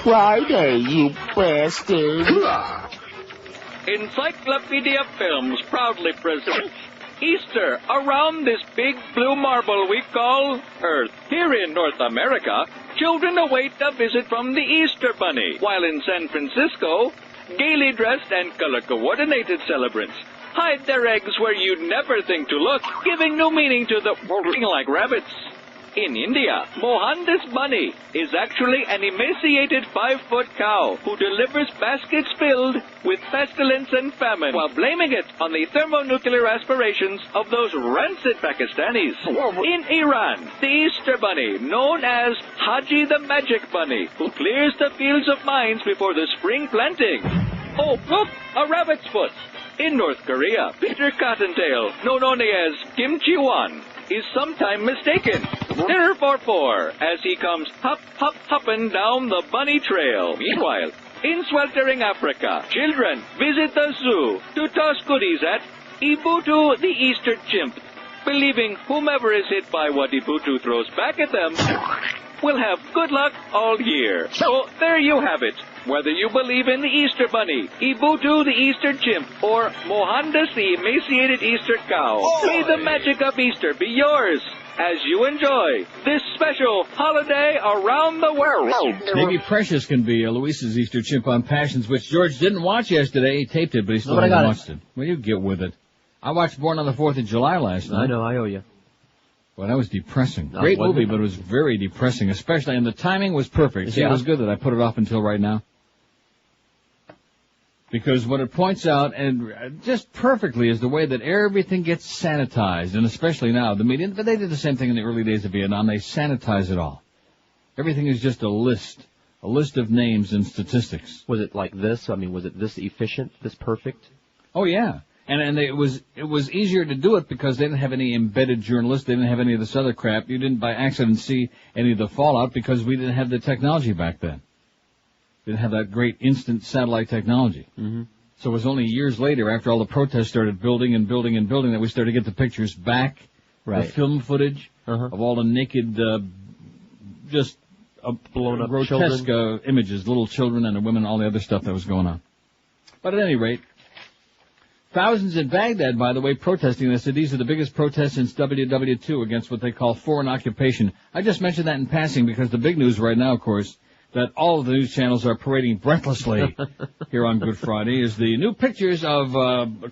Friday, you bastard. Encyclopedia Films proudly presents Easter around this big blue marble we call Earth. Here in North America, children await a visit from the Easter Bunny, while in San Francisco, gaily dressed and color-coordinated celebrants hide their eggs where you'd never think to look, giving new meaning to the like rabbits. In India, Mohandas Bunny is actually an emaciated 5-foot cow who delivers baskets filled with pestilence and famine while blaming it on the thermonuclear aspirations of those rancid Pakistanis. In Iran, the Easter Bunny, known as Haji the Magic Bunny, who clears the fields of mines before the spring planting. Oh, look, a rabbit's foot. In North Korea, Peter Cottontail, known only as Kim Chi-wan, is sometimes mistaken. Dinner for 4 as he comes hopping down the bunny trail. Meanwhile, in sweltering Africa, children visit the zoo to toss goodies at Ibutu the Easter chimp, believing whomever is hit by what Ibutu throws back at them will have good luck all year. So there you have it. Whether you believe in the Easter Bunny, Ibutu the Easter chimp, or Mohandas the emaciated Easter cow, may the magic of Easter be yours as you enjoy this special holiday around the world. Maybe Precious can be Luis's Easter chimp on Passions, which George didn't watch yesterday. He taped it, but he still hasn't watched it. Well, you get with it. I watched Born on the 4th of July last night. I know, I owe you. Well, that was depressing. Great movie, but it was very depressing, especially, and the timing was perfect. See, it was good that I put it off until right now. Because what it points out, and just perfectly, is the way that everything gets sanitized, and especially now, the media, but they did the same thing in the early days of Vietnam. They sanitize it all. Everything is just a list of names and statistics. Was it like this? I mean, was it this efficient, this perfect? Oh, yeah. And it was easier to do it because they didn't have any embedded journalists. They didn't have any of this other crap. You didn't by accident see any of the fallout because we didn't have the technology back then. Didn't have that great instant satellite technology. Mm-hmm. So it was only years later, after all the protests started building, that we started to get the pictures back, the film footage of all the naked, just blown up grotesque images, little children and the women, all the other stuff that was going on. But at any rate, thousands in Baghdad, by the way, protesting. They said these are the biggest protests since WW2 against what they call foreign occupation. I just mentioned that in passing because the big news right now, of course, that all of the news channels are parading breathlessly here on Good Friday is the new pictures of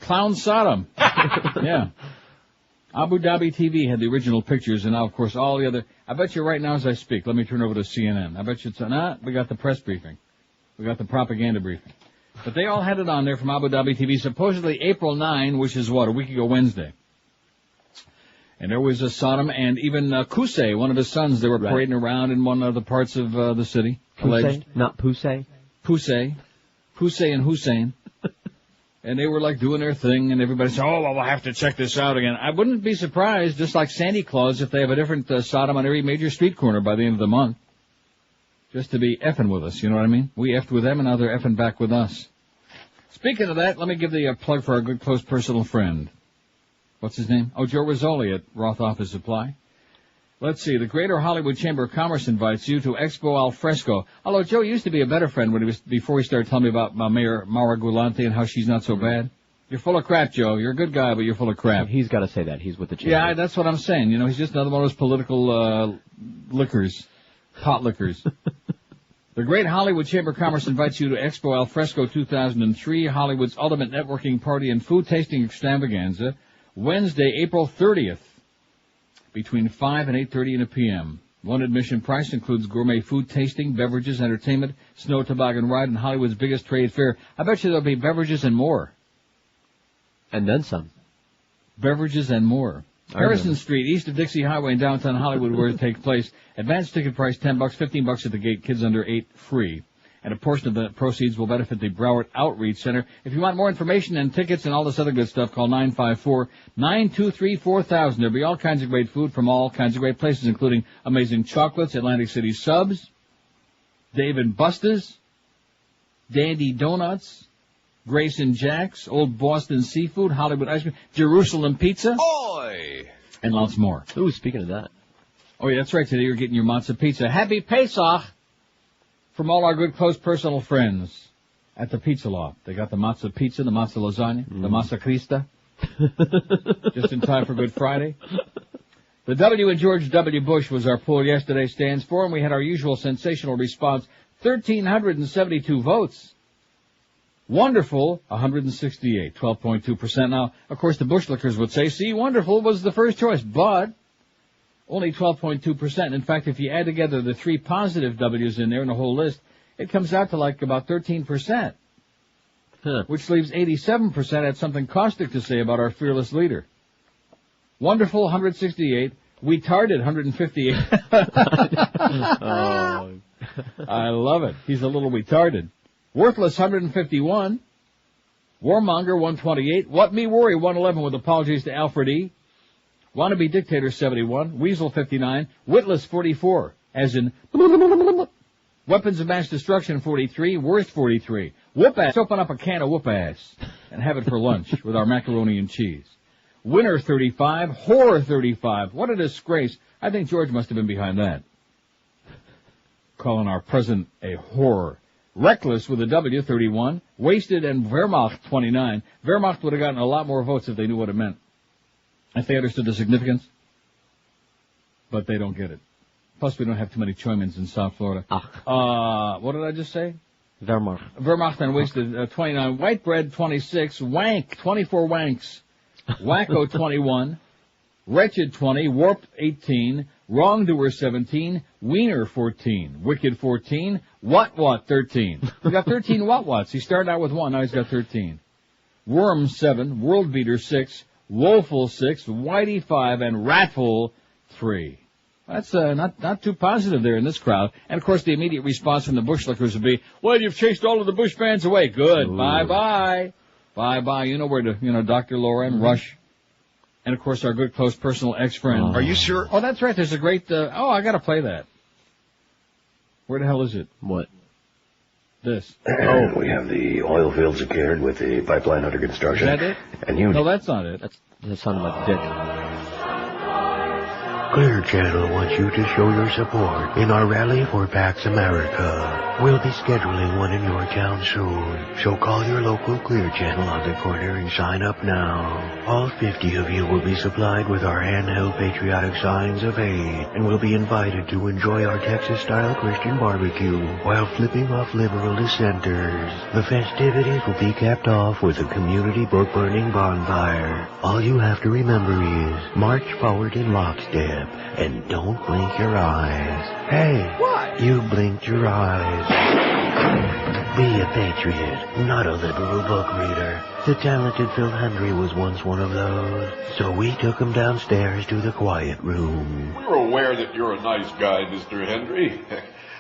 Clown Sodom. Yeah. Abu Dhabi TV had the original pictures, and now, of course, all the other... I bet you right now as I speak, let me turn over to CNN. I bet you it's... we got the press briefing. We got the propaganda briefing. But they all had it on there from Abu Dhabi TV, supposedly April 9, which is what, a week ago Wednesday. And there was a Sodom and even Qusay, one of his sons, they were parading around in one of the parts of the city. Qusay? Not Pusay? Qusay and Hussein. And they were like doing their thing, and everybody said, oh, well, we'll have to check this out again. I wouldn't be surprised, just like Santa Claus, if they have a different Sodom on every major street corner by the end of the month. Just to be effing with us, you know what I mean? We effed with them, and now they're effing back with us. Speaking of that, let me give the plug for our good, close, personal friend. What's his name? Oh, Joe Rizzoli at Roth Office Supply. Let's see. The Greater Hollywood Chamber of Commerce invites you to Expo Al Fresco. Although Joe used to be a better friend before he started telling me about Mayor Mara Gulante and how she's not so bad. You're full of crap, Joe. You're a good guy, but you're full of crap. He's got to say that. He's with the chamber. Yeah, that's what I'm saying. You know, he's just another one of those political liquors, pot liquors. The Great Hollywood Chamber of Commerce invites you to Expo Al Fresco 2003, Hollywood's ultimate networking party and food tasting extravaganza, Wednesday, April 30th, between 5 and 8:30 p.m. One admission price includes gourmet food tasting, beverages, entertainment, snow toboggan ride, and Hollywood's biggest trade fair. I bet you there'll be beverages and more. And then some. Beverages and more. Harrison Street, east of Dixie Highway in downtown Hollywood, where it takes place. Advanced ticket price $10, $15 at the gate. Kids under 8 free. And a portion of the proceeds will benefit the Broward Outreach Center. If you want more information and tickets and all this other good stuff, call 954-923-4000. There'll be all kinds of great food from all kinds of great places, including amazing chocolates, Atlantic City Subs, Dave and Buster's, Dandy Donuts, Grace and Jack's, Old Boston Seafood, Hollywood Ice Cream, Jerusalem Pizza, and lots more. Ooh, speaking of that. Oh, yeah, that's right. Today you're getting your Matzo Pizza. Happy Pesach! from all our good, close, personal friends at the Pizza Loft. They got the matzo pizza, the matzo lasagna, the massa crista, just in time for Good Friday. The W in George W. Bush was our poll yesterday stands for, and we had our usual sensational response, 1,372 votes. Wonderful, 168, 12.2%. Now, of course, the Bushlickers would say, see, wonderful was the first choice, but only 12.2%. In fact, if you add together the 3 positive W's in there in the whole list, it comes out to like about 13%, which leaves 87% had something caustic to say about our fearless leader. Wonderful, 168. Retarded, 158. Oh. I love it. He's a little retarded. Worthless, 151. Warmonger, 128. What me worry, 111 with apologies to Alfred E. Wannabe Dictator, 71. Weasel, 59. Witless, 44. As in, weapons of mass destruction, 43. Worst, 43. Whoop ass. Open up a can of whoop ass and have it for lunch with our macaroni and cheese. Winner, 35. Horror, 35. What a disgrace. I think George must have been behind that. Calling our president a horror. Reckless with a W, 31. Wasted and Wehrmacht, 29. Wehrmacht would have gotten a lot more votes if they knew what it meant. If they understood the significance. But they don't get it. Plus, we don't have too many Choymans in South Florida. What did I just say? Wehrmacht. Wehrmacht and wasted, 29. White bread, 26. Wank, 24 wanks. Wacko, 21. Wretched, 20. Warped, 18. Wrongdoer, 17. Wiener, 14. Wicked, 14. What, 13. He got 13 what-wats. He started out with 1, now he's got 13. Worm, 7. World Beater, 6. Woeful, 6. Whitey, 5. And Ratful, 3. That's not too positive there in this crowd. And, of course, the immediate response from the Bushlickers would be, well, you've chased all of the Bush fans away. Good. Ooh. Bye-bye. Bye-bye. You know where to, Dr. Laura and Rush. And, of course, our good, close, personal ex-friend. Are you sure? Oh, that's right. There's a great, I got to play that. Where the hell is it? What? This. Oh, we have the oil fields of Cairn with the pipeline under construction. Is that it? And you... No, that's not it. That sounded like Dick. Clear Channel wants you to show your support in our rally for Pax America. We'll be scheduling one in your town soon, so call your local Clear Channel on the corner and sign up now. All 50 of you will be supplied with our handheld patriotic signs of aid, and will be invited to enjoy our Texas-style Christian barbecue while flipping off liberal dissenters. The festivities will be capped off with a community book-burning bonfire. All you have to remember is march forward in lockstep. And don't blink your eyes. Hey, what? You blinked your eyes. Be a patriot, not a liberal book reader. The talented Phil Hendrie was once one of those, so we took him downstairs to the quiet room. We're aware that you're a nice guy, Mr. Hendrie.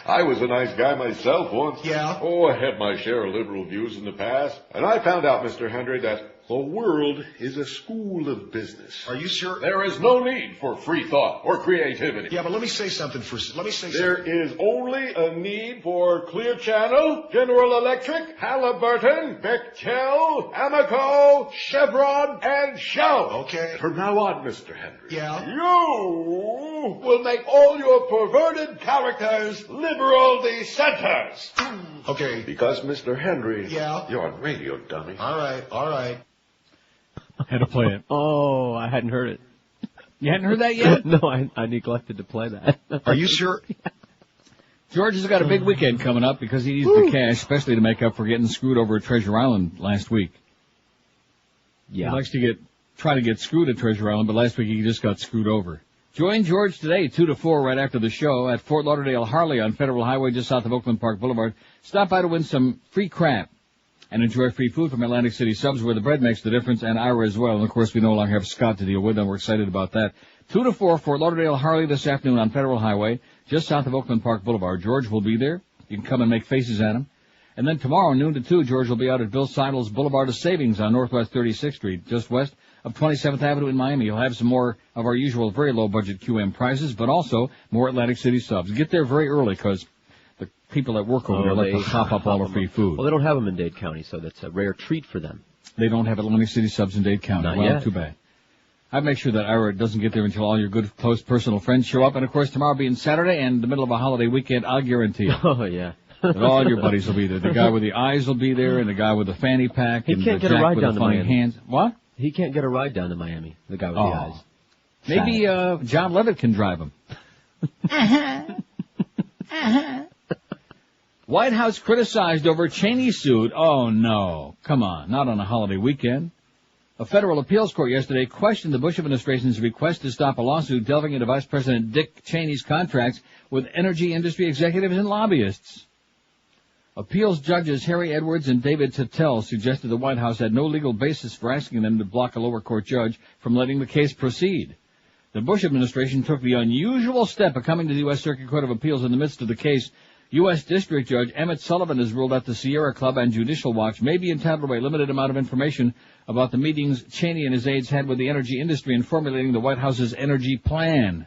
I was a nice guy myself once. Yeah? Oh, I had my share of liberal views in the past. And I found out, Mr. Hendrie, that the world is a school of business. Are you sure? There is no need for free thought or creativity. Yeah, but let me say something first. There is only a need for Clear Channel, General Electric, Halliburton, Bechtel, Amoco, Chevron, and Shell. Okay. From now on, Mr. Hendrie. Yeah? You will make all your perverted characters liberal dissenters. Okay. Because, Mr. Hendrie, yeah, you're on radio, dummy. All right. Had to play it. Oh, I hadn't heard it. You hadn't heard that yet? No, I neglected to play that. Are you sure? George has got a big weekend coming up because he needs the cash, especially to make up for getting screwed over at Treasure Island last week. Yeah. He likes to try to get screwed at Treasure Island, but last week he just got screwed over. Join George today, 2 to 4, right after the show at Fort Lauderdale Harley on Federal Highway just south of Oakland Park Boulevard. Stop by to win some free crap and enjoy free food from Atlantic City Subs, where the bread makes the difference, and Ira as well. And, of course, we no longer have Scott to deal with, and we're excited about that. 2 to 4, Fort Lauderdale Harley this afternoon on Federal Highway, just south of Oakland Park Boulevard. George will be there. You can come and make faces at him. And then tomorrow, noon to 2, George will be out at Bill Seidel's Boulevard of Savings on Northwest 36th Street, just west of 27th Avenue in Miami. He'll have some more of our usual very low-budget QM prizes, but also more Atlantic City Subs. Get there very early, because the people that work over there like to hop up all the free food. Well, they don't have them in Dade County, so that's a rare treat for them. They don't have Atlantic City Subs in Dade County. Not well, yet. Too bad. I'd make sure that Ira doesn't get there until all your good, close, personal friends show up. And, of course, tomorrow being Saturday and the middle of a holiday weekend, I'll guarantee it. Oh, yeah. But all your buddies will be there. The guy with the eyes will be there, and the guy with the fanny pack, He and can't the get a jack ride with down the to funny Miami. hands. What? He can't get a ride down to Miami, the guy with the eyes. Maybe John Levitt can drive him. White House criticized over Cheney suit. Oh, no. Come on. Not on a holiday weekend. A federal appeals court yesterday questioned the Bush administration's request to stop a lawsuit delving into Vice President Dick Cheney's contracts with energy industry executives and lobbyists. Appeals judges Harry Edwards and David Tatel suggested the White House had no legal basis for asking them to block a lower court judge from letting the case proceed. The Bush administration took the unusual step of coming to the U.S. Circuit Court of Appeals in the midst of the case. U.S. District Judge Emmett Sullivan has ruled that the Sierra Club and Judicial Watch may be entitled to a limited amount of information about the meetings Cheney and his aides had with the energy industry in formulating the White House's energy plan.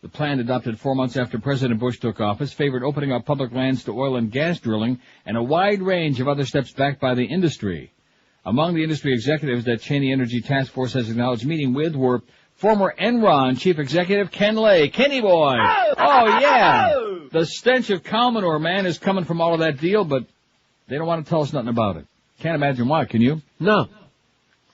The plan, adopted 4 months after President Bush took office, favored opening up public lands to oil and gas drilling and a wide range of other steps backed by the industry. Among the industry executives that Cheney Energy Task Force has acknowledged meeting with were former Enron Chief Executive Ken Lay. Kenny boy! Oh, yeah! The stench of cow manure, man, is coming from all of that deal, but they don't want to tell us nothing about it. Can't imagine why, can you? No.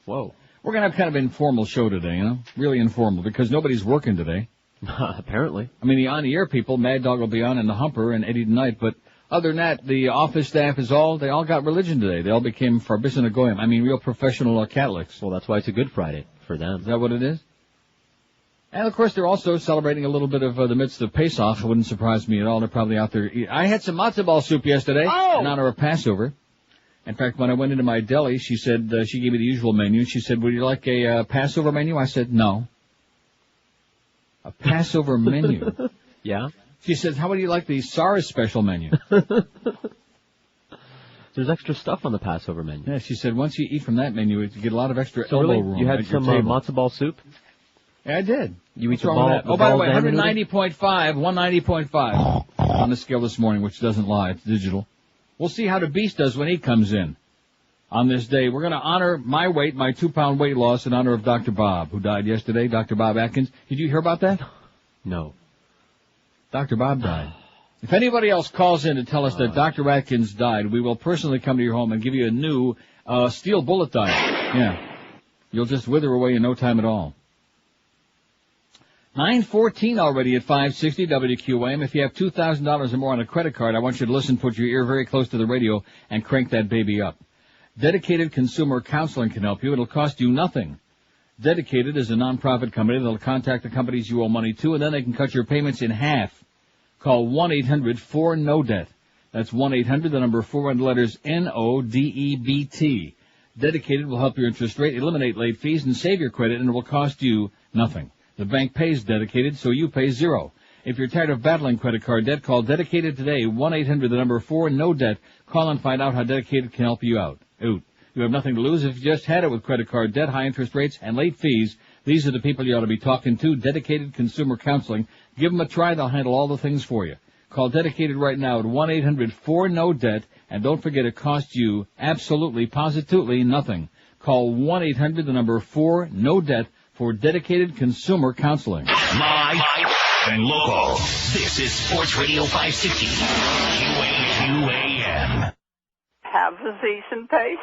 Whoa. We're going to have kind of an informal show today, you know? Really informal, because nobody's working today. Apparently. I mean, the on-the-air people, Mad Dog will be on, and the Humper, and Eddie tonight, but other than that, the office staff they all got religion today. They all became Farbissina Goyim. I mean, real professional Catholics. Well, that's why it's a Good Friday for them. Is that what it is? And, of course, they're also celebrating a little bit of the midst of Pesach. It wouldn't surprise me at all. They're probably out there. I had some matzo ball soup yesterday in honor of Passover. In fact, when I went into my deli, she said, she gave me the usual menu. She said, would you like a Passover menu? I said, no. A Passover menu? Yeah? She says, how would you like the SARS special menu? There's extra stuff on the Passover menu. Yeah, she said, once you eat from that menu, you get a lot of extra So elbow really, room. you had at your some table. matzo ball soup? Yeah, I did. You What's eat the wrong with ball? that? Oh, by the way, balls and 190.5 on the scale this morning, which doesn't lie. It's digital. We'll see how the beast does when he comes in on this day. We're going to honor my 2-pound weight loss in honor of Dr. Bob, who died yesterday, Dr. Bob Atkins. Did you hear about that? No. Dr. Bob died. If anybody else calls in to tell us that Dr. Atkins died, we will personally come to your home and give you a new steel bullet diet. Yeah. You'll just wither away in no time at all. 9:14 already at 560 WQAM. If you have $2,000 or more on a credit card, I want you to listen, put your ear very close to the radio, and crank that baby up. Dedicated Consumer Counseling can help you. It'll cost you nothing. Dedicated is a non-profit company that'll contact the companies you owe money to, and then they can cut your payments in half. Call 1-800-4-NO-DEBT. That's 1-800, the number 4 and the letters NODEBT. Dedicated will help your interest rate, eliminate late fees, and save your credit, and it will cost you nothing. The bank pays Dedicated, so you pay zero. If you're tired of battling credit card debt, call Dedicated today, 1-800, the number 4, no debt. Call and find out how Dedicated can help you out. You have nothing to lose if you just had it with credit card debt, high interest rates, and late fees. These are the people you ought to be talking to. Dedicated Consumer Counseling. Give them a try. They'll handle all the things for you. Call Dedicated right now at 1-800-4-NO-DEBT. And don't forget, it costs you absolutely, positively nothing. Call 1-800, the number 4, no debt, for Dedicated Consumer Counseling. Live and local. This is Sports Radio 560. QAM. Have a decent Pesach.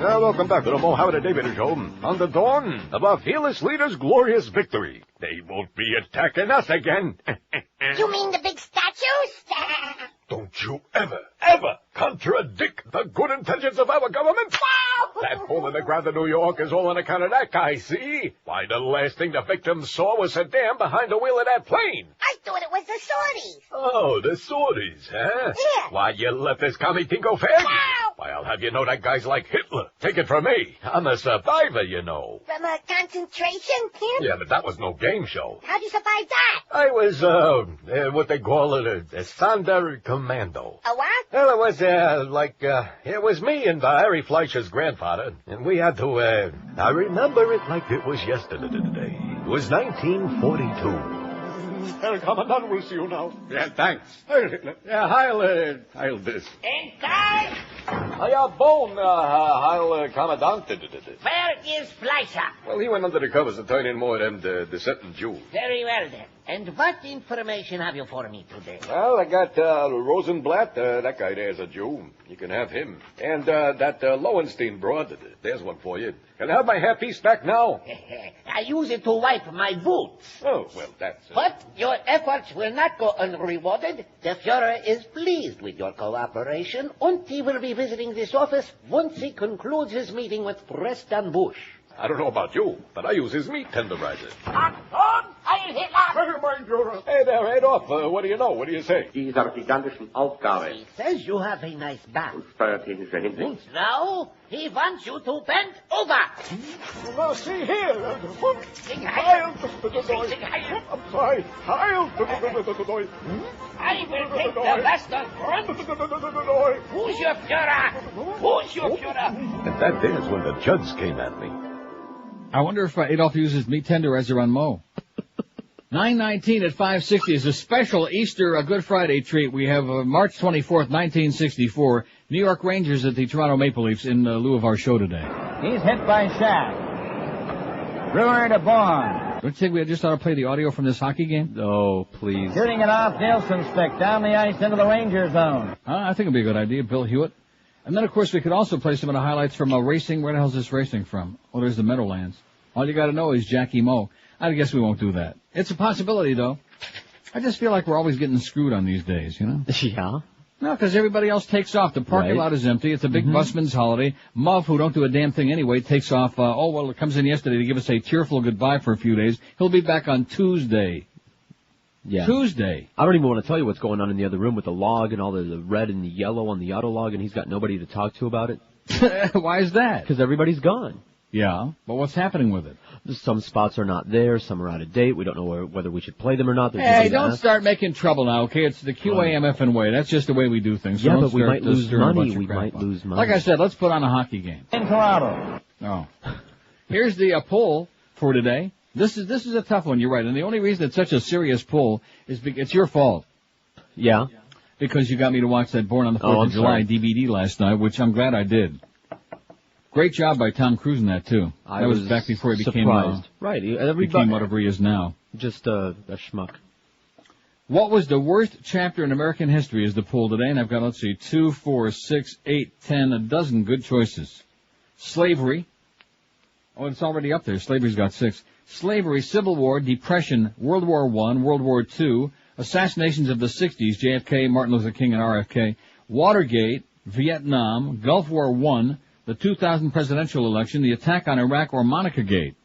Welcome back to the Mohammed and David Show. On the dawn of our fearless leader's glorious victory. They won't be attacking us again. You mean the big statues? Don't you ever contradict the good intentions of our government. Wow! That hole in the ground in New York is all on account of that guy, see? Why, the last thing the victim saw was a dam behind the wheel of that plane. I thought it was the sorties. Oh, the sorties, huh? Yeah. Why, you let this commie thing go fag? Wow! Why, I'll have you know that guy's like Hitler. Take it from me. I'm a survivor, you know. From a concentration camp? Yeah, but that was no game show. How'd you survive that? I was, what they call it, a Sonder Commando. A what? Well, it was, it was me and Harry Fleischer's grandfather, and we had to, I remember it like it was yesterday. It was 1942. Herr Commandant, we'll see you now. Yeah, thanks. Yeah, Heil this. Inside! Ja, Bone, Heil Commandant. Where is Fleischer? Well, he went under the covers to turn in more of them dissenting Jews. Very well then. And what information have you for me today? Well, I got Rosenblatt. That guy there's a Jew. You can have him. And that Lowenstein broad. There's one for you. Can I have my hairpiece back now? I use it to wipe my boots. Oh, well, that's... But your efforts will not go unrewarded. The Fuhrer is pleased with your cooperation, and he will be visiting this office once he concludes his meeting with Preston Bush. I don't know about you, but I use his meat tenderizer. Hey there, Adolf. What do you know? What do you say? Dieser gigantischen Aufgabe. He says you have a nice back. Steuertechnischer Hinsicht. Now, he wants you to bend over. Well, see here. Sing Heil. Sing Heil. I'm sorry. Heil. I will take the western front. Who's your Führer? Who's your Führer? And that there's when the judge came at me. I wonder if Adolf uses meat tenderizer on Mo. 9:19 at 560 is a special Easter Good Friday treat. We have March 24th, 1964, New York Rangers at the Toronto Maple Leafs in lieu of our show today. He's hit by Shaq. Brewer to Bond. Don't you think we just ought to play the audio from this hockey game? Oh, please. Shooting it off Nielsen's stick down the ice into the Ranger zone. I think it'd be a good idea, Bill Hewitt. And then, of course, we could also play some of the highlights from racing. Where the hell's this racing from? Oh, there's the Meadowlands. All you got to know is Jackie Moe. I guess we won't do that. It's a possibility, though. I just feel like we're always getting screwed on these days, you know? Yeah. No, because everybody else takes off. The parking lot is empty. It's a big busman's holiday. Muff, who don't do a damn thing anyway, takes off. It comes in yesterday to give us a tearful goodbye for a few days. He'll be back on Tuesday. Yeah. Tuesday. I don't even want to tell you what's going on in the other room with the log and all the red and the yellow on the auto log, and he's got nobody to talk to about it. Why is that? Because everybody's gone. Yeah, but what's happening with it? Some spots are not there, some are out of date. We don't know whether we should play them or not. Hey, don't start making trouble now, okay? It's the QAMFN way. That's just the way we do things. So yeah, but we might lose money. We might lose money. Like I said, let's put on a hockey game. In Toronto. Oh. Here's the poll for today. This is a tough one, you're right. And the only reason it's such a serious poll is it's your fault. Yeah? Because you got me to watch that Born on the 4th of July DVD last night, which I'm glad I did. Great job by Tom Cruise in that, too. That was back before he became, right. Became whatever he is now. Just a schmuck. What was the worst chapter in American history is the poll today, and I've got, 2, 4, 6, 8, 10, a dozen good choices. Slavery. Oh, it's already up there. Slavery's got 6. Slavery, Civil War, Depression, World War I, World War II, assassinations of the 60s, JFK, Martin Luther King, and RFK, Watergate, Vietnam, Gulf War I, the 2000 presidential election, the attack on Iraq, or Monica Gate.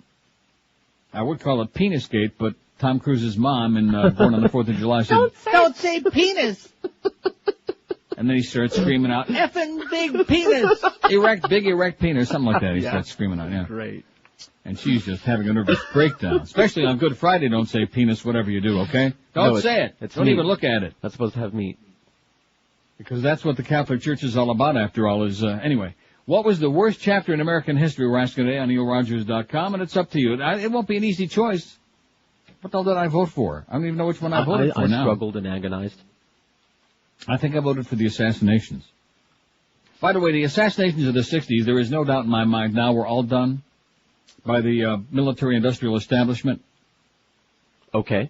I would call it Penis Gate, but Tom Cruise's mom in Born on the 4th of July said, Don't say penis. And then he starts screaming out, effing big penis. Big erect penis, something like that. He starts screaming out, yeah. Great. And she's just having a nervous breakdown. Especially on Good Friday, don't say penis, whatever you do, okay? Don't say it. Don't even look at it. That's supposed to have meat. Because that's what the Catholic Church is all about, after all, is, anyway. What was the worst chapter in American history, we're asking today on NeilRogers.com, and it's up to you. It won't be an easy choice. What the hell did I vote for? I don't even know which one I voted for now. I struggled and agonized. I think I voted for the assassinations. By the way, the assassinations of the 60s, there is no doubt in my mind now were all done by the military-industrial establishment. Okay.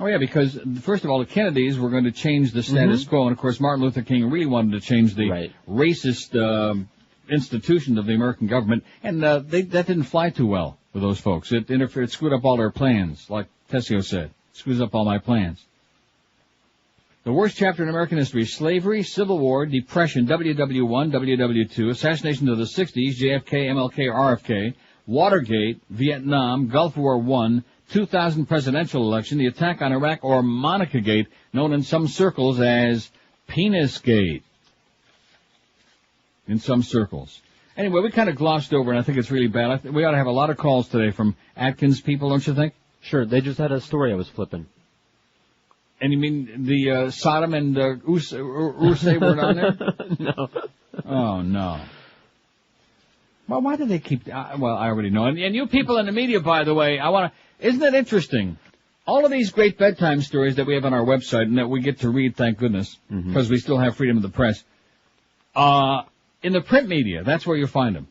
Oh, yeah, because, first of all, the Kennedys were going to change the status quo, and, of course, Martin Luther King really wanted to change the racist institution of the American government, and that didn't fly too well with those folks. It interfered, it screwed up all their plans, like Tessio said. Screws up all my plans. The worst chapter in American history: slavery, Civil War, Depression, WW1, WW2, assassination of the 60s, JFK, MLK, RFK, Watergate, Vietnam, Gulf War I, 2000 presidential election, the attack on Iraq, or Monica Gate, known in some circles as Penis Gate. In some circles. Anyway, we kind of glossed over, and I think it's really bad. We ought to have a lot of calls today from Atkins people, don't you think? Sure, they just had a story I was flipping. And you mean the Sodom and Use weren't on there? No. Oh, no. Well, why do they keep... well, I already know. And you people in the media, by the way, isn't it interesting? All of these great bedtime stories that we have on our website and that we get to read, thank goodness, because we still have freedom of the press. In the print media, that's where you'll find them.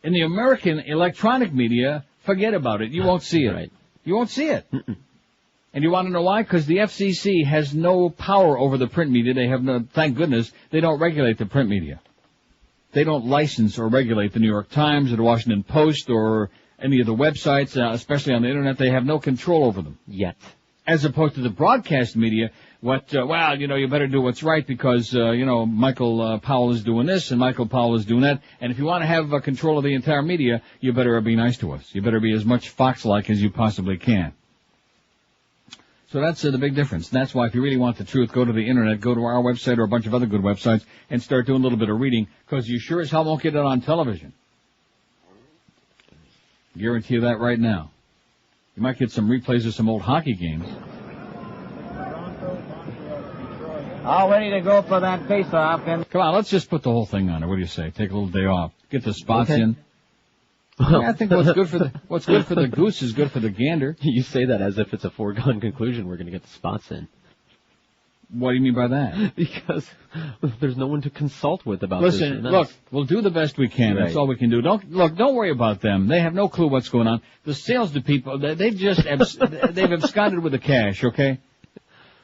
In the American electronic media, forget about it. You won't see it. Right. You won't see it. And you want to know why? Because the FCC has no power over the print media. They have no, thank goodness, they don't regulate the print media. They don't license or regulate the New York Times or the Washington Post or any of the websites, especially on the Internet. They have no control over them. Yet. As opposed to the broadcast media, you better do what's right because, Michael Powell is doing this and Michael Powell is doing that. And if you want to have control of the entire media, you better be nice to us. You better be as much Fox-like as you possibly can. So that's the big difference. And that's why if you really want the truth, go to the Internet, go to our website or a bunch of other good websites and start doing a little bit of reading because you sure as hell won't get it on television. Guarantee you that right now. You might get some replays of some old hockey games. All ready to go for that face-off. Come on, let's just put the whole thing on there. What do you say? Take a little day off. Get the spots in. I think what's good for the goose is good for the gander. You say that as if it's a foregone conclusion we're going to get the spots in. What do you mean by that? Because there's no one to consult with about this. Listen, look, we'll do the best we can. Right. That's all we can do. Don't worry about them. They have no clue what's going on. The sales to people, they've absconded with the cash, okay?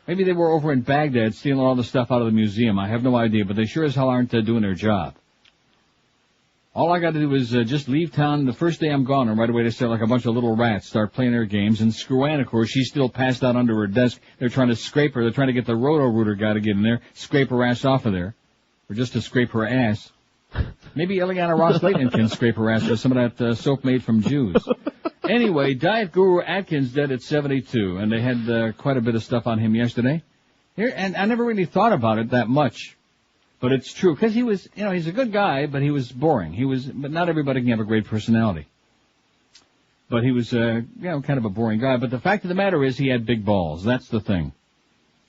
Maybe they were over in Baghdad stealing all the stuff out of the museum. I have no idea, but they sure as hell aren't doing their job. All I got to do is just leave town the first day I'm gone, and right away they start like a bunch of little rats, start playing their games. And Screw Ann, of course, she's still passed out under her desk. They're trying to scrape her. They're trying to get the Roto-Rooter guy to get in there, scrape her ass off of there, or just to scrape her ass. Maybe Eliana Ross-Layton can scrape her ass with some of that soap made from Jews. Anyway, Diet Guru Atkins dead at 72, and they had quite a bit of stuff on him yesterday. And I never really thought about it that much. But it's true, because he was, he's a good guy, but he was boring. But not everybody can have a great personality. But he was, kind of a boring guy. But the fact of the matter is he had big balls. That's the thing.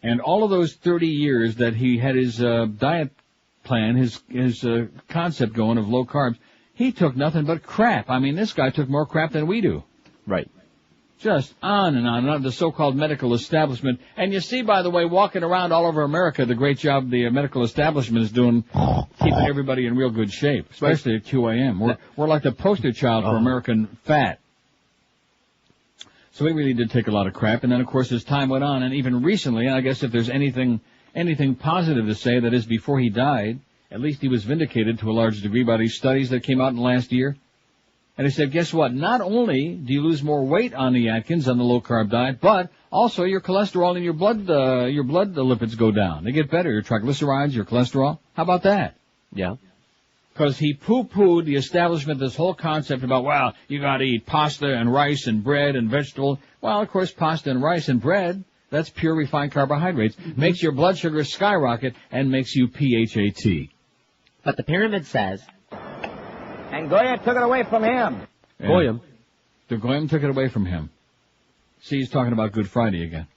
And all of those 30 years that he had his, diet plan, his concept going of low carbs, he took nothing but crap. I mean, this guy took more crap than we do. Right. Just on and on, the so-called medical establishment. And you see, by the way, walking around all over America, the great job the medical establishment is doing, keeping everybody in real good shape, especially at QAM. We're like the poster child for American fat. So he really did take a lot of crap. And then, of course, as time went on, and even recently, I guess if there's anything positive to say, that is before he died, at least he was vindicated to a large degree by these studies that came out in the last year. And he said, guess what? Not only do you lose more weight on the Atkins, on the low-carb diet, but also your cholesterol and your blood lipids go down. They get better. Your triglycerides, your cholesterol. How about that? Yeah. Because he poo-pooed the establishment, this whole concept about, you gotta eat pasta and rice and bread and vegetables. Well, of course, pasta and rice and bread, that's pure refined carbohydrates. Makes your blood sugar skyrocket and makes you PHAT. But the pyramid says... And Goya took it away from him. Yeah. Goyam. The Goyam took it away from him. See, he's talking about Good Friday again.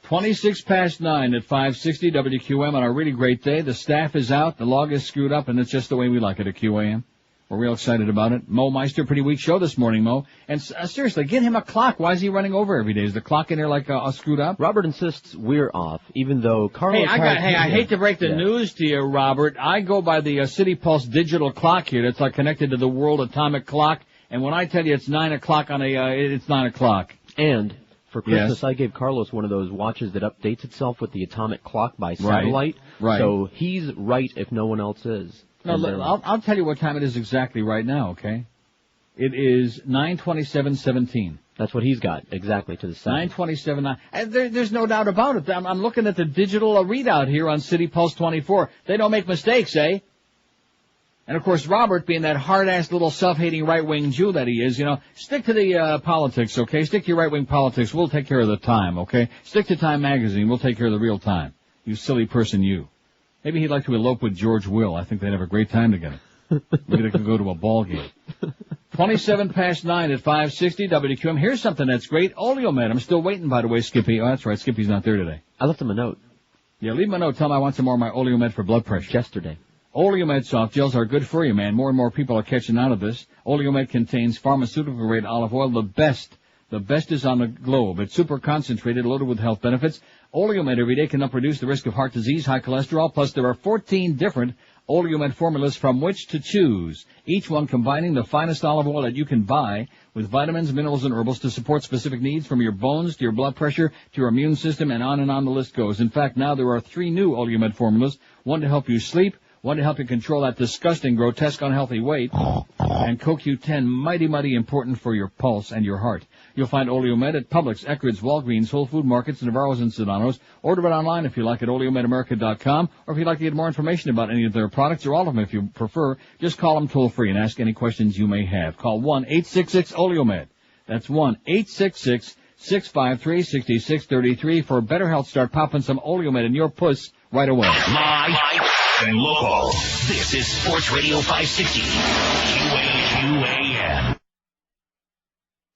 9:26 at 560 WQM on a really great day. The staff is out, the log is screwed up, and it's just the way we like it at QAM. We're real excited about it. Mo Meister, pretty weak show this morning, Mo. And seriously, get him a clock. Why is he running over every day? Is the clock in there like all screwed up? Robert insists we're off, even though Carlos... I hate to break the news to you, Robert. I go by the City Pulse digital clock here that's like connected to the World Atomic Clock. And when I tell you it's 9 o'clock it's 9 o'clock. And for Christmas, I gave Carlos one of those watches that updates itself with the atomic clock by satellite. Right. So he's right if no one else is. No, I'll tell you what time it is exactly right now, okay? It is 9:27:17. That's what he's got, exactly, to the side. 9:27. There's no doubt about it. I'm looking at the digital readout here on City Pulse 24. They don't make mistakes, eh? And, of course, Robert, being that hard-ass little self-hating right-wing Jew that he is, stick to the politics, okay? Stick to your right-wing politics. We'll take care of the time, okay? Stick to Time Magazine. We'll take care of the real time. You silly person, you. Maybe he'd like to elope with George Will. I think they'd have a great time together. Maybe they could go to a ball game. 9:27 at 560 WQM. Here's something that's great. Oleomed. I'm still waiting, by the way, Skippy. Oh, that's right. Skippy's not there today. I left him a note. Yeah, leave him a note. Tell him I want some more of my Oleomed for blood pressure. Yesterday. Oleomed soft gels are good for you, man. More and more people are catching on to this. Oleomed contains pharmaceutical-grade olive oil, the best The best is on the globe. It's super concentrated, loaded with health benefits. Oleomed every day can help reduce the risk of heart disease, high cholesterol, plus there are 14 different Oleomed formulas from which to choose, each one combining the finest olive oil that you can buy with vitamins, minerals, and herbals to support specific needs from your bones to your blood pressure to your immune system, and on the list goes. In fact, now there are 3 new Oleomed formulas, one to help you sleep, one to help you control that disgusting, grotesque, unhealthy weight, and CoQ10, mighty important for your pulse and your heart. You'll find Oleomed at Publix, Eckerd's, Walgreens, Whole Food Markets, Navarro's, and Sedano's. Order it online if you like at oleomedamerica.com, or if you'd like to get more information about any of their products, or all of them if you prefer, just call them toll-free and ask any questions you may have. Call 1-866-OLEOMED. That's 1-866-653-6633 for better health. Start popping some Oleomed in your puss right away. Live and local. This is Sports Radio 560. QAQAM.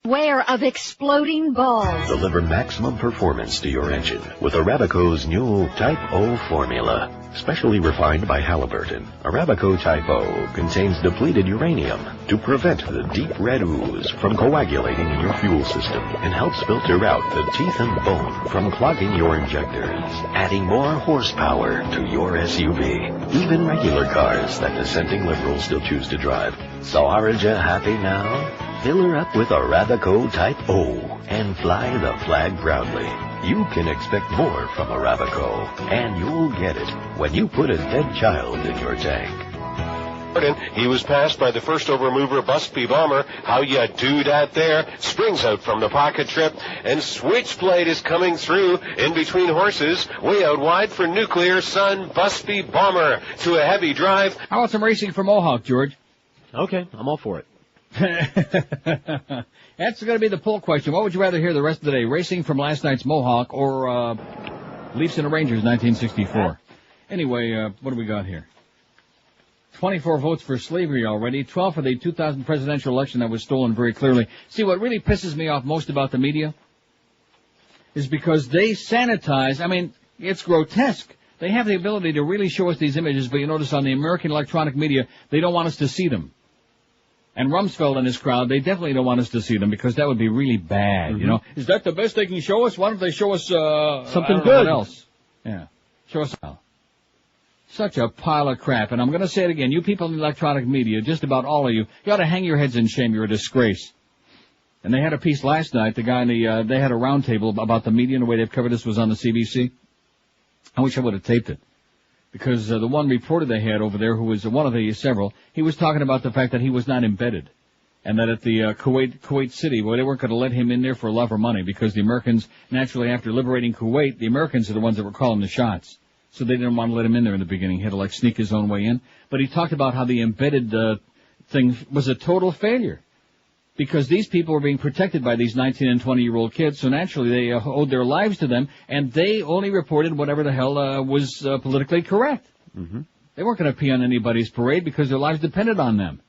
Beware of exploding balls. Deliver maximum performance to your engine with Arabico's new Type O formula. Specially refined by Halliburton, Arabico Type O contains depleted uranium to prevent the deep red ooze from coagulating in your fuel system and helps filter out the teeth and bone from clogging your injectors, adding more horsepower to your SUV. Even regular cars that dissenting liberals still choose to drive. So aren't you happy now? Fill her up with Arabico Type O and fly the flag proudly. You can expect more from Arabico, and you'll get it when you put a dead child in your tank. He was passed by the first overmover, Busby Bomber. How you do that there? Springs out from the pocket trip, and Switchblade is coming through in between horses. Way out wide for Nuclear Sun, Busby Bomber to a heavy drive. How about some racing for Mohawk, George? Okay, I'm all for it. That's going to be the poll question. What would you rather hear the rest of the day? Racing from last night's Mohawk or Leafs and the Rangers 1964? Anyway, what do we got here? 24 votes for slavery already, 12 for the 2000 presidential election that was stolen very clearly. See, what really pisses me off most about the media is because they sanitize. I mean, it's grotesque. They have the ability to really show us these images, but you notice on the American electronic media, they don't want us to see them. And Rumsfeld and his crowd, they definitely don't want us to see them because that would be really bad, you know. Is that the best they can show us? Why don't they show us, something good? What else? Yeah. Show us. Such a pile of crap. And I'm going to say it again. You people in the electronic media, just about all of you, you ought to hang your heads in shame. You're a disgrace. And they had a piece last night. The guy in the, they had a round table about the media and the way they've covered this was on the CBC. I wish I would have taped it. Because the one reporter they had over there, who was one of the several, he was talking about the fact that he was not embedded. And that at the Kuwait City, well, they weren't going to let him in there for love or money because the Americans, naturally after liberating Kuwait, the Americans are the ones that were calling the shots. So they didn't want to let him in there in the beginning. He had to like sneak his own way in. But he talked about how the embedded thing was a total failure. Because these people were being protected by these 19 and 20-year-old kids, so naturally they owed their lives to them, and they only reported whatever the hell was politically correct. Mm-hmm. They weren't going to pee on anybody's parade because their lives depended on them.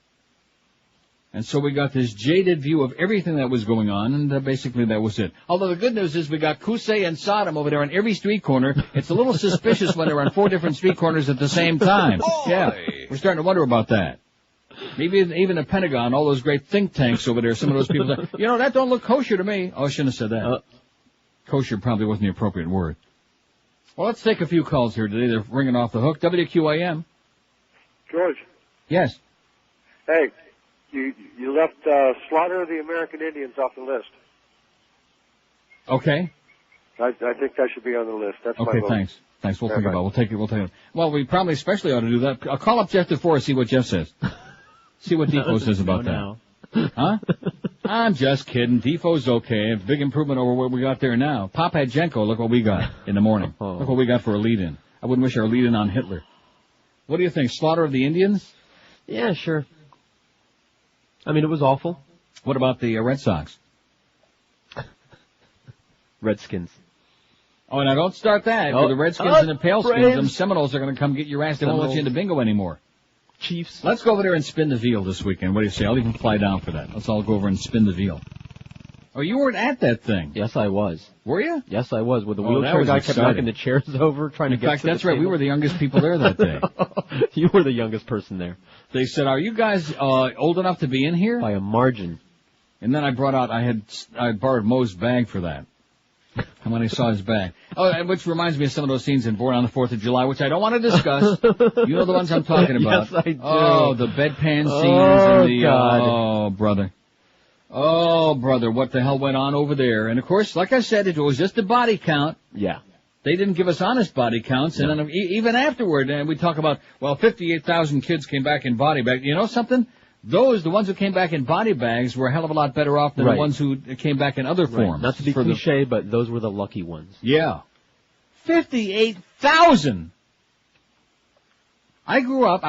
And so we got this jaded view of everything that was going on, and basically that was it. Although the good news is we got Kusei and Sodom over there on every street corner. It's a little suspicious when they're on 4 different street corners at the same time. Yeah, we're starting to wonder about that. Maybe even the Pentagon, all those great think tanks over there, some of those people that, you know, that don't look kosher to me. Oh, I shouldn't have said that. Kosher probably wasn't the appropriate word. Well, let's take a few calls here today. They're ringing off the hook. WQAM. George. Yes. Hey, you left Slaughter of the American Indians off the list. Okay. I think that should be on the list. That's my okay, vote. thanks. Thanks. We'll think about it. We'll take it. Well, we probably especially ought to do that. I'll call up Jeff DeFore and see what Jeff says. See what Defoe says about that. Huh? I'm just kidding. Defoe's okay. It's a big improvement over what we got there now. Papadjenko, look what we got in the morning. Look what we got for a lead-in. I wouldn't wish our lead-in on Hitler. What do you think? Slaughter of the Indians? Yeah, sure. I mean, it was awful. What about the Red Sox? Redskins. Oh, now don't start that. For the Redskins and the Paleskins, them Seminoles are going to come get your ass. They won't let you into bingo anymore. Chiefs. Let's go over there and spin the veal this weekend. What do you say? I'll even fly down for that. Let's all go over and spin the veal. Oh, you weren't at that thing. Yes, I was. Were you? Yes, I was. With the wheelchair guy kept knocking the chairs over, trying to get to the In fact, that's right. We were the youngest people there that day. You were the youngest person there. They said, are you guys old enough to be in here? By a margin. And then I borrowed Moe's bag for that. And when I saw his bag. Oh, and which reminds me of some of those scenes in Born on the 4th of July, which I don't want to discuss. You know the ones I'm talking about. Yes, I do. Oh, the bedpan scenes and the, God. Oh, brother, what the hell went on over there? And of course, like I said, it was just a body count. Yeah. They didn't give us honest body counts, and then even afterward, and we talk about, 58,000 kids came back in body bags. You know something? The ones who came back in body bags were a hell of a lot better off than the ones who came back in other forms. Not to be cliche, but those were the lucky ones. Yeah. 58,000! I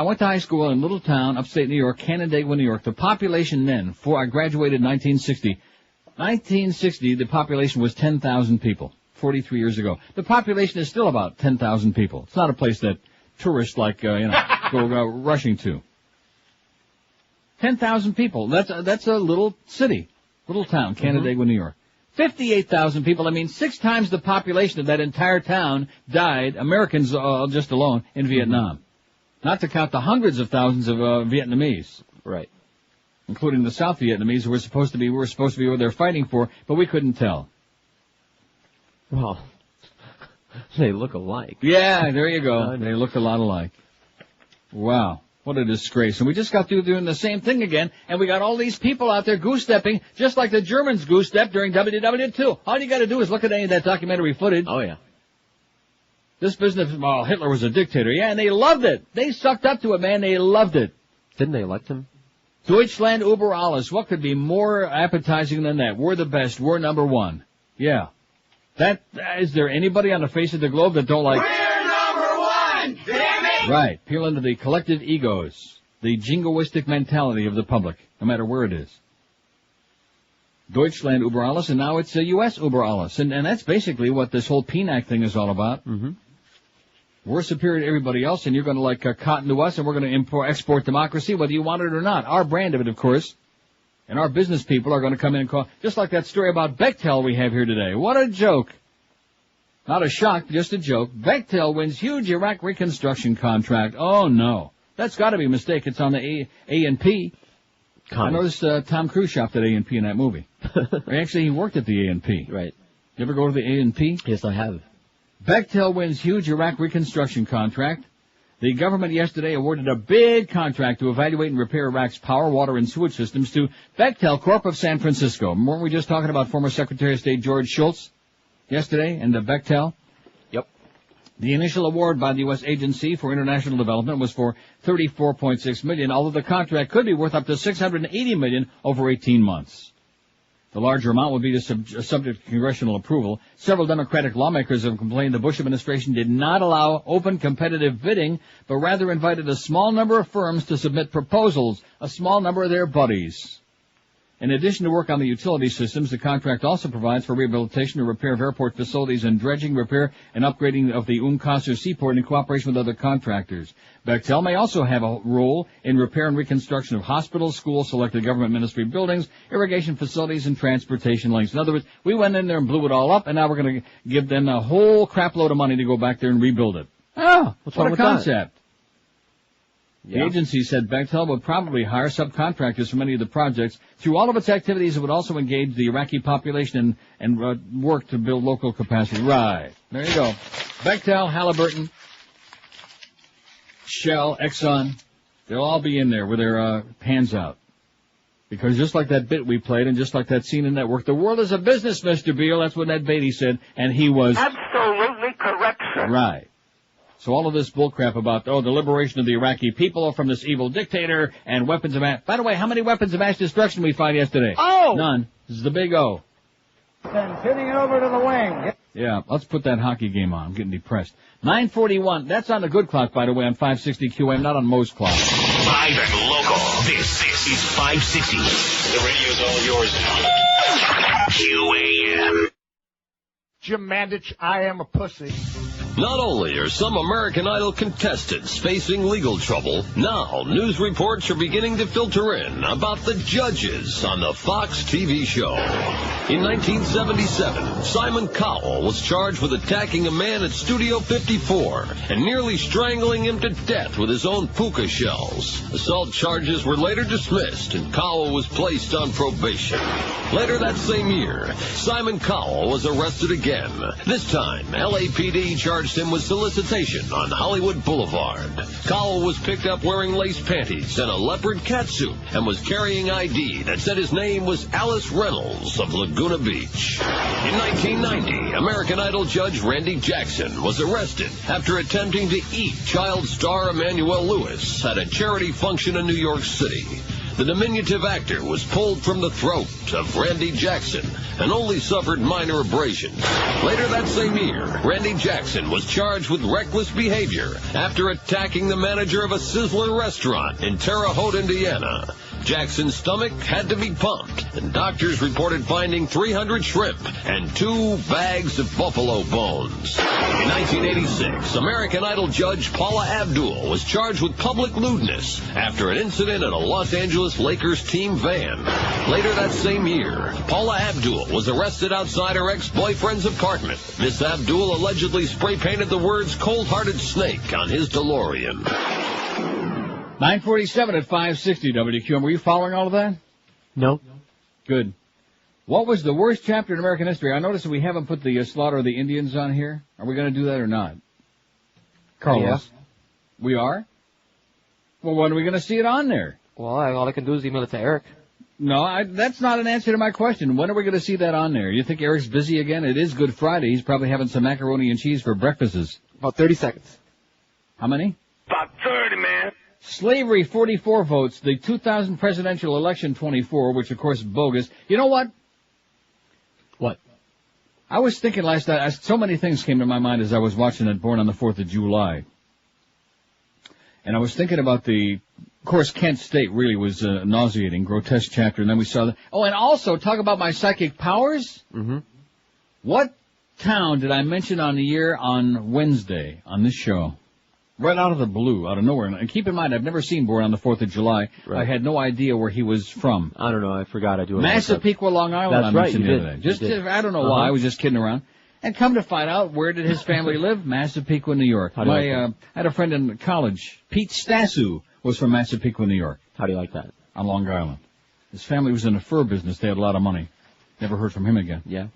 went to high school in a little town, upstate New York, Canandaigua, New York. The population then, I graduated in 1960. 1960, the population was 10,000 people, 43 years ago. The population is still about 10,000 people. It's not a place that tourists go rushing to. 10,000 people. That's a little city, little town, Canandaigua, New York. 58,000 people. I mean, 6 times the population of that entire town died, Americans just alone, in Vietnam. Not to count the hundreds of thousands of Vietnamese. Right. Including the South Vietnamese who were supposed to be where they're fighting for, but we couldn't tell. Well, they look alike. Yeah, there you go. They look a lot alike. Wow. What a disgrace. And we just got through doing the same thing again, and we got all these people out there goose-stepping, just like the Germans goose-stepped during WW2. All you gotta do is look at any of that documentary footage. Oh, yeah. This business, Hitler was a dictator. Yeah, and they loved it. They sucked up to it, man. They loved it. Didn't they elect him? Deutschland über alles. What could be more appetizing than that? We're the best. We're number one. Yeah. Is there anybody on the face of the globe that don't like... We're number one! Damn it! Right. Peel into the collective egos. The jingoistic mentality of the public, no matter where it is. Deutschland über alles, and now it's U.S. über alles. And that's basically what this whole PNAC thing is all about. Mm-hmm. We're superior to everybody else, and you're going to cotton to us, and we're going to export democracy, whether you want it or not. Our brand of it, of course. And our business people are going to come in and call, just like that story about Bechtel we have here today. What a joke. Not a shock, just a joke. Bechtel wins huge Iraq reconstruction contract. Oh, no. That's got to be a mistake. It's on the A&P. I noticed Tom Cruise shopped at A&P in that movie. Actually, he worked at the A&P. Right. You ever go to the A&P? Yes, I have. Bechtel wins huge Iraq reconstruction contract. The government yesterday awarded a big contract to evaluate and repair Iraq's power, water, and sewage systems to Bechtel Corp of San Francisco. Weren't we just talking about former Secretary of State George Shultz yesterday and the Bechtel? Yep. The initial award by the U.S. Agency for International Development was for $34.6 million, although the contract could be worth up to $680 million over 18 months. The larger amount would be subject to congressional approval. Several Democratic lawmakers have complained the Bush administration did not allow open competitive bidding, but rather invited a small number of firms to submit proposals, a small number of their buddies. In addition to work on the utility systems, the contract also provides for rehabilitation and repair of airport facilities and dredging, repair, and upgrading of the Qasr seaport in cooperation with other contractors. Bechtel may also have a role in repair and reconstruction of hospitals, schools, selected government ministry buildings, irrigation facilities, and transportation links. In other words, we went in there and blew it all up, and now we're going to give them a whole crap load of money to go back there and rebuild it. Oh, what a concept. The agency said Bechtel would probably hire subcontractors for many of the projects. Through all of its activities, it would also engage the Iraqi population and work to build local capacity. Right. There you go. Bechtel, Halliburton, Shell, Exxon, they'll all be in there with their hands out. Because just like that bit we played and just like that scene in Network, the world is a business, Mr. Beale. That's what Ned Beatty said, and he was... Absolutely correct, sir. Right. So all of this bullcrap about, the liberation of the Iraqi people from this evil dictator and weapons of mass... By the way, how many weapons of mass destruction did we find yesterday? Oh! None. This is the big O. Then pinning it over to the wing. Yeah, let's put that hockey game on. I'm getting depressed. 9:41. That's on the good clock, by the way, on 560 QM, not on Moe's clock. Live and local. This is 560. The radio's all yours now. QAM. Jim Mandich, I am a pussy. Not only are some American Idol contestants facing legal trouble, now news reports are beginning to filter in about the judges on the Fox TV show. In 1977, Simon Cowell was charged with attacking a man at Studio 54 and nearly strangling him to death with his own puka shells. Assault charges were later dismissed, and Cowell was placed on probation. Later that same year, Simon Cowell was arrested again. This time, LAPD charged him with solicitation on Hollywood Boulevard. Cowell was picked up wearing lace panties and a leopard catsuit and was carrying ID that said his name was Alice Reynolds of Laguna Beach. In 1990, American Idol judge Randy Jackson was arrested after attempting to eat child star Emmanuel Lewis at a charity function in New York City. The diminutive actor was pulled from the throat of Randy Jackson and only suffered minor abrasions. Later that same year, Randy Jackson was charged with reckless behavior after attacking the manager of a Sizzler restaurant in Terre Haute, Indiana. Jackson's stomach had to be pumped, and doctors reported finding 300 shrimp and 2 bags of buffalo bones. In 1986, American Idol judge Paula Abdul was charged with public lewdness after an incident in a Los Angeles Lakers team van. Later that same year, Paula Abdul was arrested outside her ex-boyfriend's apartment. Miss Abdul allegedly spray-painted the words "cold-hearted snake" on his DeLorean. 947 at 560 WQM. Were you following all of that? No. Good. What was the worst chapter in American history? I noticed that we haven't put the slaughter of the Indians on here. Are we going to do that or not? Carlos. Yeah. We are? Well, when are we going to see it on there? Well, all I can do is email it to Eric. No, that's not an answer to my question. When are we going to see that on there? You think Eric's busy again? It is Good Friday. He's probably having some macaroni and cheese for breakfasts. About 30 seconds. How many? About 30, man. Slavery, 44 votes. The 2000 presidential election, 24, which, of course, is bogus. You know what? What? I was thinking last night, so many things came to my mind as I was watching it, Born on the 4th of July. And I was thinking about of course, Kent State really was a nauseating, grotesque chapter, and then we saw and also, talk about my psychic powers. Mm-hmm. What town did I mention on the air on Wednesday on this show? Right out of the blue, out of nowhere. And keep in mind, I've never seen Born on the 4th of July. Right. I had no idea where he was from. I don't know. I forgot. I do. Massapequa, Long Island. That's right. You did. Just I don't know why. I was just kidding around. And come to find out, where did his family live? Massapequa, New York. I had a friend in college, Pete Stasu, was from Massapequa, New York. How do you like that? On Long Island. His family was in the fur business. They had a lot of money. Never heard from him again. Yeah.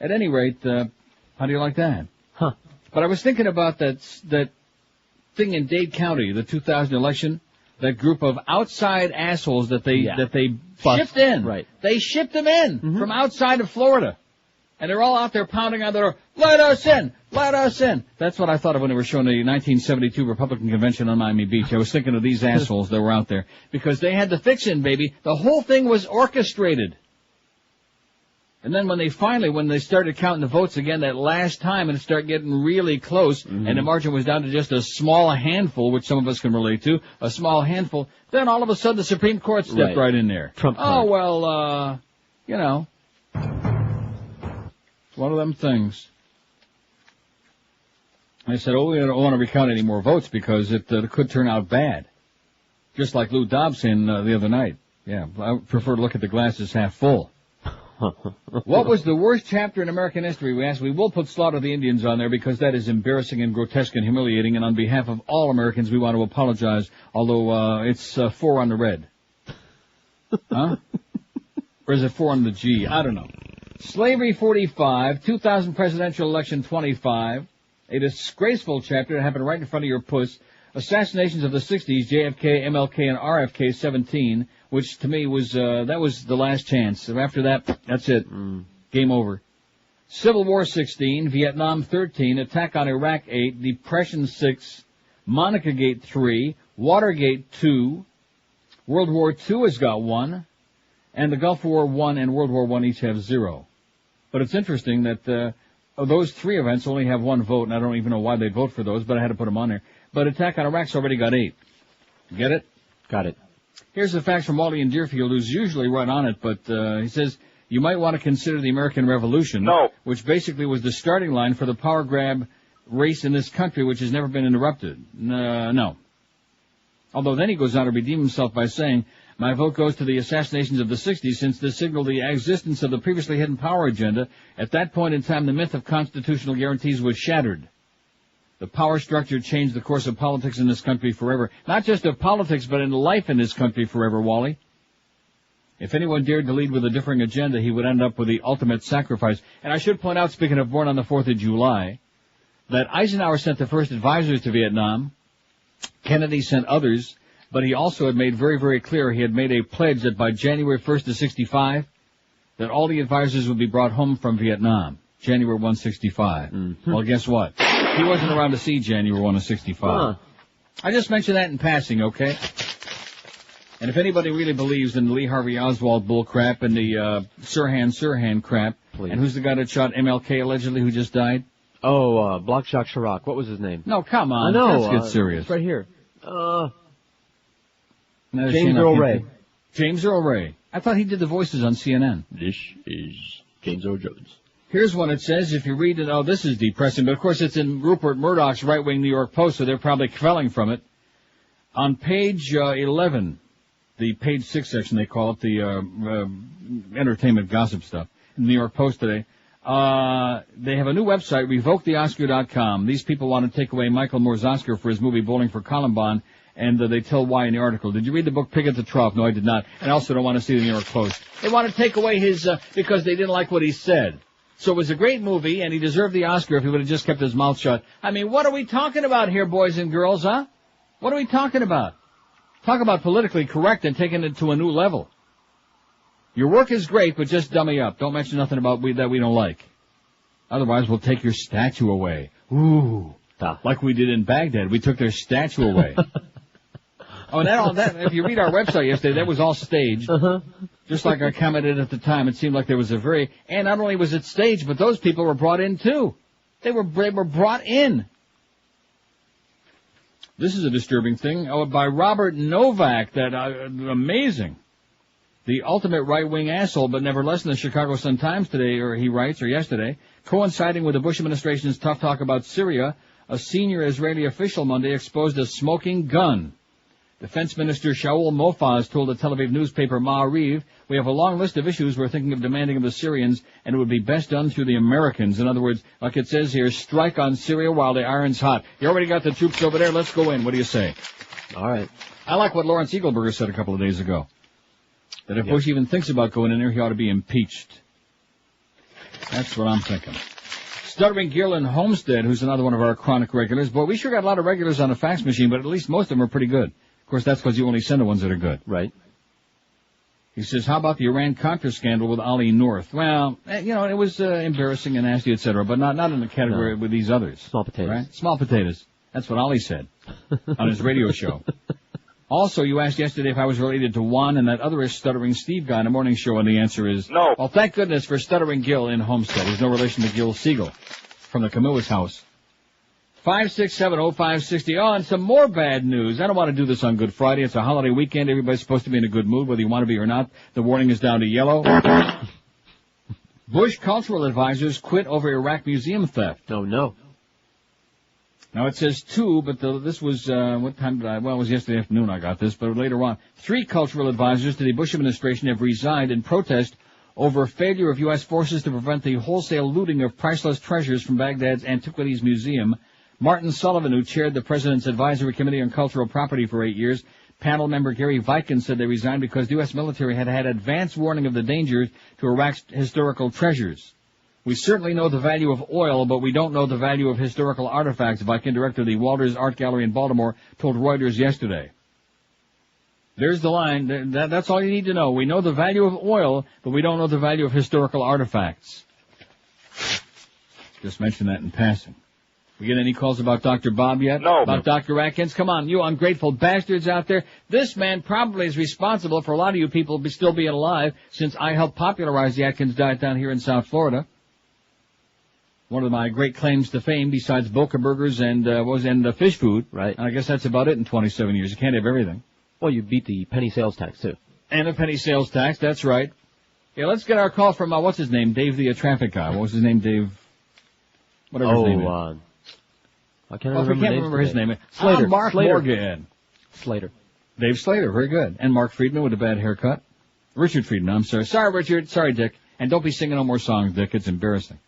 At any rate, how do you like that? Huh. But I was thinking about that thing in Dade County, the 2000 election, that group of outside assholes that they shipped in. Right. They shipped them in from outside of Florida. And they're all out there pounding on the door, let us in, let us in. That's what I thought of when they were showing the 1972 Republican Convention on Miami Beach. I was thinking of these assholes that were out there. Because they had the fix-in, baby. The whole thing was orchestrated. And then when they started counting the votes again that last time, and it started getting really close, and the margin was down to just a small handful, which some of us can relate to, a small handful, then all of a sudden the Supreme Court stepped right in there. Trump card. One of them things. They said, we don't want to recount any more votes because it could turn out bad. Just like Lou Dobbs saying the other night. Yeah, I prefer to look at the glasses half full. What was the worst chapter in American history? We asked. We will put Slaughter of the Indians on there because that is embarrassing and grotesque and humiliating, and on behalf of all Americans, we want to apologize, although it's 4 on the red. Huh? Or is it 4 on the G? I don't know. Slavery, 45. 2000 presidential election, 25. A disgraceful chapter that happened right in front of your puss. Assassinations of the 60s, JFK, MLK, and RFK, 17. Which to me was, that was the last chance. After that, that's it. Game over. Civil War 16, Vietnam 13, Attack on Iraq 8, Depression 6, Monica Gate 3, Watergate 2, World War II has got 1, and the Gulf War 1 and World War 1 each have 0. But it's interesting that, those 3 events only have 1 vote, and I don't even know why they'd vote for those, but I had to put them on there. But Attack on Iraq's already got 8. Get it? Got it. Here's the facts from Wally in Deerfield, who's usually right on it, but he says, you might want to consider the American Revolution, which basically was the starting line for the power grab race in this country, which has never been interrupted. No. Although then he goes on to redeem himself by saying, My vote goes to the assassinations of the 60s, since this signaled the existence of the previously hidden power agenda. At that point in time, the myth of constitutional guarantees was shattered. The power structure changed the course of politics in this country forever. Not just of politics, but in life in this country forever, Wally. If anyone dared to lead with a differing agenda, he would end up with the ultimate sacrifice. And I should point out, speaking of born on the 4th of July, that Eisenhower sent the first advisors to Vietnam. Kennedy sent others, but he also had made very, very clear he had made a pledge that by January 1st of 65, that all the advisors would be brought home from Vietnam. January 1, 65. Mm-hmm. Well, guess what? He wasn't around to see January 1 of 65. I just mentioned that in passing, okay? And if anybody really believes in the Lee Harvey Oswald bull crap and the Sirhan crap, please. And who's the guy that shot MLK allegedly who just died? Oh, Blockshot Chirac. What was his name? No, come on. I know. Let's get serious. It's right here. James Earl Ray. James Earl Ray. I thought he did the voices on CNN. This is James Earl Jones. Here's one it says, if you read it, oh, this is depressing, but of course it's in Rupert Murdoch's right-wing New York Post, so they're probably quelling from it. On page 11, the page 6 section, they call it, the entertainment gossip stuff, in the New York Post today, they have a new website, revoketheoscar.com. These people want to take away Michael Moore's Oscar for his movie Bowling for Columbine, and they tell why in the article. Did you read the book Pig at the Trough? No, I did not. And I also don't want to see the New York Post. They want to take away his, because they didn't like what he said. So it was a great movie, and he deserved the Oscar if he would have just kept his mouth shut. I mean, what are we talking about here, boys and girls, huh? What are we talking about? Talk about politically correct and taking it to a new level. Your work is great, but just dummy up. Don't mention nothing about that we don't like. Otherwise, we'll take your statue away. Ooh. Like we did in Baghdad. We took their statue away. Oh, and all that, if you read our website yesterday, that was all staged. Just like I commented at the time, it seemed like there was and not only was it staged, but those people were brought in too. They were brought in. This is a disturbing thing. Oh, by Robert Novak, that, amazing. The ultimate right-wing asshole, but nevertheless in the Chicago Sun-Times today, or he writes, or yesterday, coinciding with the Bush administration's tough talk about Syria, a senior Israeli official Monday exposed a smoking gun. Defense Minister Shaul Mofaz told the Tel Aviv newspaper Ma'ariv, we have a long list of issues we're thinking of demanding of the Syrians, and it would be best done through the Americans. In other words, like it says here, strike on Syria while the iron's hot. You already got the troops over there, let's go in. What do you say? All right. I like what Lawrence Eagleburger said a couple of days ago. That if Bush even thinks about going in there, he ought to be impeached. That's what I'm thinking. Stuttering Gillen Homestead, who's another one of our chronic regulars. Boy, we sure got a lot of regulars on the fax machine, but at least most of them are pretty good. Of course, that's because you only send the ones that are good. Right. He says, how about the Iran-Contra scandal with Ollie North? Well, it was embarrassing and nasty, etc., but not in the category with these others. Small potatoes. Right? Small potatoes. That's what Ollie said on his radio show. Also, you asked yesterday if I was related to Juan and that other stuttering Steve guy in the morning show, and the answer is no. Well, thank goodness for Stuttering Gil in Homestead. He's no relation to Gil Siegel from the Camus house. 5670560. Oh, and some more bad news. I don't want to do this on Good Friday. It's a holiday weekend. Everybody's supposed to be in a good mood, whether you want to be or not. The warning is down to yellow. Bush cultural advisors quit over Iraq museum theft. Oh, no. Now, it says 2, but this was, what time did it was yesterday afternoon I got this, but later on. 3 cultural advisors to the Bush administration have resigned in protest over failure of U.S. forces to prevent the wholesale looting of priceless treasures from Baghdad's Antiquities Museum. Martin Sullivan, who chaired the President's Advisory Committee on Cultural Property for 8 years, panel member Gary Viken said they resigned because the U.S. military had advance warning of the dangers to Iraq's historical treasures. We certainly know the value of oil, but we don't know the value of historical artifacts, Viken, director of the Walters Art Gallery in Baltimore, told Reuters yesterday. There's the line. That's all you need to know. We know the value of oil, but we don't know the value of historical artifacts. Just mention that in passing. We get any calls about Dr. Bob yet? No. About Dr. Atkins? Come on, you ungrateful bastards out there. This man probably is responsible for a lot of you people still being alive, since I helped popularize the Atkins diet down here in South Florida. One of my great claims to fame, besides Boca Burgers and fish food. Right. And I guess that's about it in 27 years. You can't have everything. Well, you beat the penny sales tax, too. And the penny sales tax, that's right. Yeah, let's get our call from, what's his name? Dave the traffic guy. What was his name, Dave? Whatever his name is. I can't remember his name. Slater. Mark Slater. Morgan. Slater. Dave Slater, very good. And Mark Friedman with a bad haircut. Richard Friedman, I'm sorry. Sorry, Richard. Sorry, Dick. And don't be singing no more songs, Dick. It's embarrassing.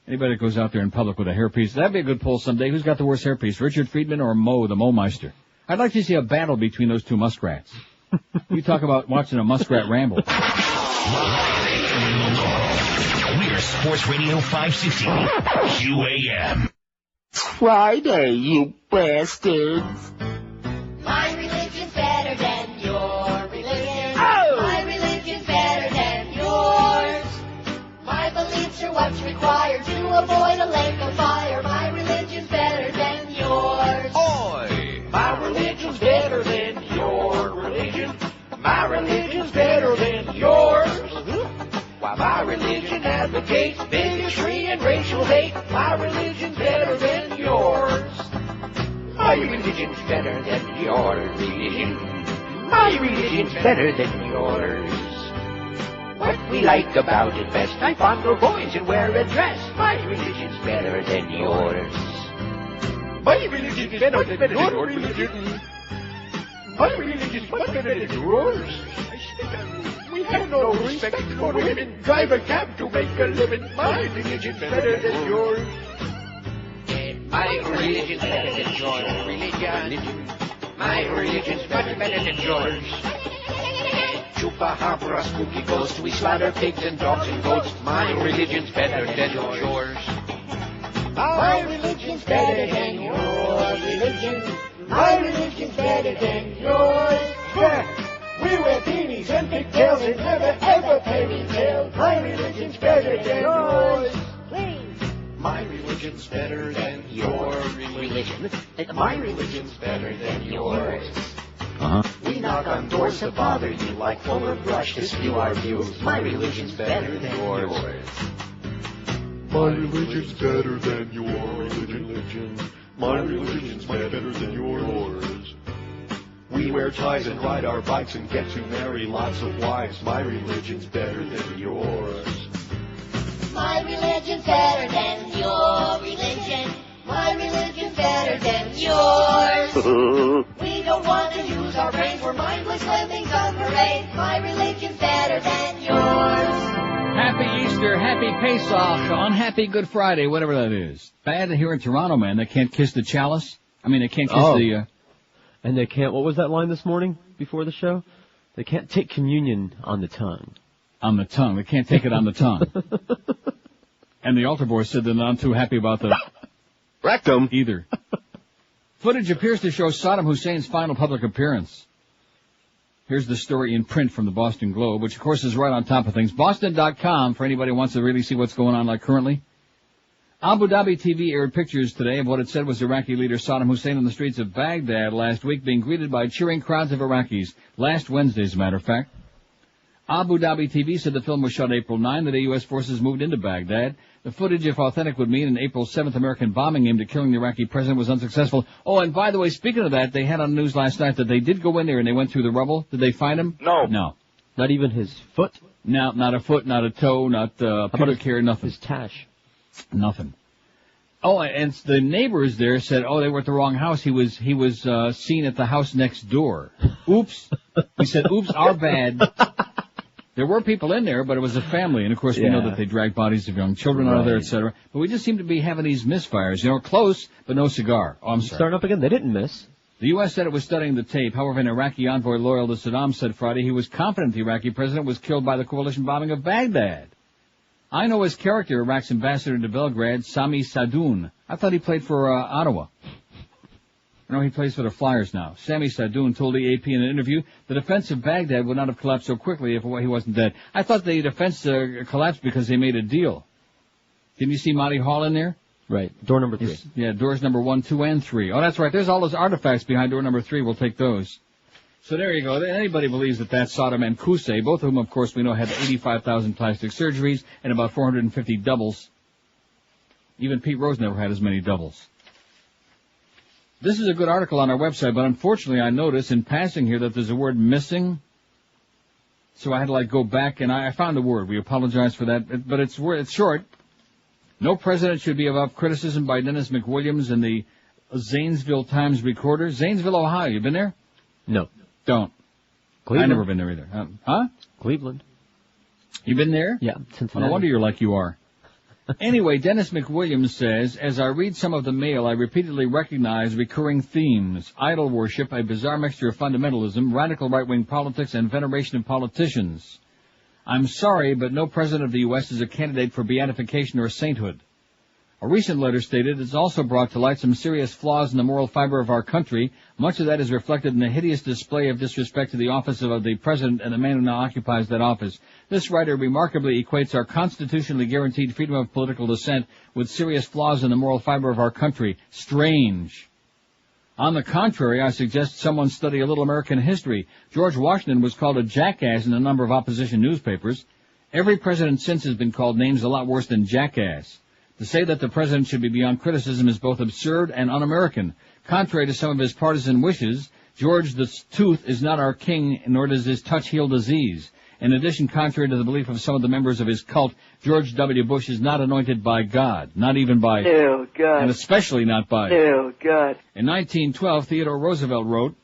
Anybody that goes out there in public with a hairpiece, that'd be a good poll someday. Who's got the worst hairpiece, Richard Friedman or Mo, the Mo-Meister? I'd like to see a battle between those two muskrats. You talk about watching a muskrat ramble. We're Sports Radio 560 QAM. Friday, you bastards. My religion's better than your religion. Oh! My religion's better than yours. My beliefs are what's required to avoid a lake of fire. My religion's better than yours. Oi! My religion's better than your religion. My religion's better than yours. Why, my religion advocates bigotry and racial hate. My religion's better than yours. My religion's better than your religion. My religion's better than yours. What we like about it best, I fondle boys and wear a dress. My religion's better than yours. My religion's better than your religion. My religion's much better than yours. We have no respect for women. Drive a cab to make a living. My religion's better than yours. My religion's better than your religion. My religion's much better than yours. Chupacabra, spooky ghosts, we slaughter pigs and dogs and goats. My religion's better than yours. My religion's better than your religion. My religion's better than yours. We wear beanies and pigtails and never ever pay retail. My religion's better than yours. Please. My religion's better than your religion. My religion's better than yours. We knock on doors to bother you like Fuller Brush to spew our views. My religion's better than yours. My religion's better than your religion. My religion's much better than yours. We wear ties and ride our bikes and get to marry lots of wives. My religion's better than yours. My religion's better than your religion. My religion's better than yours. We don't want to use our brains. We're mindless livings on parade. My religion's better than yours. Happy Easter, happy Pesach, unhappy Good Friday, whatever that is. Bad here in Toronto, man. They can't kiss the chalice. I mean, they can't kiss the... And they can't, what was that line this morning before the show? They can't take communion on the tongue. On the tongue. They can't take it on the tongue. And the altar boy said they're not too happy about the... Rectum. Either. Footage appears to show Saddam Hussein's final public appearance. Here's the story in print from the Boston Globe, which of course is right on top of things. Boston.com, for anybody who wants to really see what's going on like currently. Abu Dhabi TV aired pictures today of what it said was Iraqi leader Saddam Hussein on the streets of Baghdad last week, being greeted by cheering crowds of Iraqis. Last Wednesday, as a matter of fact. Abu Dhabi TV said the film was shot April 9, the day U.S. forces moved into Baghdad. The footage, if authentic, would mean an April 7th American bombing aimed at killing the Iraqi president was unsuccessful. Oh, and by the way, speaking of that, they had on the news last night that they did go in there and they went through the rubble. Did they find him? No. No. Not even his foot? No, not a foot, not a toe, not pubic hair, nothing. His tash? Nothing. Oh, and the neighbors there said, oh, they were at the wrong house. He was seen at the house next door. Oops. He said, oops, our bad. There were people in there, but it was a family, and of course we know that they drag bodies of young children out of there, etc. But we just seem to be having these misfires, close, but no cigar. Oh, I'm sorry. Starting up again, they didn't miss. The U.S. said it was studying the tape. However, an Iraqi envoy loyal to Saddam said Friday he was confident the Iraqi president was killed by the coalition bombing of Baghdad. I know his character, Iraq's ambassador to Belgrade, Sami Sadoun. I thought he played for Ottawa. No, he plays for the Flyers now. Sami Sadoun told the AP in an interview the defense of Baghdad would not have collapsed so quickly if he wasn't dead. I thought the defense collapsed because they made a deal. Didn't you see Monty Hall in there? Right. Door number 3. Yeah, doors number 1, 2, and 3. Oh, that's right. There's all those artifacts behind door number 3. We'll take those. So there you go. Anybody believes that that's Saddam and Qusay, both of whom, of course, we know had 85,000 plastic surgeries and about 450 doubles. Even Pete Rose never had as many doubles. This is a good article on our website, but unfortunately I noticed in passing here that there's a word missing. So I had to go back and I found the word. We apologize for that, but it's short. No president should be above criticism by Dennis McWilliams in the Zanesville Times Recorder. Zanesville, Ohio. You been there? No. Don't. Cleveland. I've never been there either. Huh? Cleveland. You been there? Yeah, Well, Cincinnati. no wonder you're like you are. Anyway, Dennis McWilliams says, as I read some of the mail, I repeatedly recognize recurring themes. Idol worship, a bizarre mixture of fundamentalism, radical right-wing politics, and veneration of politicians. I'm sorry, but no president of the U.S. is a candidate for beatification or sainthood. A recent letter stated it's also brought to light some serious flaws in the moral fiber of our country. Much of that is reflected in the hideous display of disrespect to the office of the president and the man who now occupies that office. This writer remarkably equates our constitutionally guaranteed freedom of political dissent with serious flaws in the moral fiber of our country. Strange. On the contrary, I suggest someone study a little American history. George Washington was called a jackass in a number of opposition newspapers. Every president since has been called names a lot worse than jackass. To say that the president should be beyond criticism is both absurd and un-American. Contrary to some of his partisan wishes, George the Tooth is not our king, nor does his touch heal disease. In addition, contrary to the belief of some of the members of his cult, George W. Bush is not anointed by God, not even by, Oh, God. and especially not by. Oh, God. In 1912, Theodore Roosevelt wrote,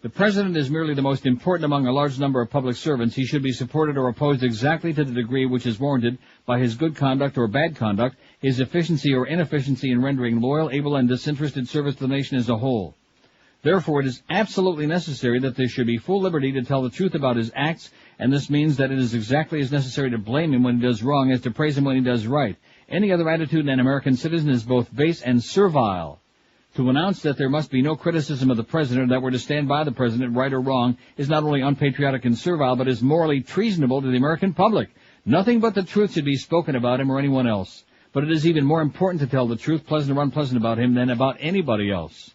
the president is merely the most important among a large number of public servants. He should be supported or opposed exactly to the degree which is warranted by his good conduct or bad conduct, his efficiency or inefficiency in rendering loyal, able, and disinterested service to the nation as a whole. Therefore, it is absolutely necessary that there should be full liberty to tell the truth about his acts, and this means that it is exactly as necessary to blame him when he does wrong as to praise him when he does right. Any other attitude in an American citizen is both base and servile. To announce that there must be no criticism of the president, that we're to stand by the president, right or wrong, is not only unpatriotic and servile, but is morally treasonable to the American public. Nothing but the truth should be spoken about him or anyone else. But it is even more important to tell the truth, pleasant or unpleasant, about him than about anybody else.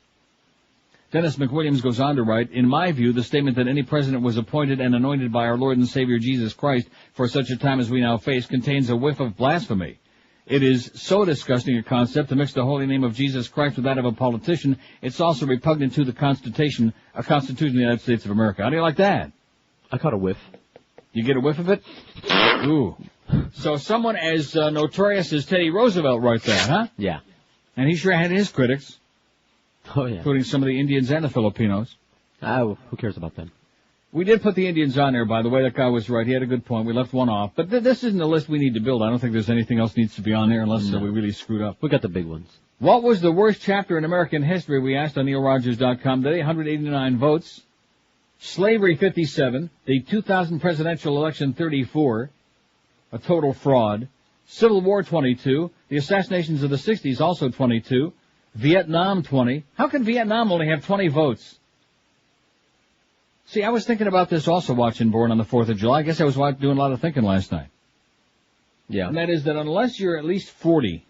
Dennis McWilliams goes on to write, in my view, the statement that any president was appointed and anointed by our Lord and Savior Jesus Christ for such a time as we now face contains a whiff of blasphemy. It is so disgusting a concept to mix the holy name of Jesus Christ with that of a politician. It's also repugnant to the Constitution of the United States of America. How do you like that? I caught a whiff. You get a whiff of it? Ooh. So someone as notorious as Teddy Roosevelt wrote that, huh? Yeah. And he sure had his critics. Oh, yeah. Including some of the Indians and the Filipinos. Who cares about them? We did put the Indians on there, by the way. That guy was right. He had a good point. We left one off. But this isn't the list we need to build. I don't think there's anything else needs to be on there unless we really screwed up. We got the big ones. What was the worst chapter in American history? We asked on NeilRogers.com today. 189 votes. Slavery, 57. The 2000 presidential election, 34. A total fraud. Civil War, 22. The assassinations of the 60s, also 22. Vietnam, 20. How can Vietnam only have 20 votes? See, I was thinking about this also watching Born on the 4th of July. I guess I was doing a lot of thinking last night. Yeah. And that is that unless you're at least 40,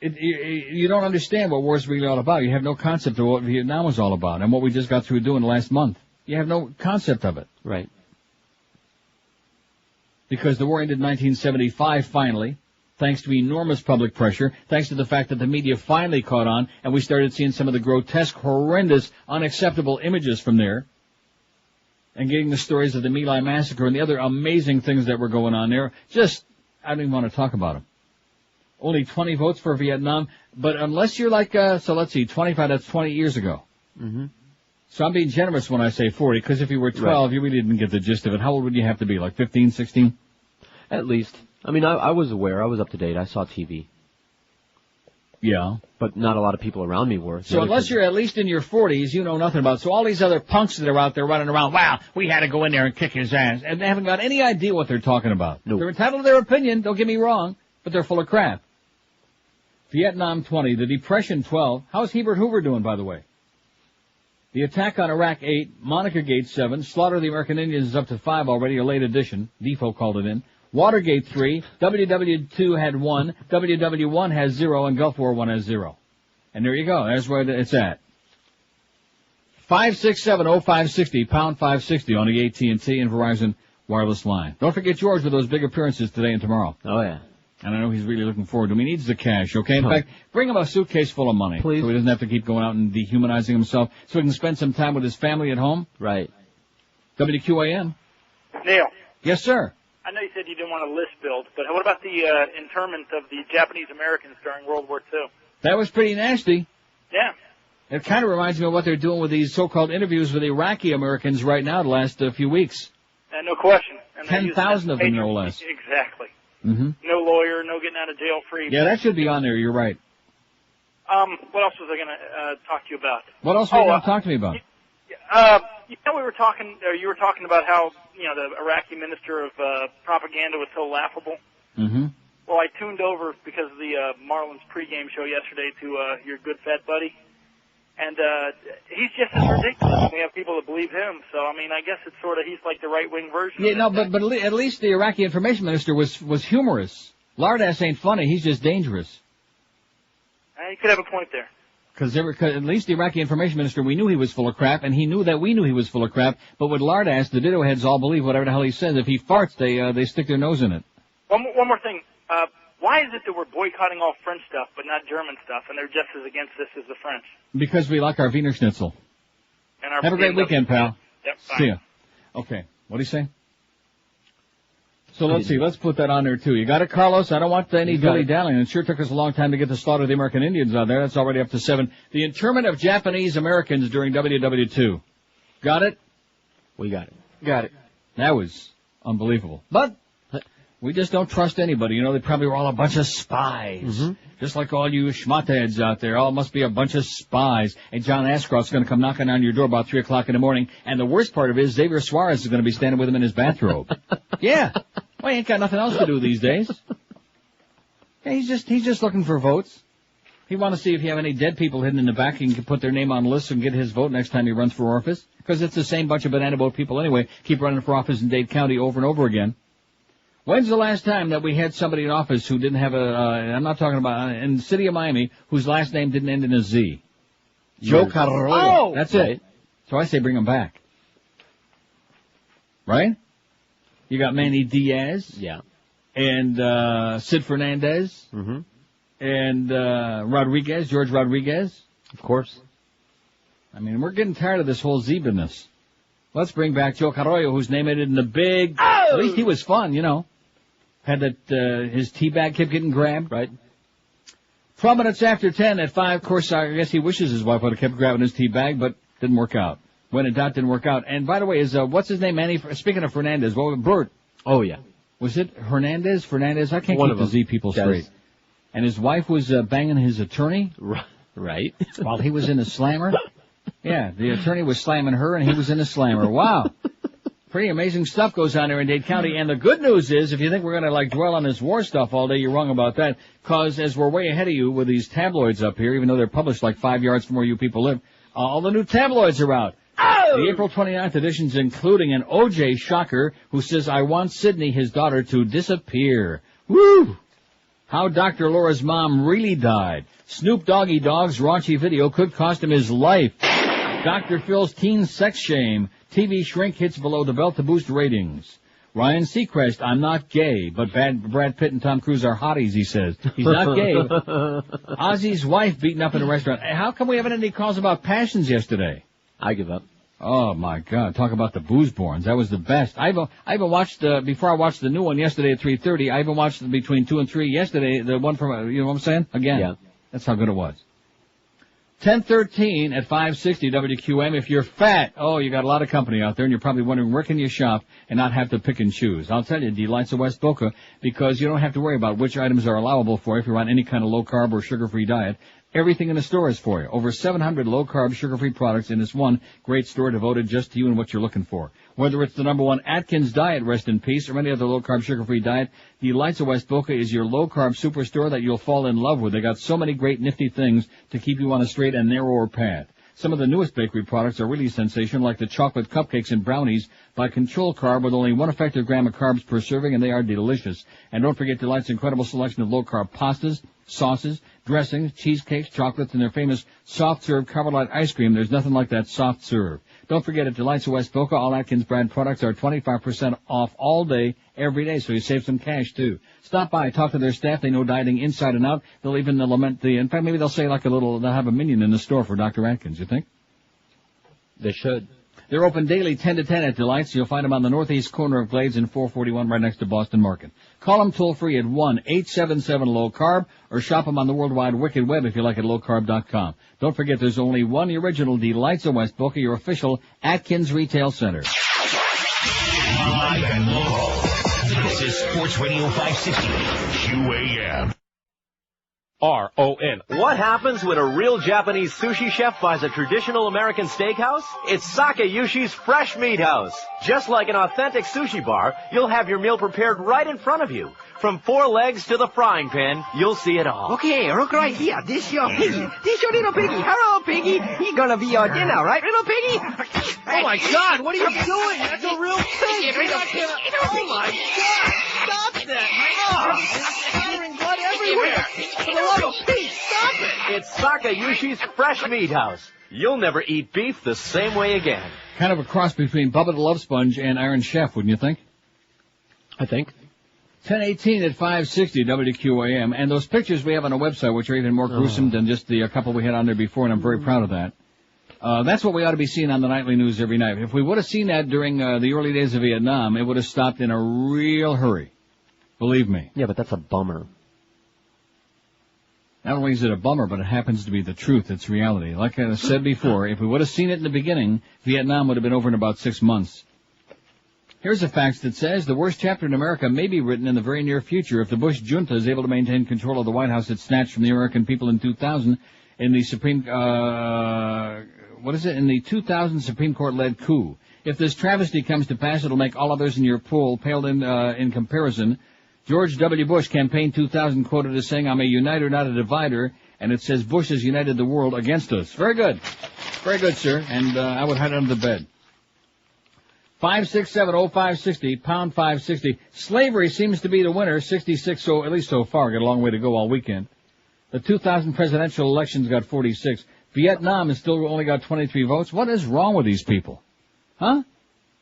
you don't understand what war is really all about. You have no concept of what Vietnam was all about and what we just got through doing last month. You have no concept of it. Right. Because the war ended in 1975 finally, thanks to enormous public pressure, thanks to the fact that the media finally caught on, and we started seeing some of the grotesque, horrendous, unacceptable images from there, and getting the stories of the My Lai massacre and the other amazing things that were going on there. Just, I don't even want to talk about them. Only 20 votes for Vietnam, but unless you're like, so let's see, 25, that's 20 years ago. Mm-hmm. So I'm being generous when I say 40, because if you were 12, you really didn't get the gist of it. How old would you have to be, like 15, 16? At least. I mean, I was aware. I was up to date. I saw TV. Yeah. But not a lot of people around me were. So unless you're at least in your 40s, you know nothing about it. So all these other punks that are out there running around, wow, we had to go in there and kick his ass, and they haven't got any idea what they're talking about. Nope. They're entitled to their opinion, don't get me wrong, but they're full of crap. Vietnam 20, the Depression 12. How's Herbert Hoover doing, by the way? The attack on Iraq 8, Monica Gate 7, Slaughter of the American Indians is up to 5 already, a late addition. Defoe called it in. Watergate 3, WW2 had 1, WW1 has 0, and Gulf War 1 has 0. And there you go. That's where it's at. 5670560, pound 560 on the AT&T and Verizon wireless line. Don't forget George with those big appearances today and tomorrow. Oh, yeah. And I know he's really looking forward to them. He needs the cash, okay? In fact, bring him a suitcase full of money. Please. So he doesn't have to keep going out and dehumanizing himself, so he can spend some time with his family at home. Right. WQAM. Neil, Yes, sir. I know you said you didn't want a list built, but what about the internment of the Japanese Americans during World War II? That was pretty nasty. Yeah. It kind of reminds me of what they're doing with these so-called interviews with Iraqi Americans right now the last few weeks. No question. And 10,000 of them, no less. Exactly. Mm-hmm. No lawyer, no getting out of jail free. Yeah, that should be on there. You're right. What else was I going to talk to you about? What else were you going to talk to me about? We were talking, or you were talking about how, the Iraqi minister of propaganda was so laughable. Mm-hmm. Well, I tuned over because of the Marlins pregame show yesterday to your good fat buddy. And he's just as ridiculous. We have people that believe him. So, I mean, I guess it's sort of, he's like the right-wing version Yeah, of no, but at least the Iraqi information minister was humorous. Lardass ain't funny. He's just dangerous. You could have a point there. Because at least the Iraqi information minister, we knew he was full of crap, and he knew that we knew he was full of crap. But with Lardass, the ditto heads all believe whatever the hell he says. If he farts, they stick their nose in it. One more thing. Why is it that we're boycotting all French stuff but not German stuff, and they're just as against this as the French? Because we like our Wiener Schnitzel. And our Have a great weekend, pal. Yep, fine. See ya. Okay. What do you say? So let's see. Let's put that on there, too. You got it, Carlos? I don't want any dilly-dallying. It sure took us a long time to get the slaughter of the American Indians out there. That's already up to 7. The internment of Japanese Americans during WW2. Got it? We got it. Got it. That was unbelievable. But we just don't trust anybody. They probably were all a bunch of spies. Mm-hmm. Just like all you schmutheads out there. All must be a bunch of spies. And John Ashcroft's going to come knocking on your door about 3 o'clock in the morning. And the worst part of it is Xavier Suarez is going to be standing with him in his bathrobe. Yeah. Well, he ain't got nothing else to do these days. Yeah, he's just looking for votes. He want to see if you have any dead people hidden in the back. He can put their name on lists and get his vote next time he runs for office. Because it's the same bunch of banana boat people anyway. Keep running for office in Dade County over and over again. When's the last time that we had somebody in office who didn't have I'm not talking about, in the city of Miami, whose last name didn't end in a Z? Joe Carroll. Oh! That's it. So I say bring him back. Right? You got Manny Diaz. Yeah. And Sid Fernandez. Mm-hmm. And Rodriguez, George Rodriguez. Of course. I mean, we're getting tired of this whole Z business. Let's bring back Joe Carroll, whose name ended in the big... Oh! At least he was fun, Had that, his tea bag kept getting grabbed, right? 12 minutes after 10 at 5, of course, I guess he wishes his wife would have kept grabbing his tea bag, but didn't work out. When in doubt, didn't work out. And by the way, what's his name, Manny? Speaking of Fernandez, Bert. Oh, yeah. Was it Hernandez? Fernandez? I can't keep the Z people straight. And his wife was banging his attorney? Right. While he was in a slammer? Yeah, the attorney was slamming her and he was in a slammer. Wow. Pretty amazing stuff goes on there in Dade County. And the good news is, if you think we're going to dwell on this war stuff all day, you're wrong about that. Cause as we're way ahead of you with these tabloids up here, even though they're published like 5 yards from where you people live, all the new tabloids are out. Oh! The April 29th editions including an O.J. shocker who says, I want Sydney, his daughter, to disappear. Woo! How Dr. Laura's mom really died. Snoop Doggy Dogg's raunchy video could cost him his life. Dr. Phil's teen sex shame. TV shrink hits below the belt to boost ratings. Ryan Seacrest, I'm not gay, but Brad Pitt and Tom Cruise are hotties, he says. He's not gay. Ozzy's wife beaten up in a restaurant. How come we haven't had any calls about passions yesterday? I give up. Oh, my God. Talk about the booze-borns. That was the best. I even watched, before I watched the new one yesterday at 3:30, I even watched between 2 and 3 yesterday, the one from, you know what I'm saying? Again. Yeah. That's how good it was. 10:13 at 560 WQM. If you're fat, you got a lot of company out there, and you're probably wondering where can you shop and not have to pick and choose. I'll tell you, Delights of West Boca, because you don't have to worry about which items are allowable for you if you're on any kind of low-carb or sugar-free diet. Everything in the store is for you. Over 700 low-carb, sugar-free products in this one great store devoted just to you and what you're looking for. Whether it's the #1 Atkins Diet, rest in peace, or any other low-carb, sugar-free diet, Delights of West Boca is your low-carb superstore that you'll fall in love with. They got so many great nifty things to keep you on a straight and narrower path. Some of the newest bakery products are really sensational, like the chocolate cupcakes and brownies by Control Carb with only 1 effective gram of carbs per serving, and they are delicious. And don't forget Delight's incredible selection of low-carb pastas, sauces, dressings, cheesecakes, chocolates, and their famous soft-serve Carbolite ice cream. There's nothing like that soft serve. Don't forget at Delights of West Boca, all Atkins brand products are 25% off all day, every day, so you save some cash too. Stop by, talk to their staff. They know dieting inside and out. They'll even in fact, maybe they'll say they'll have a minion in the store for Dr. Atkins, you think? They should. They're open daily 10 to 10 at Delights. You'll find them on the northeast corner of Glades and 441 right next to Boston Market. Call them toll-free at 1-877-LOW-CARB or shop them on the World Wide Wicked Web if you like at lowcarb.com. Don't forget there's only one original Delights of West Boca, your official Atkins Retail Center. Live and local. This is Sports Radio 560 QAM. R-O-N. What happens when a real Japanese sushi chef buys a traditional American steakhouse? It's Sakayushi's Fresh Meat House. Just like an authentic sushi bar, you'll have your meal prepared right in front of you. From 4 legs to the frying pan, you'll see it all. Okay, look right here. This your piggy. This your little piggy. Hello, piggy. He gonna be your dinner, right, little piggy? Oh my God, what are you doing? That's a real pig. Oh my God, stop that. It's splattering blood everywhere. For the love of Pete, stop it. It's Sakayushi's Fresh Meat House. You'll never eat beef the same way again. Kind of a cross between Bubba the Love Sponge and Iron Chef, wouldn't you think? I think. 10:18 at 560 WQAM, and those pictures we have on our website, which are even more gruesome than just the couple we had on there before, and I'm very proud of that. That's what we ought to be seeing on the nightly news every night. If we would have seen that during the early days of Vietnam, it would have stopped in a real hurry. Believe me. Yeah, but that's a bummer. Not only is it a bummer, but it happens to be the truth. It's reality. Like I said before, if we would have seen it in the beginning, Vietnam would have been over in about 6 months. Here's a fact that says the worst chapter in America may be written in the very near future if the Bush junta is able to maintain control of the White House it snatched from the American people in 2000 in the in the 2000 Supreme Court-led coup. If this travesty comes to pass, it'll make all others in your poll pale in comparison. George W. Bush, campaign 2000, quoted as saying, "I'm a uniter, not a divider," and it says Bush has united the world against us. Very good. Very good, sir, and I would hide under the bed. 5670560, pound 560. Slavery seems to be the winner, 66, so at least so far. Got a long way to go all weekend. The 2000 presidential elections got 46. Vietnam has still only got 23 votes. What is wrong with these people? Huh?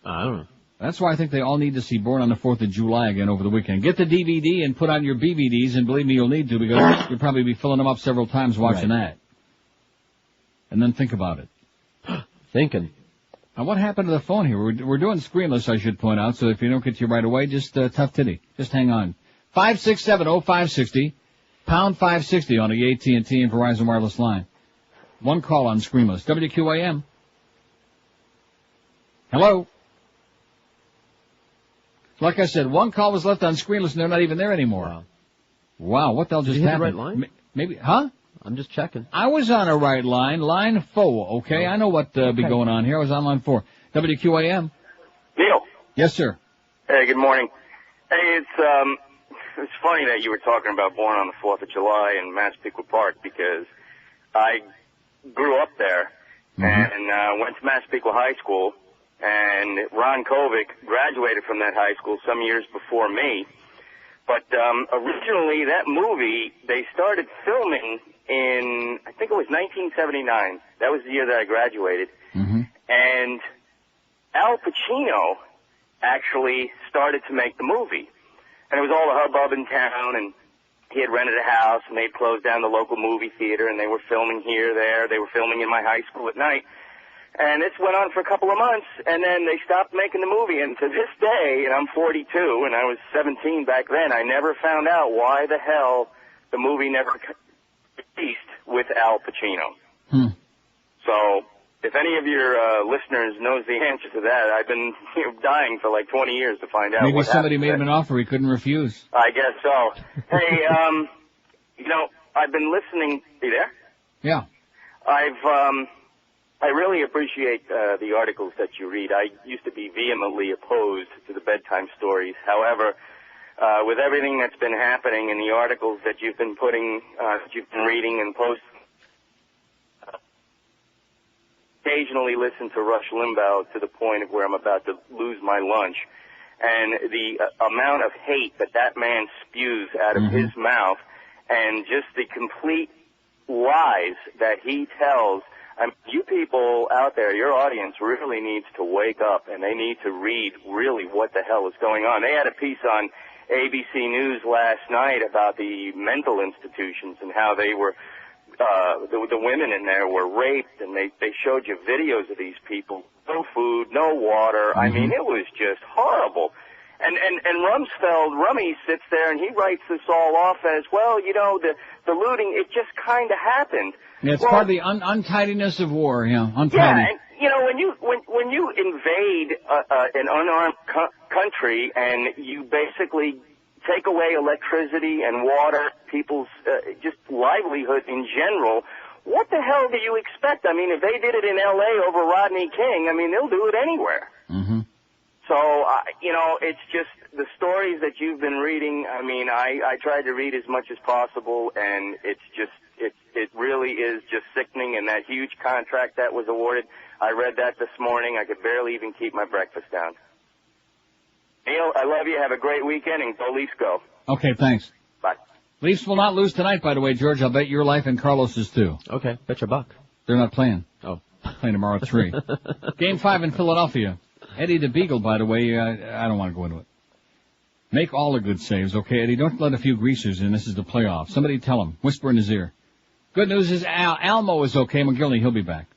I don't know. That's why I think they all need to see Born on the 4th of July again over the weekend. Get the DVD and put on your BVDs, and believe me, you'll need to, because you'll probably be filling them up several times watching that. And then think about it. Thinking. Now, what happened to the phone here? We're doing screenless, I should point out, so if you don't get to you right away, just tough titty. Just hang on. 5670560, pound 560 on the AT&T and Verizon wireless line. One call on screenless. WQAM. Hello? Like I said, one call was left on screenless and they're not even there anymore. Wow, what the hell just happened? Did you hit the right line? Maybe, huh? I'm just checking. I was on a right line, line 4, okay? I know what be going on here. I was on line 4. WQAM. Neil. Yes, sir. Hey, good morning. Hey, it's funny that you were talking about Born on the 4th of July in Massapequa Park, because I grew up there and went to Massapequa High School, and Ron Kovic graduated from that high school some years before me. But originally, that movie, they started filming in, I think it was 1979. That was the year that I graduated. And Al Pacino actually started to make the movie. And it was all the hubbub in town, and he had rented a house, and they'd closed down the local movie theater, and they were filming here, there. They were filming in my high school at night. And this went on for a couple of months, and then they stopped making the movie. And to this day, and I'm 42, and I was 17 back then, I never found out why the hell the movie never released with Al Pacino. So if any of your listeners knows the answer to that, I've been dying for like 20 years to find out. Maybe what somebody made him happened. an offer he couldn't refuse. I guess so. Hey, I've been listening. Are you there? Yeah. I really appreciate the articles that you read. I used to be vehemently opposed to the bedtime stories. However, with everything that's been happening in the articles that you've been putting, that you've been reading and posting, occasionally listen to Rush Limbaugh to the point of where I'm about to lose my lunch. And the amount of hate that man spews out of his mouth, and just the complete lies that he tells. You people out there, your audience really needs to wake up, and they need to read really what the hell is going on. They had a piece on ABC News last night about the mental institutions and how they were the women in there were raped, and they showed you videos of these people. No food, no water. I mean, it was just horrible. And Rummy sits there and he writes this all off as, well, you know, the looting, it just kind of happened. Yeah, it's part of the untidiness of war, untidy. Yeah, and, you know, when you invade an unarmed country and you basically take away electricity and water, people's just livelihood in general, what the hell do you expect? I mean, if they did it in L.A. over Rodney King, I mean, they'll do it anywhere. Mm-hmm. So, you know, it's just the stories that you've been reading. I mean, I tried to read as much as possible, and it's just, it really is just sickening. And that huge contract that was awarded, I read that this morning. I could barely even keep my breakfast down. Neil, I love you. Have a great weekend, and go Leafs go. Okay, thanks. Bye. Leafs will not lose tonight, by the way, George. I'll bet your life and Carlos's too. Okay, bet your buck. They're not playing. Oh. Playing tomorrow at 3. Game 5 in Philadelphia. Eddie the Beagle, by the way, I don't want to go into it. Make all the good saves, okay, Eddie? Don't let a few greasers in. This is the playoffs. Somebody tell him. Whisper in his ear. Good news is Almo is okay. McGillney, he'll be back.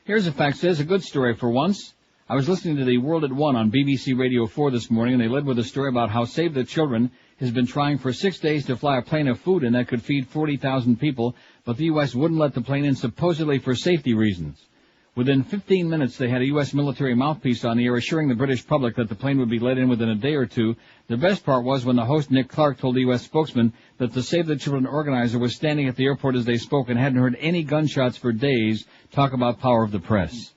Here's a fact. Says a good story for once. I was listening to the World at 1 on BBC Radio 4 this morning, and they led with a story about how Save the Children has been trying for 6 days to fly a plane of food in that could feed 40,000 people, but the U.S. wouldn't let the plane in supposedly for safety reasons. Within 15 minutes, they had a U.S. military mouthpiece on the air assuring the British public that the plane would be let in within a day or two. The best part was when the host, Nick Clark, told the U.S. spokesman that the Save the Children organizer was standing at the airport as they spoke and hadn't heard any gunshots for days. Talk about power of the press.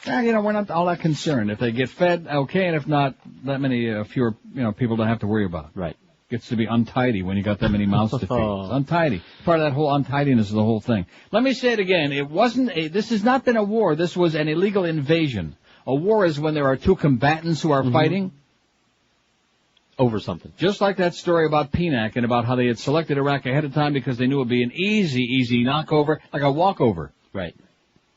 You know, we're not all that concerned. If they get fed, okay, and if not, that many fewer people to have to worry about. Right. Gets to be untidy when you got that many mouths to feed. It's untidy. Part of that whole untidiness of the whole thing. Let me say it again. This has not been a war. This was an illegal invasion. A war is when there are two combatants who are fighting over something. Just like that story about PNAC and about how they had selected Iraq ahead of time because they knew it would be an easy knockover, like a walkover. Right.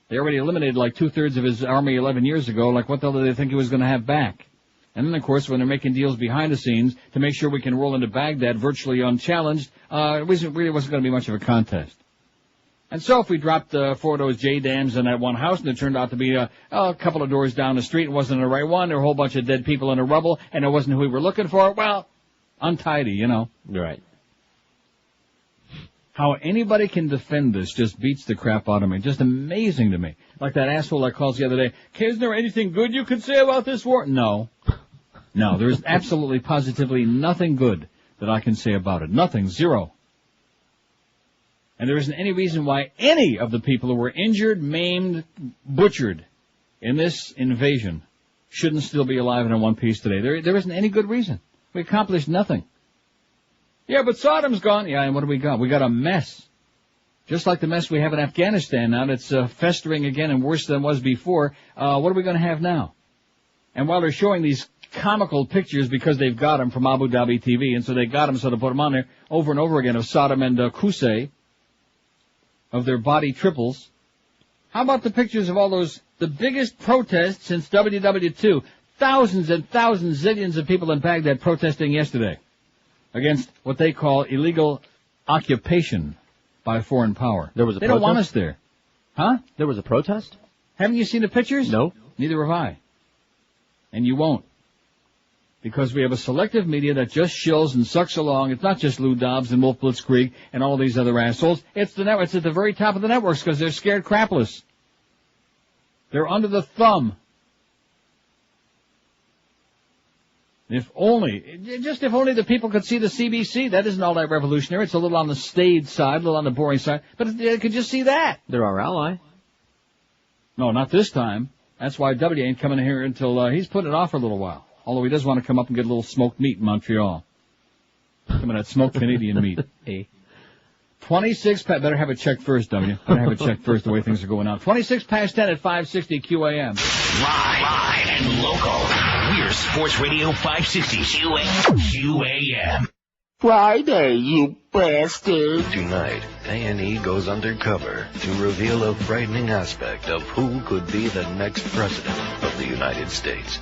They already eliminated like 2/3 of his army 11 years ago. Like, what the hell did they think he was going to have back? And then, of course, when they're making deals behind the scenes to make sure we can roll into Baghdad virtually unchallenged, it really wasn't going to be much of a contest. And so if we dropped 4 of those J-dams in that one house and it turned out to be a couple of doors down the street, it wasn't the right one, there were a whole bunch of dead people in the rubble, and it wasn't who we were looking for, well, untidy, you know. Right. How anybody can defend this just beats the crap out of me. Just amazing to me. Like that asshole that calls the other day, is there anything good you could say about this war? No. No, there's absolutely, positively nothing good that I can say about it. Nothing. Zero. And there isn't any reason why any of the people who were injured, maimed, butchered in this invasion shouldn't still be alive and in one piece today. There isn't any good reason. We accomplished nothing. Yeah, but Saddam's gone. Yeah, and what do we got? We got a mess. Just like the mess we have in Afghanistan now that's festering again and worse than it was before. What are we going to have now? And while they're showing these comical pictures because they've got them from Abu Dhabi TV, and so they got them so they put them on there over and over again of Saddam and Qusay, of their body triples. How about the pictures of all those, the biggest protests since WW2? Thousands and thousands, zillions of people in Baghdad protesting yesterday against what they call illegal occupation by a foreign power. There was a They protest? don't want us there. Huh? There was a protest? Haven't you seen the pictures? No. Neither have I. And you won't. Because we have a selective media that just shills and sucks along. It's not just Lou Dobbs and Wolf Blitzkrieg and all these other assholes. It's the network. It's at the very top of the networks because they're scared crapless. They're under the thumb. If only the people could see the CBC. That isn't all that revolutionary. It's a little on the staid side, a little on the boring side. But they could just see that. They're our ally. No, not this time. That's why W ain't coming here until he's putting it off for a little while. Although he does want to come up and get a little smoked meat in Montreal. Some of that smoked Canadian meat. Hey. 26 past, better have it checked first, W. Better have it checked first the way things are going on. 26 past 10 at 560 QAM. Live and local. We're Sports Radio 560 QAM. Friday, you bastard. Tonight, A&E goes undercover to reveal a frightening aspect of who could be the next president of the United States.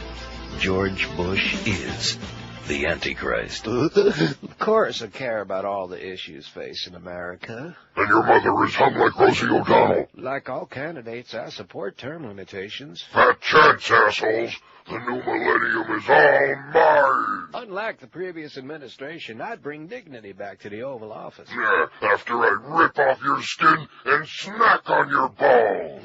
George Bush is the Antichrist. Of course I care about all the issues facing America. And your mother is hung like Rosie O'Donnell. Like all candidates, I support term limitations. Fat chance, assholes. The new millennium is all mine. Unlike the previous administration, I'd bring dignity back to the Oval Office. Yeah, after I rip off your skin and snack on your balls.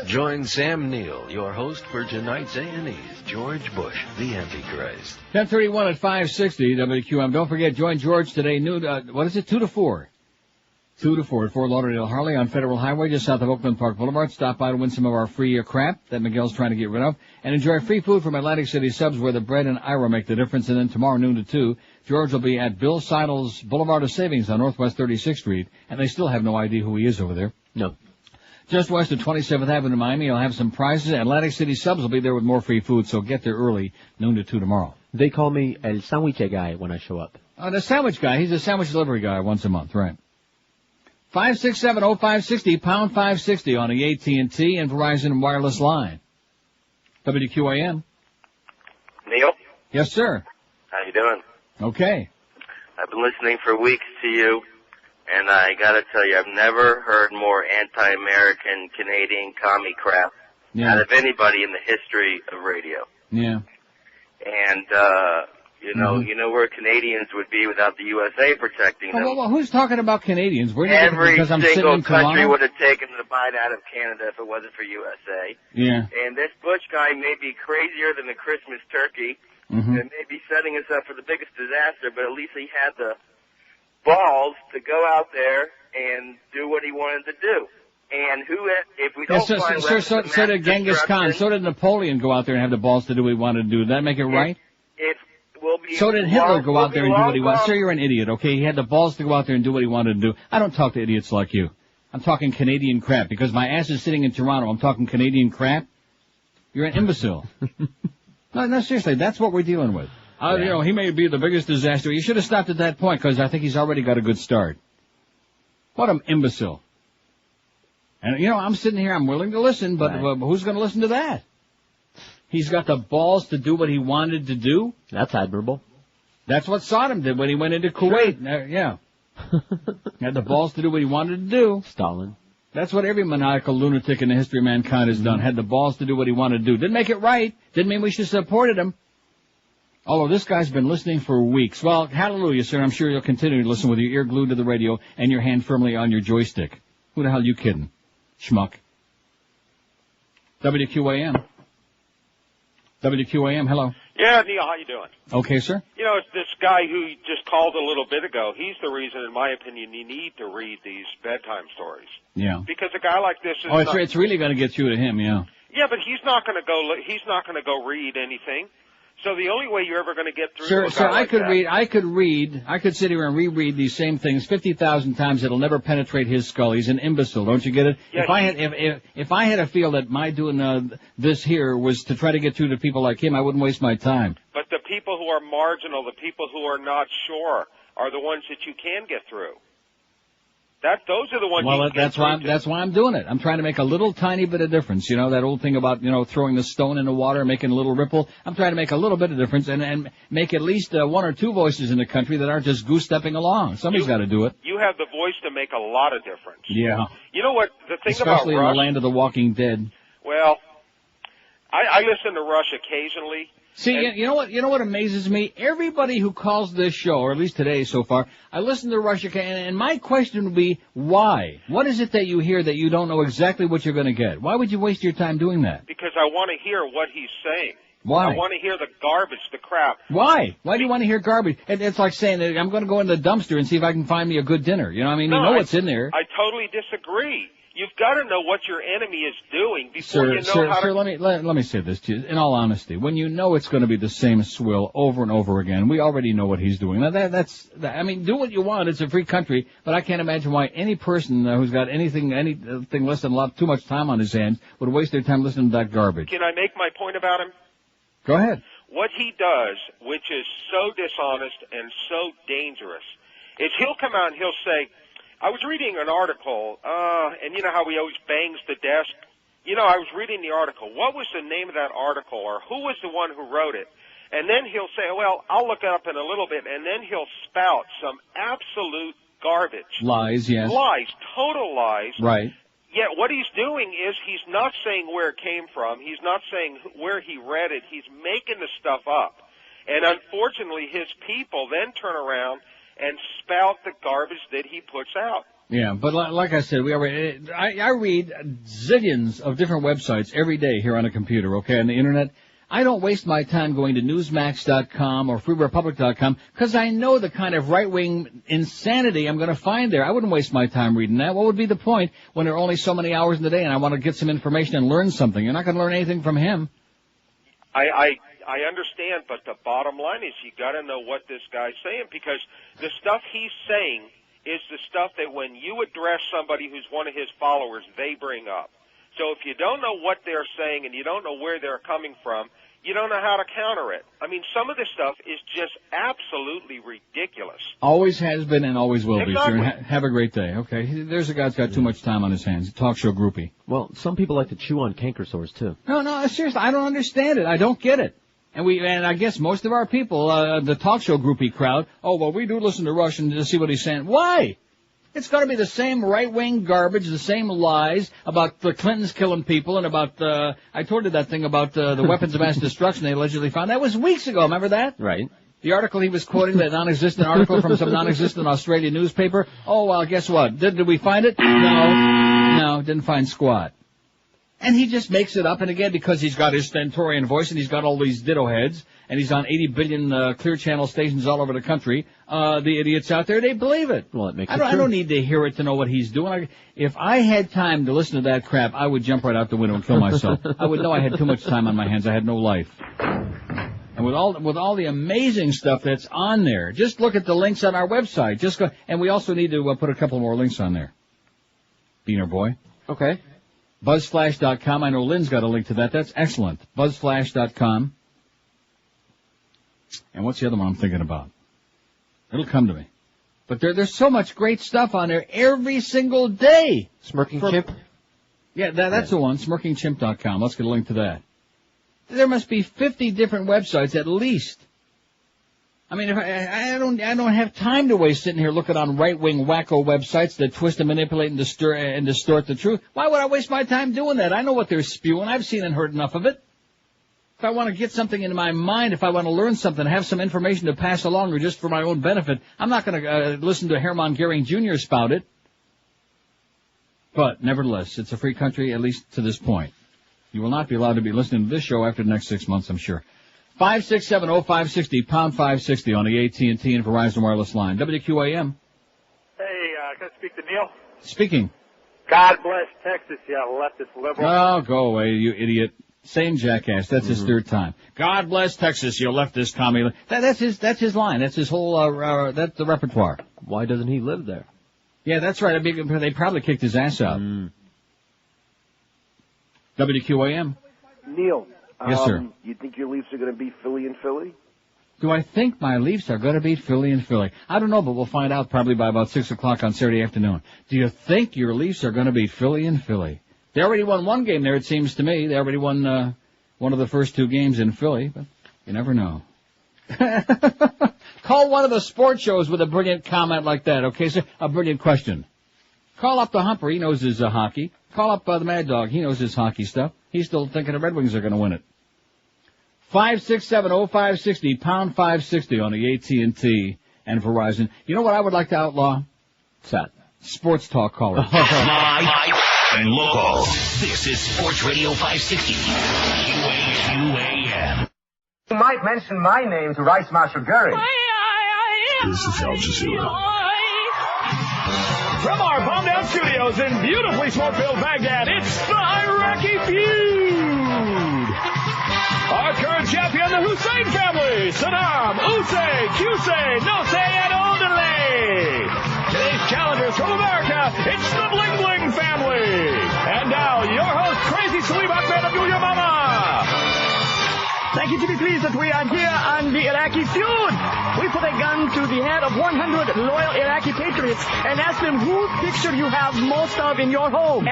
Join Sam Neill, your host for tonight's A&E's George Bush, the Antichrist. 10:31 at 560 WQM. Don't forget, join George today, noon, 2 to 4? 2 to 4 at Fort Lauderdale Harley on Federal Highway just south of Oakland Park Boulevard. Stop by to win some of our free crap that Miguel's trying to get rid of. And enjoy free food from Atlantic City Subs where the bread and Ira make the difference. And then tomorrow noon to 2, George will be at Bill Seidel's Boulevard of Savings on Northwest 36th Street. And they still have no idea who he is over there. No. Just west of 27th Avenue in Miami, he'll have some prizes. Atlantic City Subs will be there with more free food, so get there early, noon to 2 tomorrow. They call me El Sandwich guy when I show up. The sandwich guy. He's a sandwich delivery guy once a month, right? 567-0560, pound 560 on the AT&T and Verizon wireless line. WQAM. Neil? Yes, sir. How you doing? Okay. I've been listening for weeks to you, and I gotta tell you, I've never heard more anti-American, Canadian commie crap out of anybody in the history of radio. Yeah. And, you know where Canadians would be without the USA protecting them. Well, who's talking about Canadians? Where do you Every because I'm sitting single in country Toronto? would have taken the bite out of Canada if it wasn't for USA. Yeah. And this Bush guy may be crazier than the Christmas turkey, and may be setting us up for the biggest disaster, but at least he had the balls to go out there and do what he wanted to do. And if we don't find so did Genghis Khan. So did Napoleon go out there and have the balls to do what he wanted to do. Did that make it right? So did Hitler go out there and do what he wanted. Sir, you're an idiot, okay? He had the balls to go out there and do what he wanted to do. I don't talk to idiots like you. I'm talking Canadian crap. Because my ass is sitting in Toronto, I'm talking Canadian crap. You're an imbecile. No, seriously, that's what we're dealing with. He may be the biggest disaster. You should have stopped at that point, because I think he's already got a good start. What an imbecile. And, I'm sitting here, I'm willing to listen, but who's going to listen to that? He's got the balls to do what he wanted to do? That's admirable. That's what Saddam did when he went into Kuwait. Yeah. He had the balls to do what he wanted to do. Stalin. That's what every maniacal lunatic in the history of mankind has done. Had the balls to do what he wanted to do. Didn't make it right. Didn't mean we should have supported him. Although this guy's been listening for weeks. Well, hallelujah, sir. I'm sure you'll continue to listen with your ear glued to the radio and your hand firmly on your joystick. Who the hell are you kidding? Schmuck. WQAM. WQAM, hello. Yeah, Neil, how you doing? Okay, sir. It's this guy who you just called a little bit ago. He's the reason, in my opinion, you need to read these bedtime stories. Yeah. Because a guy like this is it's really going to get through to him, yeah. Yeah, but he's not going to go read anything. So the only way you're ever going to get through to a guy Sir, like I could sit here and reread these same things 50,000 times. It'll never penetrate his skull. He's an imbecile. Don't you get it? Yeah, if I had to feel that my doing this here was to try to get through to people like him, I wouldn't waste my time. But the people who are marginal, the people who are not sure, are the ones that you can get through. Those are the ones. Well, that's why I'm doing it. I'm trying to make a little tiny bit of difference. That old thing about throwing the stone in the water, making a little ripple. I'm trying to make a little bit of difference and make at least one or two voices in the country that aren't just goose stepping along. Somebody's got to do it. You have the voice to make a lot of difference. Yeah. You know what the thing especially about Rush? in the land of the walking dead. Well, I listen to Rush occasionally. See, you know what amazes me? Everybody who calls this show, or at least today so far, I listen to Rush, and my question would be, why? What is it that you hear that you don't know exactly what you're going to get? Why would you waste your time doing that? Because I want to hear what he's saying. Why? I want to hear the garbage, the crap. Why? Why do you want to hear garbage? It's like saying that I'm going to go in the dumpster and see if I can find me a good dinner. You know what I mean? You know what's in there. I totally disagree. You've got to know what your enemy is doing before you know how to... Sir, let me say this to you. In all honesty, when you know it's going to be the same swill over and over again, we already know what he's doing. Now, do what you want. It's a free country, but I can't imagine why any person who's got anything less than too much time on his hands would waste their time listening to that garbage. Can I make my point about him? Go ahead. What he does, which is so dishonest and so dangerous, is he'll come out and he'll say, I was reading an article, and you know how he always bangs the desk? I was reading the article. What was the name of that article, or who was the one who wrote it? And then he'll say, well, I'll look it up in a little bit, and then he'll spout some absolute garbage. Lies, yes. Lies, total lies. Right. Yet what he's doing is he's not saying where it came from. He's not saying where he read it. He's making the stuff up. And unfortunately, his people then turn around and spout the garbage that he puts out. Yeah, but like I said, I read zillions of different websites every day here on a computer, okay, on the Internet. I don't waste my time going to Newsmax.com or FreeRepublic.com because I know the kind of right-wing insanity I'm going to find there. I wouldn't waste my time reading that. What would be the point when there are only so many hours in the day and I want to get some information and learn something? You're not going to learn anything from him. I understand, but the bottom line is you got to know what this guy's saying, because the stuff he's saying is the stuff that when you address somebody who's one of his followers, they bring up. So if you don't know what they're saying and you don't know where they're coming from, you don't know how to counter it. I mean, some of this stuff is just absolutely ridiculous. Always has been and always will Exactly. be, sir. Have a great day. Okay, there's a guy's got too much time on his hands. Talk show groupie. Well, some people like to chew on canker sores, too. No, seriously, I don't understand it. I don't get it. And I guess most of our people, the talk show groupie crowd, oh, well, we do listen to Rush and to see what he's saying. Why? It's got to be the same right-wing garbage, the same lies about the Clintons killing people and about, I told you that thing about the weapons of mass destruction they allegedly found. That was weeks ago, remember that? Right. The article he was quoting, that non-existent article from some non-existent Australian newspaper. Oh, well, guess what? Did we find it? No, didn't find squat. And he just makes it up, and again, because he's got his stentorian voice and he's got all these ditto heads, and he's on 80 billion clear channel stations all over the country, the idiots out there, they believe it. Well, it makes I don't need to hear it to know what he's doing. If I had time to listen to that crap, I would jump right out the window and kill myself. I would know I had too much time on my hands. I had no life. And with all the amazing stuff that's on there, just look at the links on our website. Just go, and we also need to put a couple more links on there. Beaner boy. Okay. BuzzFlash.com. I know Lynn's got a link to that. That's excellent. BuzzFlash.com. And what's the other one I'm thinking about? It'll come to me. But there's so much great stuff on there every single day. Smirking Chimp? Yeah, that's the one. SmirkingChimp.com. Let's get a link to that. There must be 50 different websites at least. I mean, if I don't have time to waste sitting here looking on right-wing wacko websites that twist and manipulate and distort the truth. Why would I waste my time doing that? I know what they're spewing. I've seen and heard enough of it. If I want to get something into my mind, if I want to learn something, have some information to pass along or just for my own benefit, I'm not going to listen to Hermann Goering Jr. spout it. But nevertheless, it's a free country, at least to this point. You will not be allowed to be listening to this show after the next 6 months, I'm sure. 5670560, pound 560 on the AT&T and Verizon wireless line. WQAM. Hey, can I speak to Neil? Speaking. God bless Texas, you leftist liberal. Oh, go away, you idiot. Same jackass. That's his third time. God bless Texas, you leftist commie. That's his line. That's his whole, that's the repertoire. Why doesn't he live there? Yeah, that's right. They probably kicked his ass out. WQAM. Neil. Yes, sir. You think your Leafs are going to beat Philly and Philly? Do I think my Leafs are going to beat Philly and Philly? I don't know, but we'll find out probably by about 6 o'clock on Saturday afternoon. Do you think your Leafs are going to beat Philly and Philly? They already won one game there, it seems to me. They already won one of the first two games in Philly, but you never know. Call one of the sports shows with a brilliant comment like that, okay, sir? A brilliant question. Call up the Humper, he knows his hockey. Call up the Mad Dog, he knows his hockey stuff. He's still thinking the Red Wings are going to win it. 5670560, pound 560 on the AT&T and Verizon. You know what I would like to outlaw? What's that? Sports talk callers. Live and local. This is Sports Radio 560. QAM. You might mention my name to Rice Marshal Goering. This is Al Jazeera. From our bomb-down studios in beautifully smoke-filled Baghdad, it's the Iraqi Feud. Our current champion, the Hussein family, Saddam, Usay, Qusay, Nosay, and Odelay. Today's challengers from America, it's the Bling Bling family. And now, your host, Crazy Salim Ahmed Abdul Yamama. Thank you to be pleased that we are here on the Iraqi feud. We put a gun to the head of 100 loyal Iraqi patriots and asked them whose picture you have most of in your home.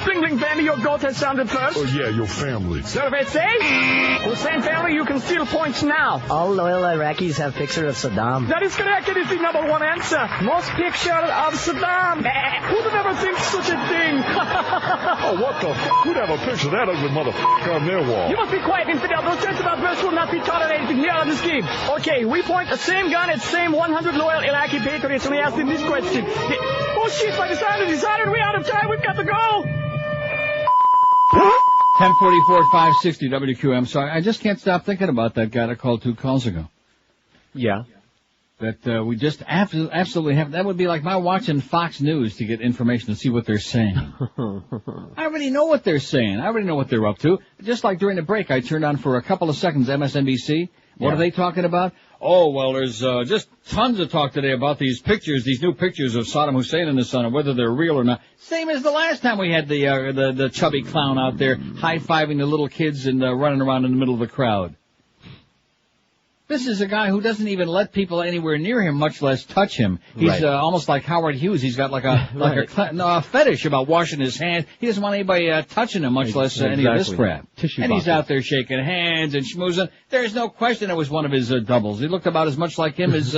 Bling Bling family, your goat has sounded first. Oh, yeah, your family. Survey says, Hussein family, you can steal points now. All loyal Iraqis have picture of Saddam. That is correct. It is the number one answer. Most picture of Saddam. Who would ever think such a thing? Oh, what the f***? Who'd have a picture of that ugly motherfucker on their wall? You must be quiet, infidel. Those sensitive outbursts will not be tolerated here on this game. Okay, we point the same gun at same 100 loyal Iraqi patriots, and we ask them this question. Oh, shit, by decided we're out of time. We've got to go. 1044 560 WQM. So I just can't stop thinking about that guy that called 2 calls ago. Yeah. That we just absolutely have. That would be like my watching Fox News to get information to see what they're saying. I already know what they're saying. I already know what they're up to. Just like during the break, I turned on for a couple of seconds MSNBC. What are they talking about? Oh, well, there's just tons of talk today about these pictures, these new pictures of Saddam Hussein and his son, and whether they're real or not. Same as the last time we had the chubby clown out there high-fiving the little kids and running around in the middle of the crowd. This is a guy who doesn't even let people anywhere near him, much less touch him. He's almost like Howard Hughes. He's got like a fetish about washing his hands. He doesn't want anybody touching him, much less any of this crap. Tissue and boxes. He's out there shaking hands and schmoozing. There's no question it was one of his doubles. He looked about as much like him as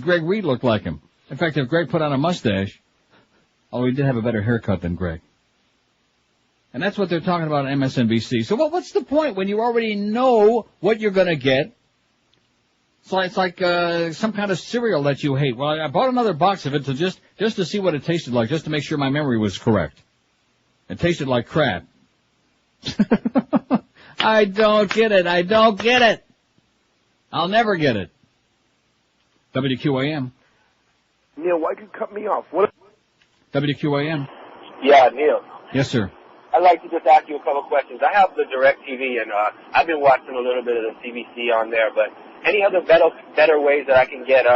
Greg Reed looked like him. In fact, if Greg put on a mustache, although he did have a better haircut than Greg. And that's what they're talking about on MSNBC. So what's the point when you already know what you're going to get? So it's like some kind of cereal that you hate. Well, I bought another box of it to just to see what it tasted like, just to make sure my memory was correct. It tasted like crap. I don't get it. I don't get it. I'll never get it. WQAM. Neil, why'd you cut me off? What? WQAM. Yeah, Neil. Yes, sir. I'd like to just ask you a couple questions. I have the DirecTV, and I've been watching a little bit of the CBC on there, but any other better ways that I can get,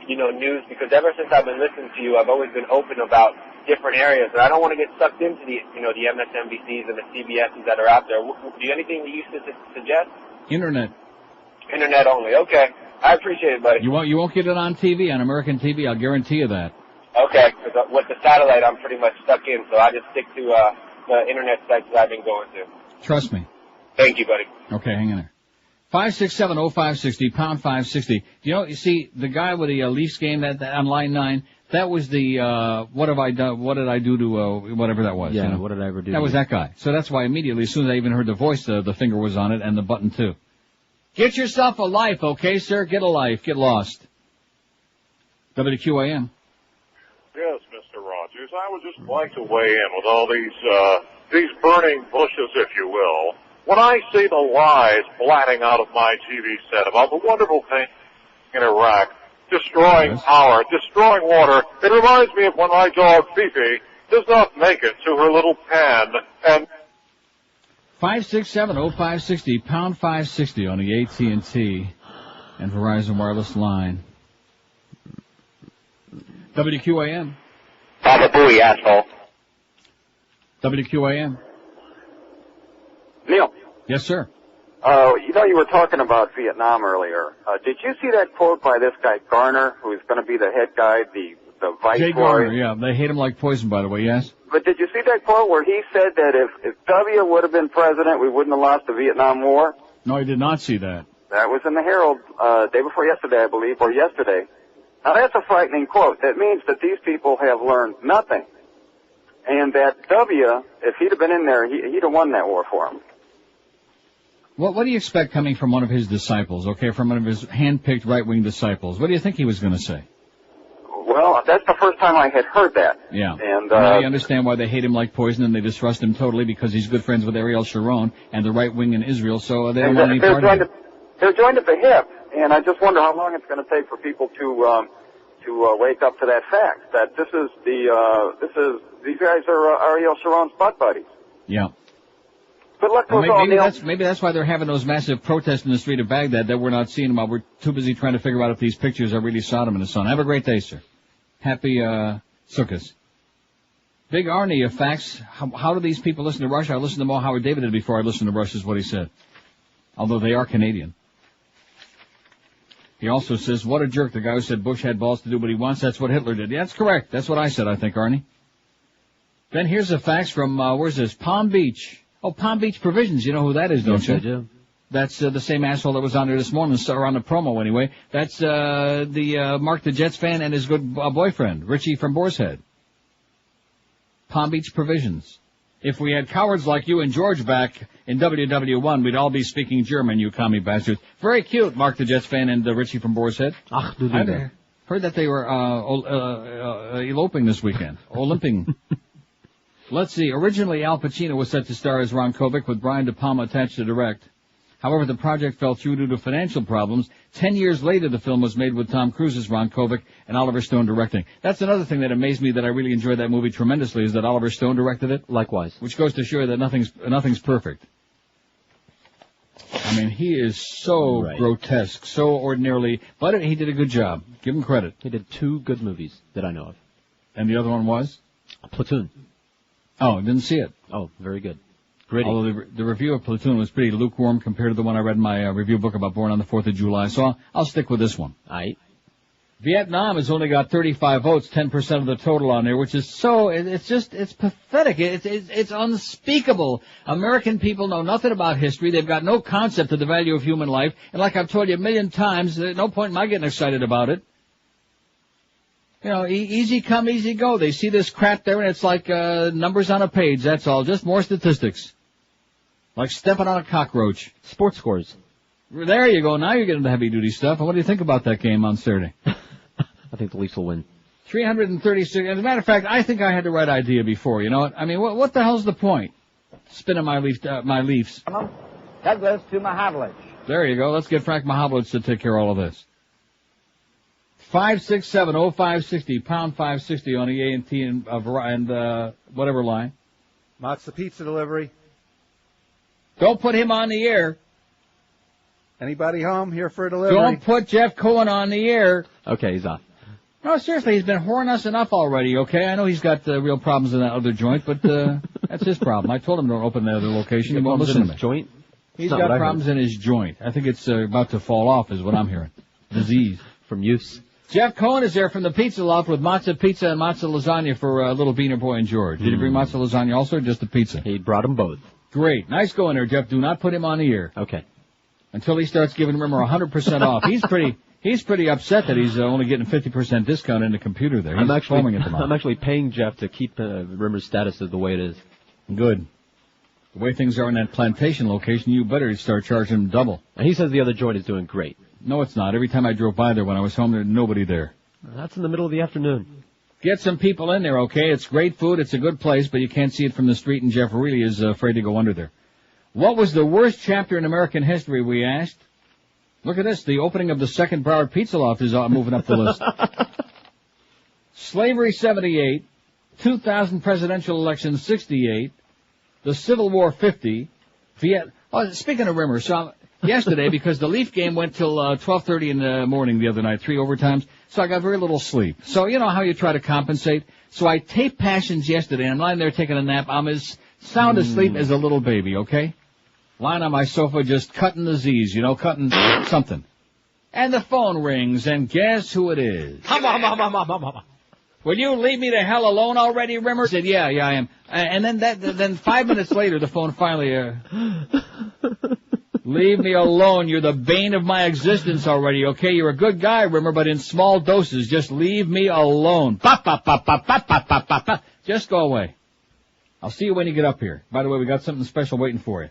news? Because ever since I've been listening to you, I've always been open about different areas, and I don't want to get sucked into the MSNBCs and the CBSs that are out there. Do you anything you used to suggest? Internet only. Okay. I appreciate it, buddy. You won't get it on TV, on American TV. I'll guarantee you that. Okay, because with the satellite, I'm pretty much stuck in, so I just stick to the internet sites that I've been going to. Trust me. Thank you, buddy. Okay, hang in there. 5670560, pound 560. You see, the guy with the Leafs game that on line 9, that was the, what have I done, what did I do to, whatever that was. Yeah, what did I ever do? That was that guy. So that's why immediately, as soon as I even heard the voice, the finger was on it and the button too. Get yourself a life, okay, sir? Get a life. Get lost. WQAM. Yes, Mr. Rogers. I would just like to weigh in with all these burning bushes, if you will. When I see the lies blatting out of my TV set about the wonderful thing in Iraq, destroying power, destroying water, it reminds me of when my dog Fifi does not make it to her little pan and 5670560, pound 560 on the AT&T and Verizon wireless line. WQAM. Baba Booey, asshole. WQAM. Neil. Yes, sir. You were talking about Vietnam earlier. Did you see that quote by this guy Garner, who is going to be the head guy, the viceroy? Jay Garner, yeah. They hate him like poison, by the way, yes? But did you see that quote where he said that if W would have been president, we wouldn't have lost the Vietnam War? No, I did not see that. That was in the Herald day before yesterday, I believe, or yesterday. Now, that's a frightening quote. That means that these people have learned nothing. And that W, if he'd have been in there, he'd have won that war for him. What do you expect coming from one of his disciples, okay, from one of his hand-picked right-wing disciples? What do you think he was going to say? Well, that's the first time I had heard that. Yeah. And now you understand why they hate him like poison and they distrust him totally, because he's good friends with Ariel Sharon and the right wing in Israel, so they don't want any part of it. They're joined at the hip, and I just wonder how long it's going to take for people to wake up to that fact that these guys are Ariel Sharon's butt buddies. Yeah. Good luck to us all, maybe that's why they're having those massive protests in the street of Baghdad that we're not seeing while we're too busy trying to figure out if these pictures are really Saddam and his son. Have a great day, sir. Happy Sukkot. Big Arnie of facts. How do these people listen to Rush? I listened to Mo Howard David did before I listened to Rush, is what he said. although they are Canadian. He also says, what a jerk, the guy who said Bush had balls to do what he wants. That's what Hitler did. Yeah, that's correct. That's what I said, I think, Arnie. Then here's a fax from, where's this? Palm Beach. Oh, Palm Beach Provisions. You know who that is, don't you? I do. That's the same asshole that was on there this morning, or on the promo anyway. That's the Mark the Jets fan and his good boyfriend, Richie from Boar's Head. Palm Beach Provisions. If we had cowards like you and George back in WW1, we'd all be speaking German, you commie bastards. Very cute, Mark the Jets fan and Richie from Boar's Head. Ach, du I Liebe. heard that they were eloping this weekend. Olymping. Let's see. Originally, Al Pacino was set to star as Ron Kovic with Brian De Palma attached to direct. However, the project fell through due to financial problems. 10 years later, the film was made with Tom Cruise as Ron Kovic and Oliver Stone directing. That's another thing that amazed me, that I really enjoyed that movie tremendously, is that Oliver Stone directed it. Likewise. Which goes to show that nothing's perfect. I mean, he is so grotesque, so ordinarily, but he did a good job. Give him credit. He did 2 good movies that I know of. And the other one was? Platoon. Oh, didn't see it. Oh, very good. Gritty. Although the review of Platoon was pretty lukewarm compared to the one I read in my review book about Born on the 4th of July, so I'll stick with this one. Aight. Vietnam has only got 35 votes, 10% of the total on there, which is so, it's pathetic. It's unspeakable. American people know nothing about history. They've got no concept of the value of human life. And like I've told you a million times, there's no point in my getting excited about it. You know, easy come, easy go. They see this crap there and it's like, numbers on a page, that's all. Just more statistics. Like stepping on a cockroach. Sports scores. There you go. Now you're getting the heavy-duty stuff. And what do you think about that game on Saturday? I think the Leafs will win. 336. As a matter of fact, I think I had the right idea before. You know what? I mean, what the hell's the point? Spinning my Leafs. Douglas to Mahavlich. There you go. Let's get Frank Mahavlich to take care of all of this. 567-0560, pound 560 on the A&T and whatever line. Matza Pizza Delivery. Don't put him on the air. Anybody home here for a delivery? Don't put Jeff Cohen on the air. Okay, he's off. No, seriously, he's been whoring us enough already, okay? I know he's got real problems in that other joint, but that's his problem. I told him don't open that other location. He won't listen to me. Joint? He's got problems in his joint. I think it's about to fall off is what I'm hearing. Disease. From use. Jeff Cohen is there from the Pizza Loft with matzo pizza and matzo lasagna for little Beaner Boy and George. Did he bring matzo lasagna also or just the pizza? He brought them both. Great. Nice going there, Jeff. Do not put him on the air. Okay. Until he starts giving Rimmer 100% off. He's pretty upset that he's only getting 50% discount in the computer there. He's foaming at the mouth. I'm actually paying Jeff to keep Rimmer's status as the way it is. Good. The way things are in that plantation location, you better start charging him double. And he says the other joint is doing great. No, it's not. Every time I drove by there when I was home, there's nobody there. That's in the middle of the afternoon. Get some people in there, okay? It's great food. It's a good place, but you can't see it from the street, and Jeff really is afraid to go under there. What was the worst chapter in American history, we asked? Look at this. The opening of the second Broward Pizza Loft is moving up the list. Slavery, 78. 2000 presidential election, 68. The Civil War, 50. Speaking of Rimmer, so yesterday, because the Leaf game went till 12:30 in the morning the other night, 3 overtimes, so I got very little sleep. So you know how you try to compensate? So I taped Passions yesterday, and I'm lying there taking a nap. I'm as sound asleep as a little baby, okay? Lying on my sofa just cutting the Z's, cutting something. And the phone rings, and guess who it is? Will you leave me the hell alone already, Rimmer? I said, yeah, I am. And then 5 minutes later, the phone finally, leave me alone. You're the bane of my existence already, okay? You're a good guy, Rimmer, but in small doses. Just leave me alone. Just go away. I'll see you when you get up here. By the way, we got something special waiting for you.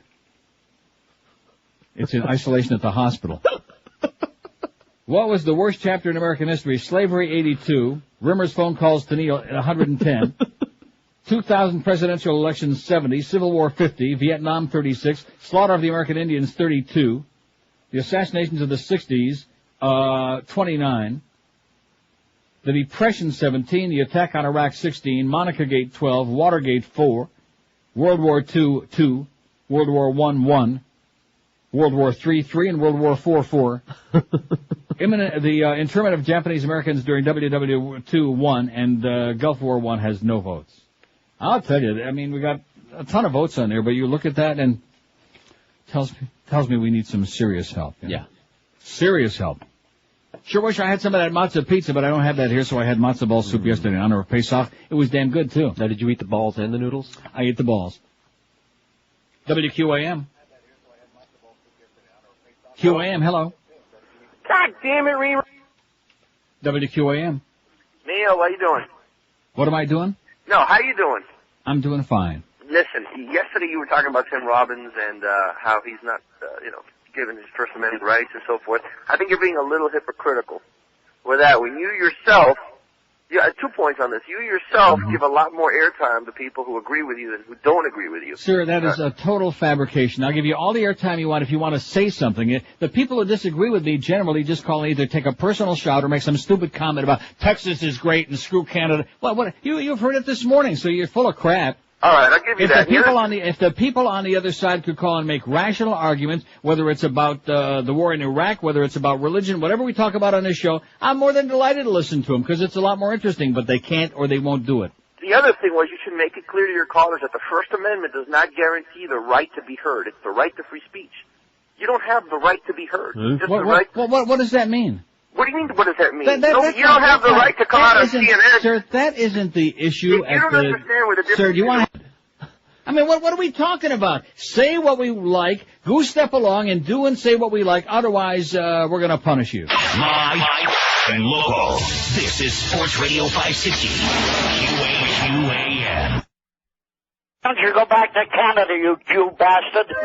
It's in isolation at the hospital. What was the worst chapter in American history? Slavery, 82. Rimmer's phone calls to Neil at 110. 2000 presidential elections, 70. Civil War, 50. Vietnam, 36. Slaughter of the American Indians, 32. The assassinations of the 60s, 29. The Depression, 17. The attack on Iraq, 16. Monica Gate, 12. Watergate, 4. World War II, 2. World War I, 1. World War III, 3. And World War IV, 4. The internment of Japanese Americans during WW2, 1. And Gulf War 1 has no votes. I'll tell you, I mean, we got a ton of votes on there, but you look at that and tells me we need some serious help. Yeah. Serious help. Sure wish I had some of that matzo pizza, but I don't have that here, so I had matzo ball soup yesterday in honor of Pesach. It was damn good, too. Now, did you eat the balls and the noodles? I ate the balls. WQAM. QAM, hello. God damn it, Ree. WQAM. Neil, what you doing? What am I doing? No, how you doing? I'm doing fine. Listen, yesterday you were talking about Tim Robbins and how he's not, given his First Amendment rights and so forth. I think you're being a little hypocritical with that. When you yourself, 2 points on this. You yourself give a lot more airtime to people who agree with you than who don't agree with you. Sir, that is a total fabrication. I'll give you all the airtime you want if you want to say something. The people who disagree with me generally just call and either take a personal shot or make some stupid comment about Texas is great and screw Canada. What? You've heard it this morning, so you're full of crap. All right, I'll give you that. If the people on the other side could call and make rational arguments, whether it's about the war in Iraq, whether it's about religion, whatever we talk about on this show, I'm more than delighted to listen to them because it's a lot more interesting. But they can't or they won't do it. The other thing was you should make it clear to your callers that the First Amendment does not guarantee the right to be heard. It's the right to free speech. You don't have the right to be heard. What does that mean? What do you mean, what does that mean? You don't have the right to come out on CNN. Sir, that isn't the issue. You don't understand what the difference Sir, do you want to... I mean, what are we talking about? Say what we like, goose step along, and do and say what we like. Otherwise, we're going to punish you. Live and local. This is Sports Radio 560. QAM. Don't you go back to Canada, you Jew bastard.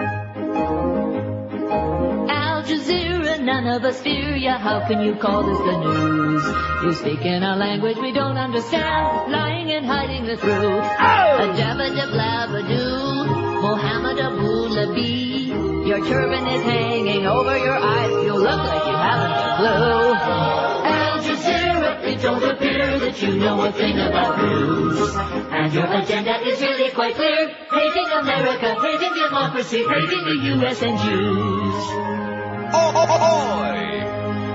Al Jazeera, none of us fear ya. How can you call this the news? You speak in a language we don't understand, lying and hiding the truth. A jabba-dabba-blabba-doo, Mohammed Abu-Labi. Your turban is hanging over your eyes. You look like you haven't a clue. Al Jazeera, it don't appear that you know a thing about news. And your agenda is really quite clear. Hating America, hating democracy, hating the U.S. and Jews.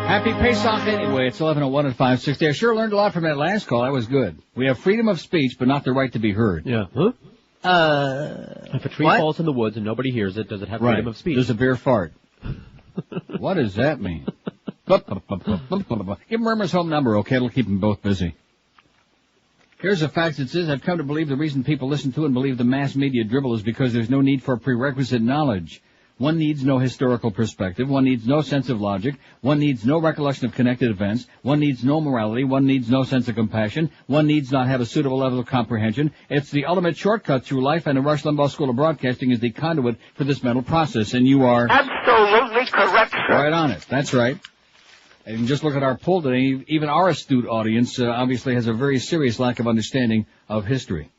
Happy Pesach anyway. It's 11:01 at 560. I sure learned a lot from that last call. That was good. We have freedom of speech, but not the right to be heard. Yeah. Huh? If a tree falls in the woods and nobody hears it, does it have freedom of speech? There's a bear fart. What does that mean? Give Murmur's home number, okay? It'll keep them both busy. Here's a fact that says, I've come to believe the reason people listen to and believe the mass media dribble is because there's no need for prerequisite knowledge. One needs no historical perspective. One needs no sense of logic. One needs no recollection of connected events. One needs no morality. One needs no sense of compassion. One needs not have a suitable level of comprehension. It's the ultimate shortcut through life, and the Rush Limbaugh School of Broadcasting is the conduit for this mental process. And you are absolutely correct, sir. Right on it. That's right. And just look at our poll today. Even our astute audience obviously has a very serious lack of understanding of history.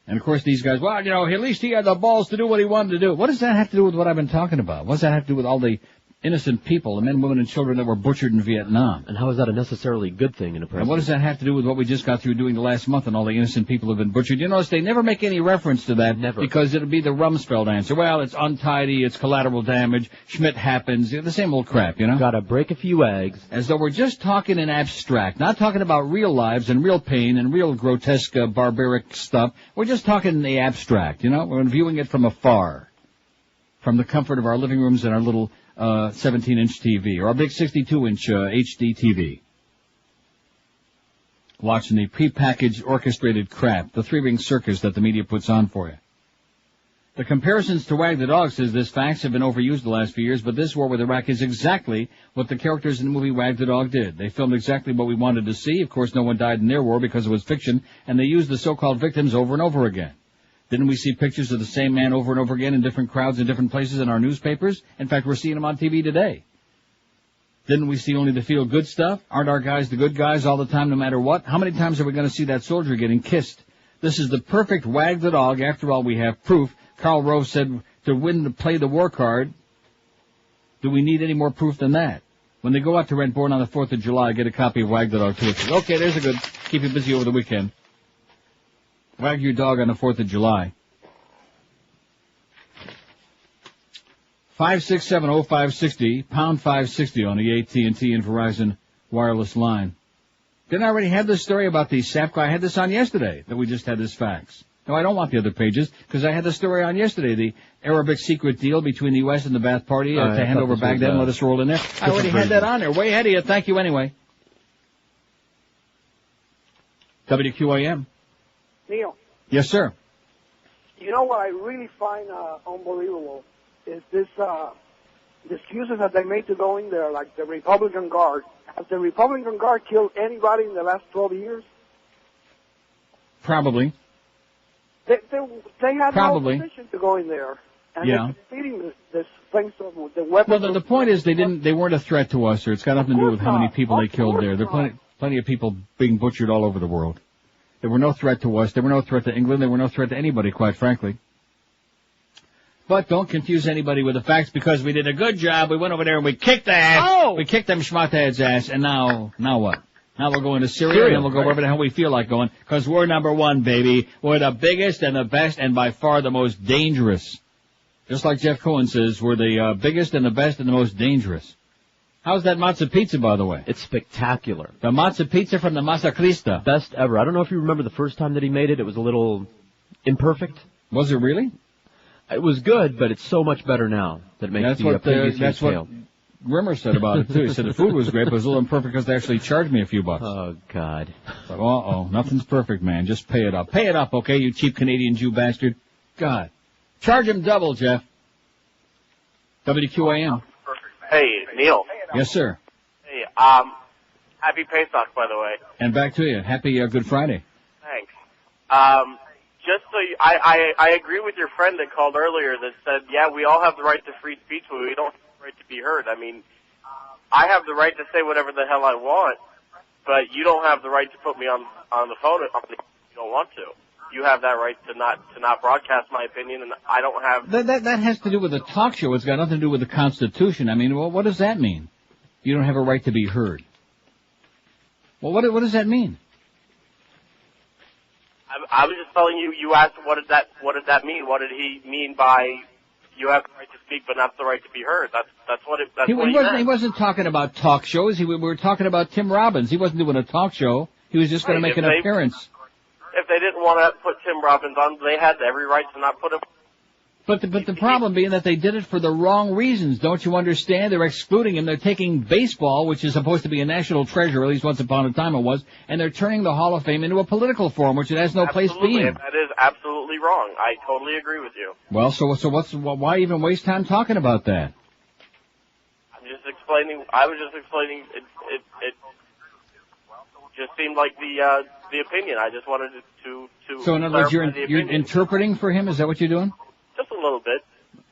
And, of course, these guys, well, at least he had the balls to do what he wanted to do. What does that have to do with what I've been talking about? What does that have to do with all the innocent people, the men, women, and children that were butchered in Vietnam? And how is that a necessarily good thing in a president? And what does that have to do with what we just got through doing the last month and all the innocent people who have been butchered? You notice they never make any reference to that. Never. Because it'll be the Rumsfeld answer. Well, it's untidy, it's collateral damage, Schmidt happens, the same old crap, Gotta break a few eggs. As though we're just talking in abstract, not talking about real lives and real pain and real grotesque, barbaric stuff. We're just talking in the abstract, We're viewing it from afar. From the comfort of our living rooms and our little 17-inch TV, or a big 62-inch HD TV. Watching the prepackaged, orchestrated crap, the three-ring circus that the media puts on for you. The comparisons to Wag the Dog says this facts have been overused the last few years, but this war with Iraq is exactly what the characters in the movie Wag the Dog did. They filmed exactly what we wanted to see. Of course, no one died in their war because it was fiction, and they used the so-called victims over and over again. Didn't we see pictures of the same man over and over again in different crowds in different places in our newspapers? In fact, we're seeing them on TV today. Didn't we see only the feel-good stuff? Aren't our guys the good guys all the time, no matter what? How many times are we going to see that soldier getting kissed? This is the perfect Wag the Dog. After all, we have proof. Karl Rove said to play the war card, do we need any more proof than that? When they go out to rent Born on the 4th of July, get a copy of Wag the Dog, too. Okay, there's a good. Keep you busy over the weekend. Wag your dog on the 4th of July. 5670560, pound 560 on the AT&T and Verizon wireless line. Didn't I already have this story about the SAP guy? I had this on yesterday, that we just had this fax. No, I don't want the other pages, because I had the story on yesterday, the Arabic secret deal between the U.S. and the Ba'ath Party to hand over Baghdad and let us roll in there. I already had that on there. Way ahead of you. Thank you anyway. WQAM. Neil. Yes, sir. You know what I really find unbelievable is this the excuses that they made to go in there, like the Republican Guard. Has the Republican Guard killed anybody in the last 12 years? Probably. They had Probably. no position to go in there. And Yeah. they're feeding this thing with the weapons. Well, the point is they weren't a threat to us, or it's got nothing to do with how many people they killed there. There are plenty of people being butchered all over the world. They were no threat to us. They were no threat to England. They were no threat to anybody, quite frankly. But don't confuse anybody with the facts, because we did a good job. We went over there and we kicked the ass. Oh! We kicked them schmuckheads' ass, and now what? Now we're going to Syria, and then we'll go wherever the hell we feel like going, because we're number one, baby. We're the biggest and the best and by far the most dangerous. Just like Jeff Cohen says, we're the biggest and the best and the most dangerous. How's that matzo pizza, by the way? It's spectacular. The matzo pizza from the Masa Krista. Best ever. I don't know if you remember the first time that he made it. It was a little imperfect. Was it really? It was good, but it's so much better now that it makes that's what Rimmer said about it, too. He said the food was great, but it was a little imperfect because they actually charged me a few bucks. Oh, God. But, nothing's perfect, man. Just pay it up. Pay it up, okay, you cheap Canadian Jew bastard. God. Charge him double, Jeff. WQAM. Hey, Neil. Yes, sir. Hey, happy Pesach, by the way. And back to you. Happy Good Friday. Thanks. Just so I agree with your friend that called earlier that said, yeah, we all have the right to free speech, but we don't have the right to be heard. I mean, I have the right to say whatever the hell I want, but you don't have the right to put me on the phone if you don't want to. You have that right to not broadcast my opinion, and I don't have... That has to do with a talk show. It's got nothing to do with the Constitution. I mean, well, what does that mean? You don't have a right to be heard. Well, what does that mean? I was just telling you. You asked what did that mean? What did he mean by you have the right to speak but not the right to be heard? That's what it. That's what he meant. He wasn't talking about talk shows. We were talking about Tim Robbins. He wasn't doing a talk show. He was just going to make an appearance. If they didn't want to put Tim Robbins on, they had every right to not put him. But the problem being that they did it for the wrong reasons. Don't you understand? They're excluding him. They're taking baseball, which is supposed to be a national treasure, at least once upon a time it was, and they're turning the Hall of Fame into a political forum, which it has no place being. That is absolutely wrong. I totally agree with you. Well, so why even waste time talking about that? I'm just explaining. I was just explaining. It just seemed like the opinion. I just wanted to. So in other words, you're interpreting for him. Is that what you're doing? Just a little bit.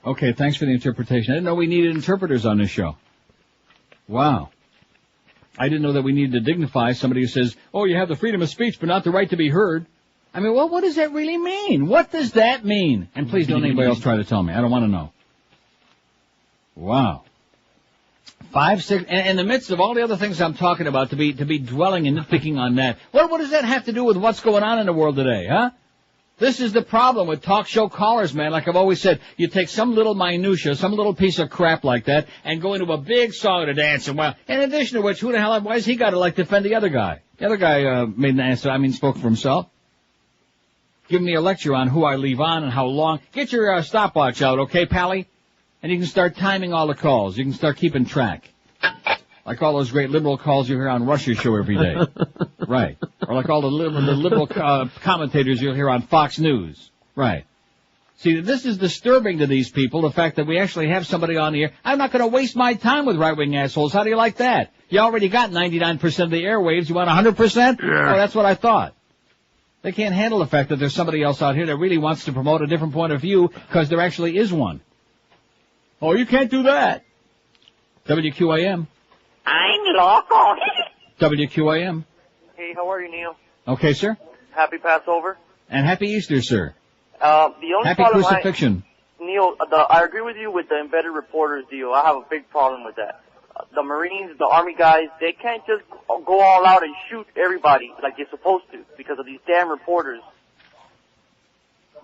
Okay, thanks for the interpretation. I didn't know we needed interpreters on this show. Wow. I didn't know that we needed to dignify somebody who says, oh, you have the freedom of speech but not the right to be heard. I mean, well, what does that really mean? What does that mean? And please don't anybody else try to tell me. I don't want to know. Wow. 5, 6, and in the midst of all the other things I'm talking about, to be dwelling and nitpicking on that. What does that have to do with what's going on in the world today, huh? This is the problem with talk show callers, man. Like I've always said, you take some little minutia, some little piece of crap like that, and go into a big song to dance. And well, in addition to which, why has he got to defend the other guy? The other guy made an answer. Spoke for himself. Give me a lecture on who I leave on and how long. Get your stopwatch out, okay, Pally? And you can start timing all the calls. You can start keeping track. Like all those great liberal calls you hear on Rush's show every day. Right. Or like all the liberal commentators you'll hear on Fox News. Right. See, this is disturbing to these people, the fact that we actually have somebody on the air. I'm not going to waste my time with right-wing assholes. How do you like that? You already got 99% of the airwaves. You want 100%? Yeah. Oh, that's what I thought. They can't handle the fact that there's somebody else out here that really wants to promote a different point of view because there actually is one. Oh, you can't do that. WQAM. I'm local. WQAM. Hey, how are you, Neil? Okay, sir. Happy Passover. And happy Easter, sir. The only happy problem crucifixion. Neil, I agree with you with the embedded reporters deal. I have a big problem with that. The Marines, the Army guys, they can't just go all out and shoot everybody like they're supposed to because of these damn reporters.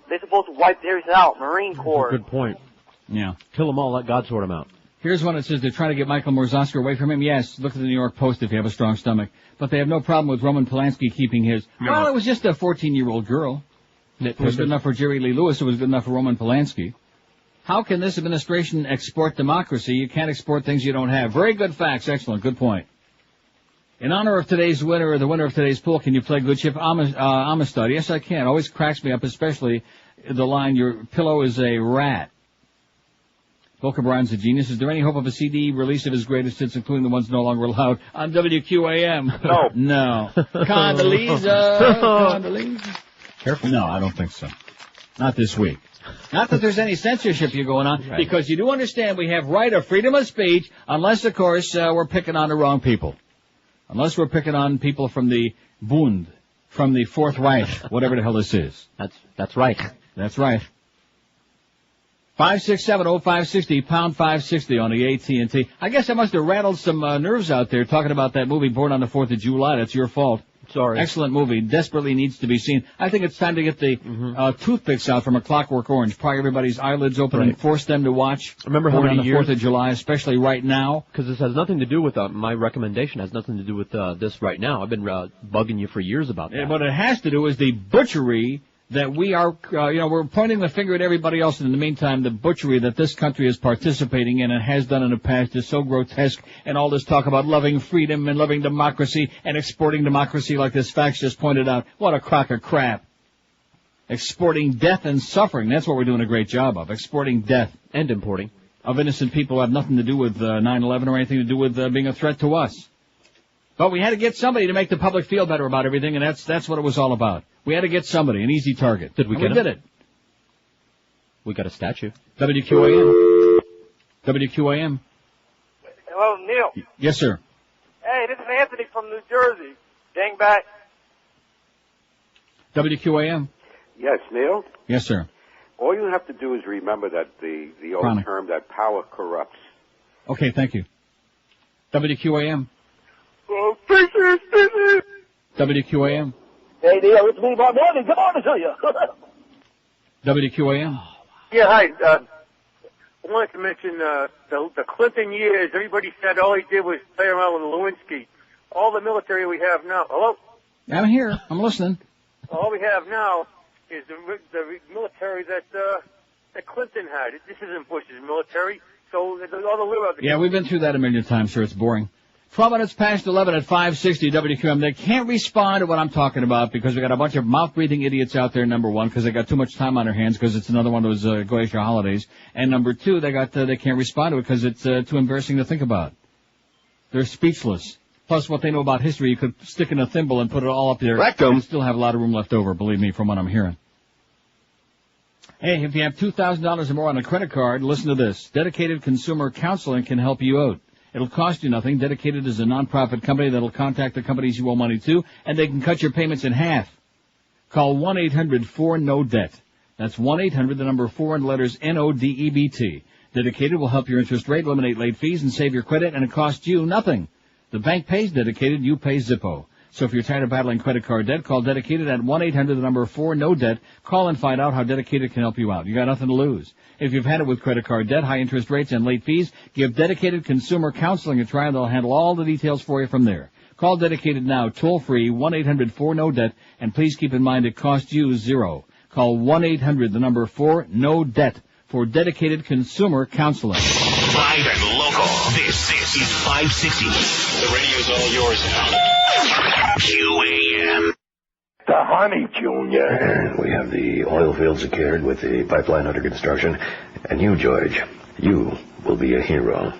They're supposed to wipe everything out. Marine Corps. Good point. Yeah. Kill them all, let God sort them out. Here's one that says they're trying to get Michael Morzowski away from him. Yes, look at the New York Post if you have a strong stomach. But they have no problem with Roman Polanski keeping his. No. Well, it was just a 14-year-old girl. It was good enough for Jerry Lee Lewis. It was good enough for Roman Polanski. How can this administration export democracy? You can't export things you don't have. Very good facts. Excellent. Good point. In honor of today's winner, or the winner of today's pool, can you play Good Ship Amistad? Yes, I can. Always cracks me up, especially the line, your pillow is a rat. Volker Brown's a genius. Is there any hope of a CD release of his greatest hits, including the ones no longer allowed on WQAM? No. No. Condoleezza. Careful. No, I don't think so. Not this week. Not that there's any censorship here going on, right. Because you do understand we have right of freedom of speech, unless, of course, we're picking on the wrong people. Unless we're picking on people from the Bund, from the Fourth Reich, whatever the hell this is. That's right. That's right. 567-0560, pound 560 on the AT&T. I guess I must have rattled some nerves out there talking about that movie Born on the 4th of July. That's your fault. Sorry. Excellent movie. Desperately needs to be seen. I think it's time to get the toothpicks out from A Clockwork Orange. Pry everybody's eyelids open and force them to watch Remember how Born many on the years? 4th of July, especially right now. Because this has nothing to do with, my recommendation has nothing to do with this right now. I've been bugging you for years about that. Yeah, what it has to do is the butchery that we are, we're pointing the finger at everybody else, and in the meantime, the butchery that this country is participating in and has done in the past is so grotesque, and all this talk about loving freedom and loving democracy and exporting democracy like this fax just pointed out. What a crock of crap. Exporting death and suffering, that's what we're doing a great job of, exporting death. And importing. Of innocent people who have nothing to do with 9/11 or anything to do with being a threat to us. But we had to get somebody to make the public feel better about everything, and that's what it was all about. We had to get somebody, an easy target. Did we get him? We did it. We got a statue. WQAM. WQAM. Hello, Neil. Yes, sir. Hey, this is Anthony from New Jersey. Gang back. WQAM. Yes, Neil? Yes, sir. All you have to do is remember that the old Chronic. term that power corrupts. Okay, thank you. WQAM. Oh, WQAM. Hey, Neil, it's me, Bob Morning. Good morning to you. WQAM. Yeah, hi. I wanted to mention the Clinton years. Everybody said all he did was play around with Lewinsky. All the military we have now. Hello? I'm here. I'm listening. All we have now is the military that Clinton had. This isn't Bush's military. So all the little other. Yeah, we've been through that a million times, sir. It's boring. 12 minutes past 11 at 560 WQM. They can't respond to what I'm talking about because we got a bunch of mouth-breathing idiots out there, number one, because they got too much time on their hands because it's another one of those glacial holidays. And number two, they can't respond to it because it's too embarrassing to think about. They're speechless. Plus, what they know about history, you could stick in a thimble and put it all up there. Rectum. And still have a lot of room left over, believe me, from what I'm hearing. Hey, if you have $2,000 or more on a credit card, listen to this. Dedicated Consumer Counseling can help you out. It'll cost you nothing. Dedicated is a non-profit company that'll contact the companies you owe money to, and they can cut your payments in half. Call 1-800-4-NO-DEBT. That's 1-800, the number 4 and letters NODEBT. Dedicated will help your interest rate, eliminate late fees, and save your credit, and it costs you nothing. The bank pays Dedicated, you pay Zippo. So if you're tired of battling credit card debt, call Dedicated at 1-800, the number 4-NO-DEBT. Call and find out how Dedicated can help you out. You got nothing to lose. If you've had it with credit card debt, high interest rates, and late fees, give Dedicated Consumer Counseling a try, and they'll handle all the details for you from there. Call Dedicated now, toll-free, 1-800-4-NO-DEBT, and please keep in mind it costs you $0. Call 1-800, the number 4-NO-DEBT, for Dedicated Consumer Counseling. Live and local. This is 560. The radio's all yours now. QAM. The Honey Junior. And we have the oil fields secured with the pipeline under construction. And you, George, you will be a hero.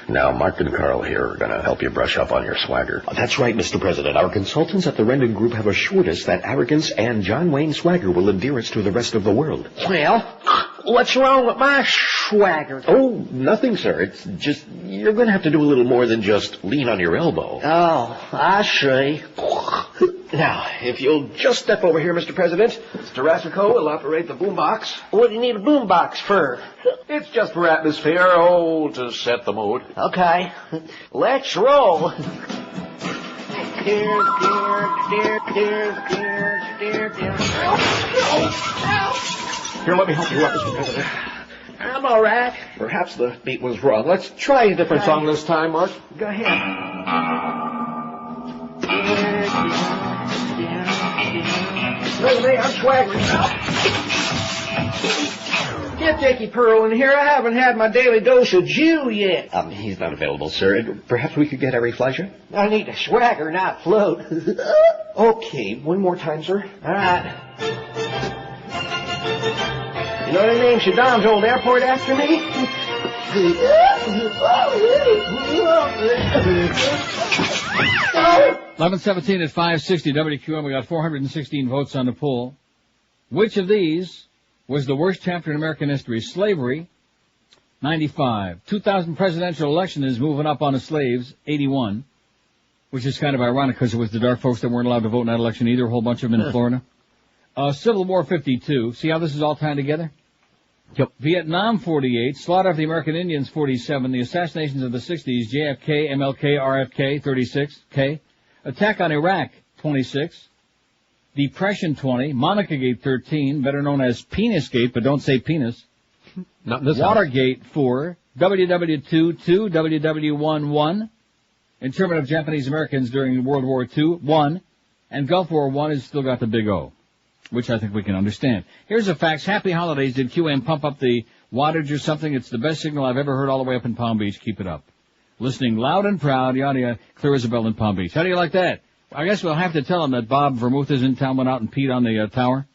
Now, Mark and Carl here are going to help you brush up on your swagger. That's right, Mr. President. Our consultants at the Rendon Group have assured us that arrogance and John Wayne swagger will endear us to the rest of the world. Well, what's wrong with my swagger? Oh, nothing, sir. It's just, you're going to have to do a little more than just lean on your elbow. Oh, I see. Now, if you'll just step over here, Mr. President. Mr. Rassico will operate the boombox. What do you need a boombox for? It's just for atmosphere, to set the mood. Okay, let's roll. Here, let me help you up, Mr. President. I'm all right. Perhaps the beat was wrong. Let's try a different song this time, Mark. Go ahead. Look at me, I'm swaggering. Get Dickie Pearl in here. I haven't had my daily dose of Jew yet. He's not available, sir. Perhaps we could get Harry Fleischer? I need to swagger, not float. Okay, one more time, sir. All right. You know they named Saddam's old airport after me? 11:17 at 560 WQM. We got 416 votes on the poll. Which of these was the worst chapter in American history? Slavery, 95. 2000 presidential election is moving up on the slaves, 81. Which is kind of ironic because it was the dark folks that weren't allowed to vote in that election either, a whole bunch of them in Florida. Civil War, 52. See how this is all tying together? Yep. Vietnam, 48. Slaughter of the American Indians, 47. The assassinations of the 60s, JFK, MLK, RFK, 36. K. Attack on Iraq, 26. Depression, 20. Monica-gate, 13. Better known as Penis-gate, but don't say penis. Not in this Watergate, 4. WW2, 2. WW1, 1. Internment of Japanese Americans during World War II, 1. And Gulf War 1 has still got the big O, which I think we can understand. Here's the facts. Happy holidays. Did QM pump up the wattage or something? It's the best signal I've ever heard all the way up in Palm Beach. Keep it up. Listening loud and proud. Yada, clear as a bell in Palm Beach. How do you like that? I guess we'll have to tell him that Bob Vermouth is in town, went out and peed on the tower.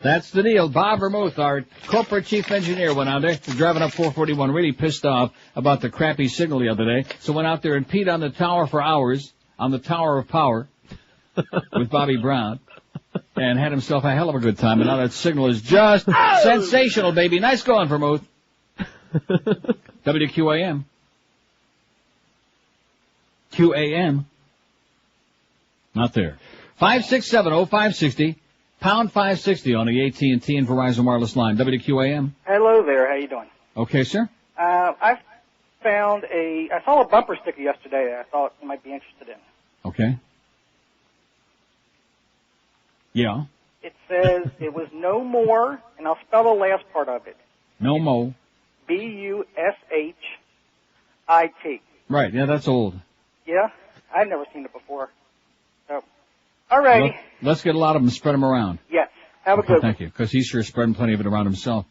That's the deal. Bob Vermouth, our corporate chief engineer, went out there, driving up 441, really pissed off about the crappy signal the other day. So went out there and peed on the tower for hours, on the Tower of Power, with Bobby Brown, and had himself a hell of a good time. And now that signal is just sensational, baby. Nice going, Vermouth. WQAM. QAM. Not there. 5670560, pound 560 on the AT&T and Verizon wireless line. WQAM. Hello there. How you doing? Okay, sir. I saw a bumper sticker yesterday that I thought you might be interested in. Okay. Yeah. It says it was no more, and I'll spell the last part of it. No mo. B-U-S-H-I-T. Right. Yeah, that's old. Yeah? I've never seen it before. So, all righty. Let's get a lot of them, spread them around. Yes. Have a good one. Thank you, because he's sure spreading plenty of it around himself.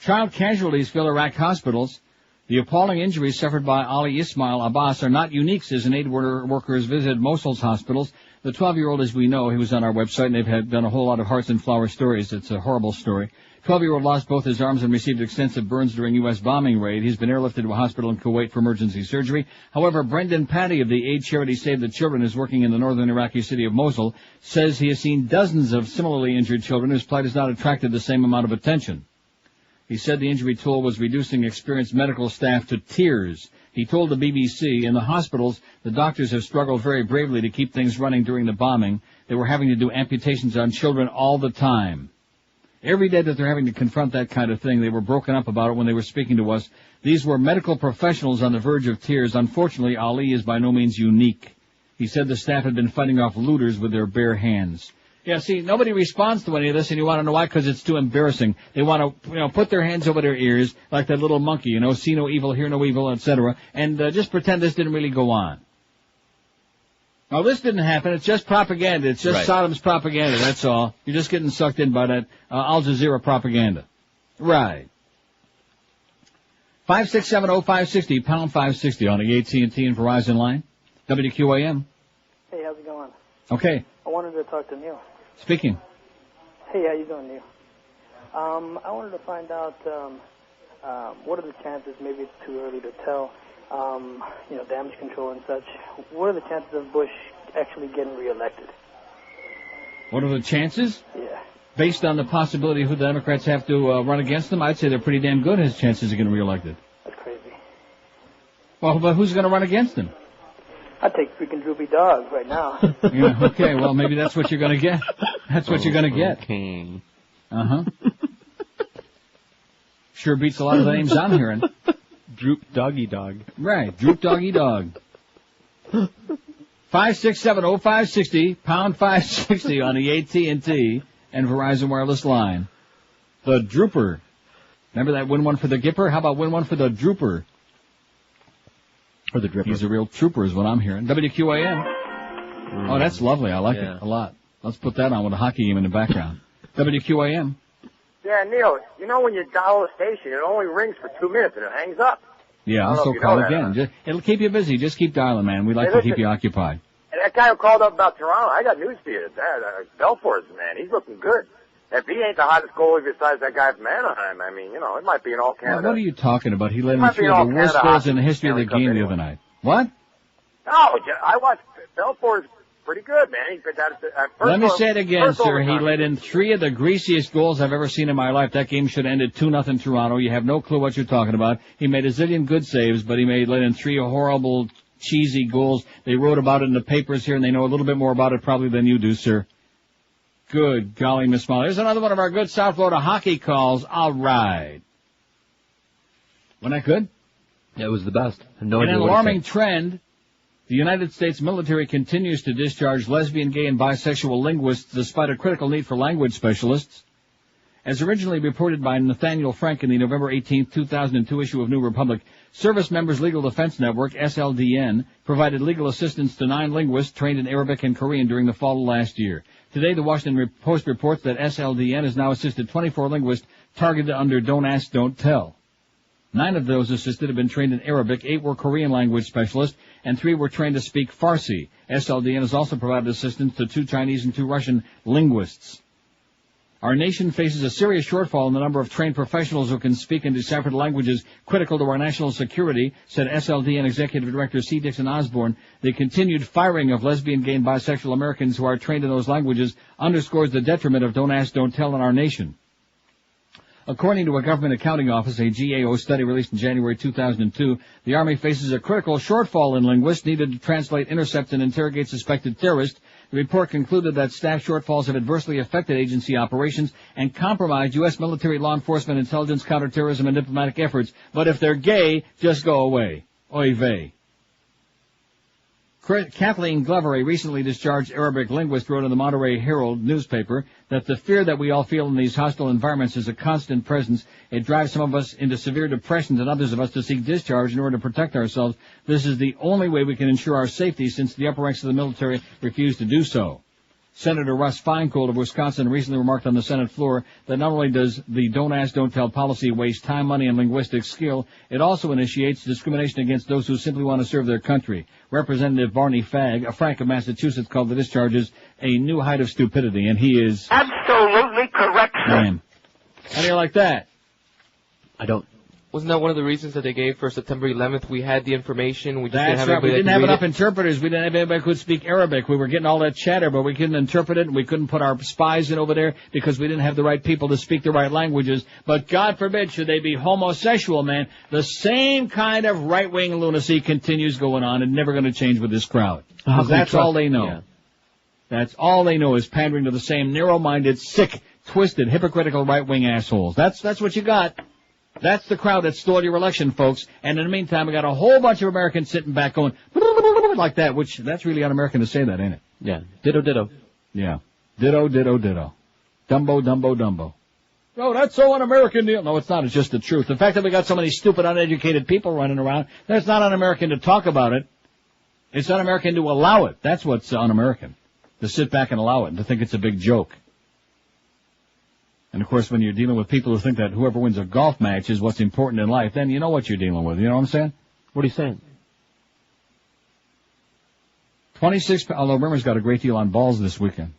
Child casualties fill Iraq hospitals. The appalling injuries suffered by Ali Ismail Abbas are not unique, says an aid workers visited Mosul's hospitals. The 12-year-old, as we know, he was on our website, and they've done a whole lot of hearts and flower stories. It's a horrible story. 12-year-old lost both his arms and received extensive burns during U.S. bombing raid. He's been airlifted to a hospital in Kuwait for emergency surgery. However, Brendan Patty of the aid charity Save the Children, is working in the northern Iraqi city of Mosul, says he has seen dozens of similarly injured children whose plight has not attracted the same amount of attention. He said the injury toll was reducing experienced medical staff to tears. He told the BBC, in the hospitals, the doctors have struggled very bravely to keep things running during the bombing. They were having to do amputations on children all the time. Every day that they're having to confront that kind of thing, they were broken up about it when they were speaking to us. These were medical professionals on the verge of tears. Unfortunately, Ali is by no means unique. He said the staff had been fighting off looters with their bare hands. Yeah, see, nobody responds to any of this, and you want to know why? Because it's too embarrassing. They want to, put their hands over their ears like that little monkey, see no evil, hear no evil, etc., and just pretend this didn't really go on. Now, this didn't happen. It's just propaganda. It's just right. Saddam's propaganda, that's all. You're just getting sucked in by that Al Jazeera propaganda. Right. 5670560, pound 560 on the AT&T and Verizon line. WQAM. Hey, how's it going? Okay. I wanted to talk to Neil. Speaking. Hey, how you doing, Neil? I wanted to find out what are the chances, maybe it's too early to tell, damage control and such. What are the chances of Bush actually getting reelected? What are the chances? Yeah. Based on the possibility who the Democrats have to run against them, I'd say they're pretty damn good, his chances of getting reelected. That's crazy. Well, but who's going to run against him? I'd take freaking Droopy Dog right now. Yeah, okay, well, maybe that's what you're going to get. That's what you're going to get. Okay. Uh-huh. Sure beats a lot of the names I'm hearing. Droop Doggy Dog. Right, Droop Doggy Dog. 5670560, pound 560 on the AT&T and Verizon wireless line. The Drooper. Remember that win one for the Gipper? How about win one for the Drooper? Or the Dripper. He's a real trooper is what I'm hearing. WQAM. Oh, that's lovely. I like it a lot. Let's put that on with a hockey game in the background. WQAM. Yeah, Neil, you know when you dial a station, it only rings for 2 minutes and it hangs up. Yeah, so call again. It'll keep you busy. Just keep dialing, man. We like to keep you occupied. And that guy who called up about Toronto, I got news for you. Belfour's, man, he's looking good. If he ain't the hottest goalie besides that guy from Anaheim, I mean, it might be in all Canada. What are you talking about? He let in 3 of the worst goals in the history of the game the other night. What? No, I watched Belfour's pretty good, man. Let me say it again, sir. He let in 3 of the greasiest goals I've ever seen in my life. That game should have ended 2-0 Toronto. You have no clue what you're talking about. He made a zillion good saves, but he let in 3 horrible, cheesy goals. They wrote about it in the papers here, and they know a little bit more about it probably than you do, sir. Good golly, Miss Molly. There's another one of our good South Florida hockey calls. All right. Wasn't that good? Yeah, it was the best. In an alarming trend, the United States military continues to discharge lesbian, gay, and bisexual linguists despite a critical need for language specialists. As originally reported by Nathaniel Frank in the November 18, 2002 issue of New Republic, Service Members Legal Defense Network, SLDN, provided legal assistance to 9 linguists trained in Arabic and Korean during the fall of last year. Today, the Washington Post reports that SLDN has now assisted 24 linguists targeted under Don't Ask, Don't Tell. 9 of those assisted have been trained in Arabic, 8 were Korean language specialists, and 3 were trained to speak Farsi. SLDN has also provided assistance to 2 Chinese and 2 Russian linguists. Our nation faces a serious shortfall in the number of trained professionals who can speak and decipher the languages critical to our national security, said SLDN Executive Director C. Dixon Osborne. The continued firing of lesbian, gay, and bisexual Americans who are trained in those languages underscores the detriment of Don't Ask, Don't Tell in our nation. According to a government accounting office, a GAO study released in January 2002, the Army faces a critical shortfall in linguists needed to translate, intercept, and interrogate suspected terrorists. The report concluded that staff shortfalls have adversely affected agency operations and compromised U.S. military, law enforcement, intelligence, counterterrorism, and diplomatic efforts. But if they're gay, just go away. Oy vey. Kathleen Glover, a recently discharged Arabic linguist, wrote in the Monterey Herald newspaper that the fear that we all feel in these hostile environments is a constant presence. It drives some of us into severe depressions and others of us to seek discharge in order to protect ourselves. This is the only way we can ensure our safety since the upper ranks of the military refuse to do so. Senator Russ Feingold of Wisconsin recently remarked on the Senate floor that not only does the Don't Ask, Don't Tell policy waste time, money, and linguistic skill, it also initiates discrimination against those who simply want to serve their country. Representative Barney Frank of Massachusetts called the discharges a new height of stupidity, and he is absolutely correct, sir. Man. How do you like that? I don't. Wasn't that one of the reasons that they gave for September 11th? We had the information. We just didn't have anybody. We didn't have enough interpreters. We didn't have anybody who could speak Arabic. We were getting all that chatter, but we couldn't interpret it, and we couldn't put our spies in over there because we didn't have the right people to speak the right languages. But God forbid should they be homosexual, man. The same kind of right-wing lunacy continues going on and never going to change with this crowd. That's all they know. Yeah. That's all they know is pandering to the same narrow-minded, sick, twisted, hypocritical right-wing assholes. That's what you got. That's the crowd that stole your election, folks. And in the meantime, we got a whole bunch of Americans sitting back going like that, which that's really un-American to say that, ain't it? Yeah. Ditto, ditto. Yeah. Ditto, ditto, ditto. Dumbo, dumbo, dumbo. No, that's so un-American, Neil. No, it's not. It's just the truth. The fact that we got so many stupid, uneducated people running around, that's not un-American to talk about it. It's un-American to allow it. That's what's un-American. To sit back and allow it and to think it's a big joke. And, of course, when you're dealing with people who think that whoever wins a golf match is what's important in life, then you know what you're dealing with. You know what I'm saying? What are you saying? 26, although Rimmer's got a great deal on balls this weekend.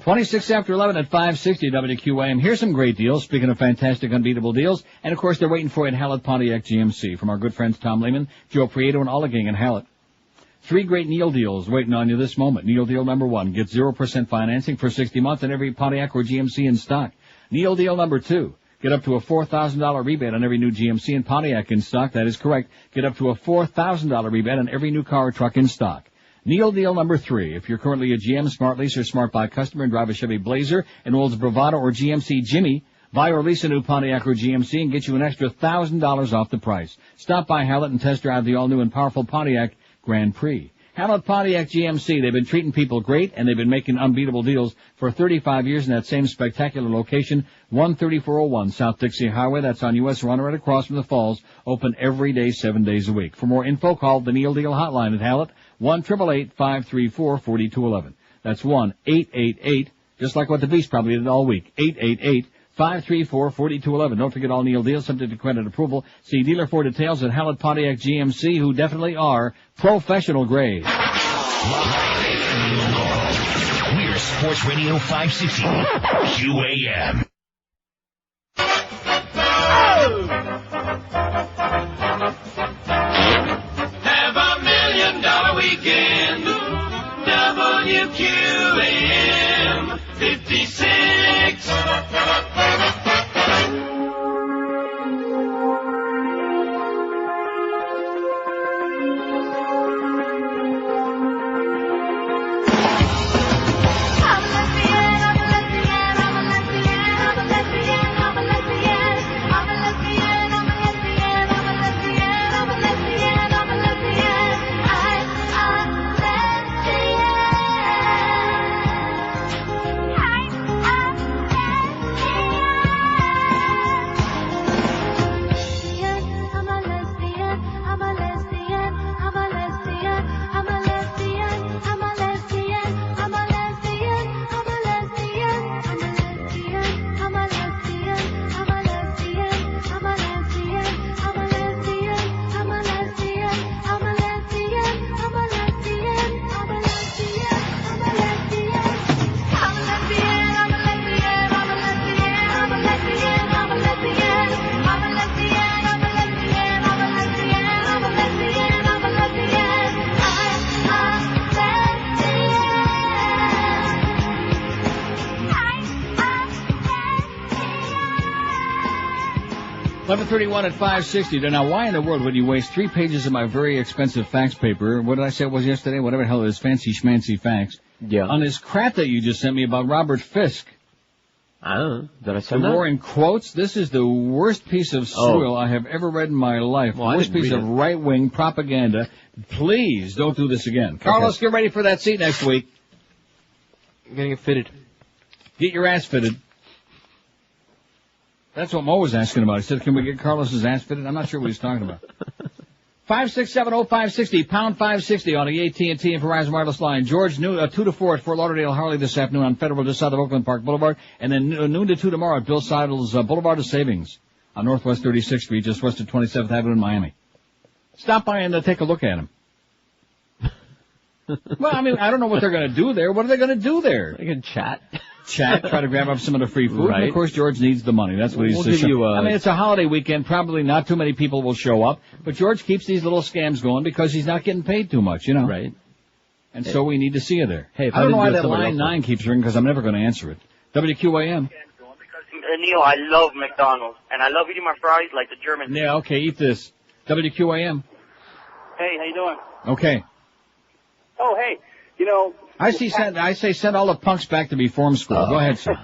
26 after 11 at 560 WQAM. Here's some great deals, speaking of fantastic, unbeatable deals. And, of course, they're waiting for you at Hallett Pontiac GMC from our good friends Tom Lehman, Joe Prieto, and all the gang in Hallett. 3 great Neil deals waiting on you this moment. Neil deal number 1. Get 0% financing for 60 months on every Pontiac or GMC in stock. Neil deal number 2. Get up to a $4,000 rebate on every new GMC and Pontiac in stock. That is correct. Get up to a $4,000 rebate on every new car or truck in stock. Neil deal number 3. If you're currently a GM Smart Lease or Smart Buy customer and drive a Chevy Blazer, an Olds Bravado or GMC Jimmy, buy or lease a new Pontiac or GMC and get you an extra $1,000 off the price. Stop by Hallett and test drive the all-new and powerful Pontiac Grand Prix. Hallett Pontiac GMC, they've been treating people great, and they've been making unbeatable deals for 35 years in that same spectacular location, 13401 South Dixie Highway. That's on U.S. Run right across from the Falls, open every day, 7 days a week. For more info, call the Neil Deal hotline at Hallett, 1-888-534-4211. That's 1-888, just like what the Beast probably did all week. 888-534-4211. Don't forget all Neil deals subject to credit approval. See dealer for details at Hallett Pontiac GMC, who definitely are professional grade. We're Sports Radio 560 QAM. Have $1 million weekend. WQAM 56. $11:31 at 560. Now, why in the world would you waste 3 pages of my very expensive fax paper? What did I say it was yesterday? Whatever the hell it is, fancy schmancy fax. Yeah. On this crap that you just sent me about Robert Fisk. I don't know. Did I send The that? war in quotes. This is the worst piece of soil I have ever read in my life. Well, the worst piece of right-wing propaganda. Please don't do this again. Carlos, get ready for that seat next week. I'm getting it fitted. Get your ass fitted. That's what Mo was asking about. He said, can we get Carlos's ass fitted? I'm not sure what he's talking about. 5670560, pound 560 on the AT&T and Verizon wireless line. George, 2 to 4 at Fort Lauderdale Harley this afternoon on Federal just south of Oakland Park Boulevard. And then noon to 2 tomorrow at Bill Seidel's Boulevard of Savings on Northwest 36th Street, just west of 27th Avenue in Miami. Stop by and take a look at him. Well, I mean, I don't know what they're going to do there. What are they going to do there? They can chat. Try to grab up some of the free food. Right. And of course, George needs the money. That's what he's saying. I mean, it's a holiday weekend. Probably not too many people will show up. But George keeps these little scams going because he's not getting paid too much, you know. Right. And so we need to see you there. Hey, if I don't know why didn't do it, that somebody line else 9 keeps ringing because I'm never going to answer it. WQAM. Neil, I love McDonald's, and I love eating my fries like the Germans. Yeah, okay, eat this. WQAM. Hey, how you doing? Okay. Oh, hey, you know... I say send all the punks back to reform school. Go ahead, sir.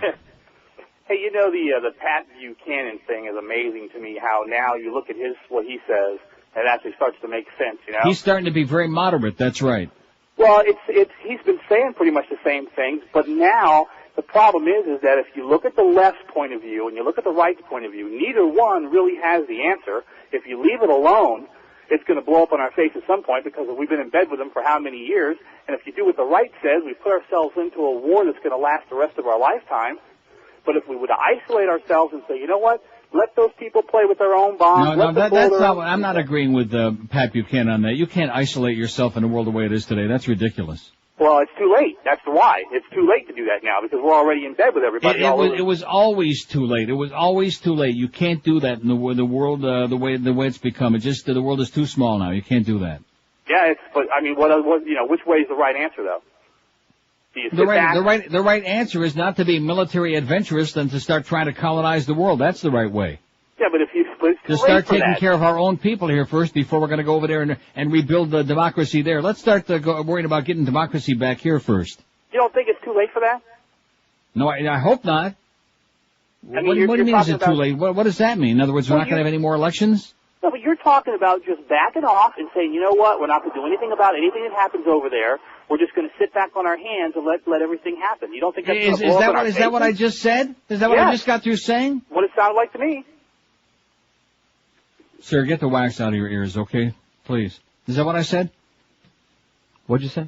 Hey, you know, the Pat Buchanan thing is amazing to me, how now you look at what he says, and it actually starts to make sense, you know? He's starting to be very moderate, that's right. Well, he's been saying pretty much the same things, but now the problem is that if you look at the left's point of view and you look at the right's point of view, neither one really has the answer. If you leave it alone, it's going to blow up on our face at some point because we've been in bed with them for how many years, and if you do what the right says, we put ourselves into a war that's going to last the rest of our lifetime. But if we would isolate ourselves and say, you know what, let those people play with their own bombs. No, that's not. I'm not agreeing with Pat Buchanan on that. You can't isolate yourself in the world the way it is today. That's ridiculous. Well, it's too late. That's why. It's too late to do that now because we're already in bed with everybody. It was always too late. It was always too late. You can't do that in the world the way it's become. It's just the world is too small now. You can't do that. Yeah, but I mean, which way is the right answer though? Do you the right answer is not to be military adventurous than to start trying to colonize the world. That's the right way. Yeah, but to start taking care of our own people here first before we're going to go over there and rebuild the democracy there. Let's start worrying about getting democracy back here first. You don't think it's too late for that? No, I hope not. I mean, what do you mean is it too late? What does that mean? In other words, we're not going to have any more elections? No, but you're talking about just backing off and saying, you know what, we're not going to do anything about anything that happens over there. We're just going to sit back on our hands and let everything happen. You don't think that's going to blow up in our faces? Is that what I just said? Is that what I just got through saying? What it sounded like to me. Sir, get the wax out of your ears, okay? Please. Is that what I said? What'd you say?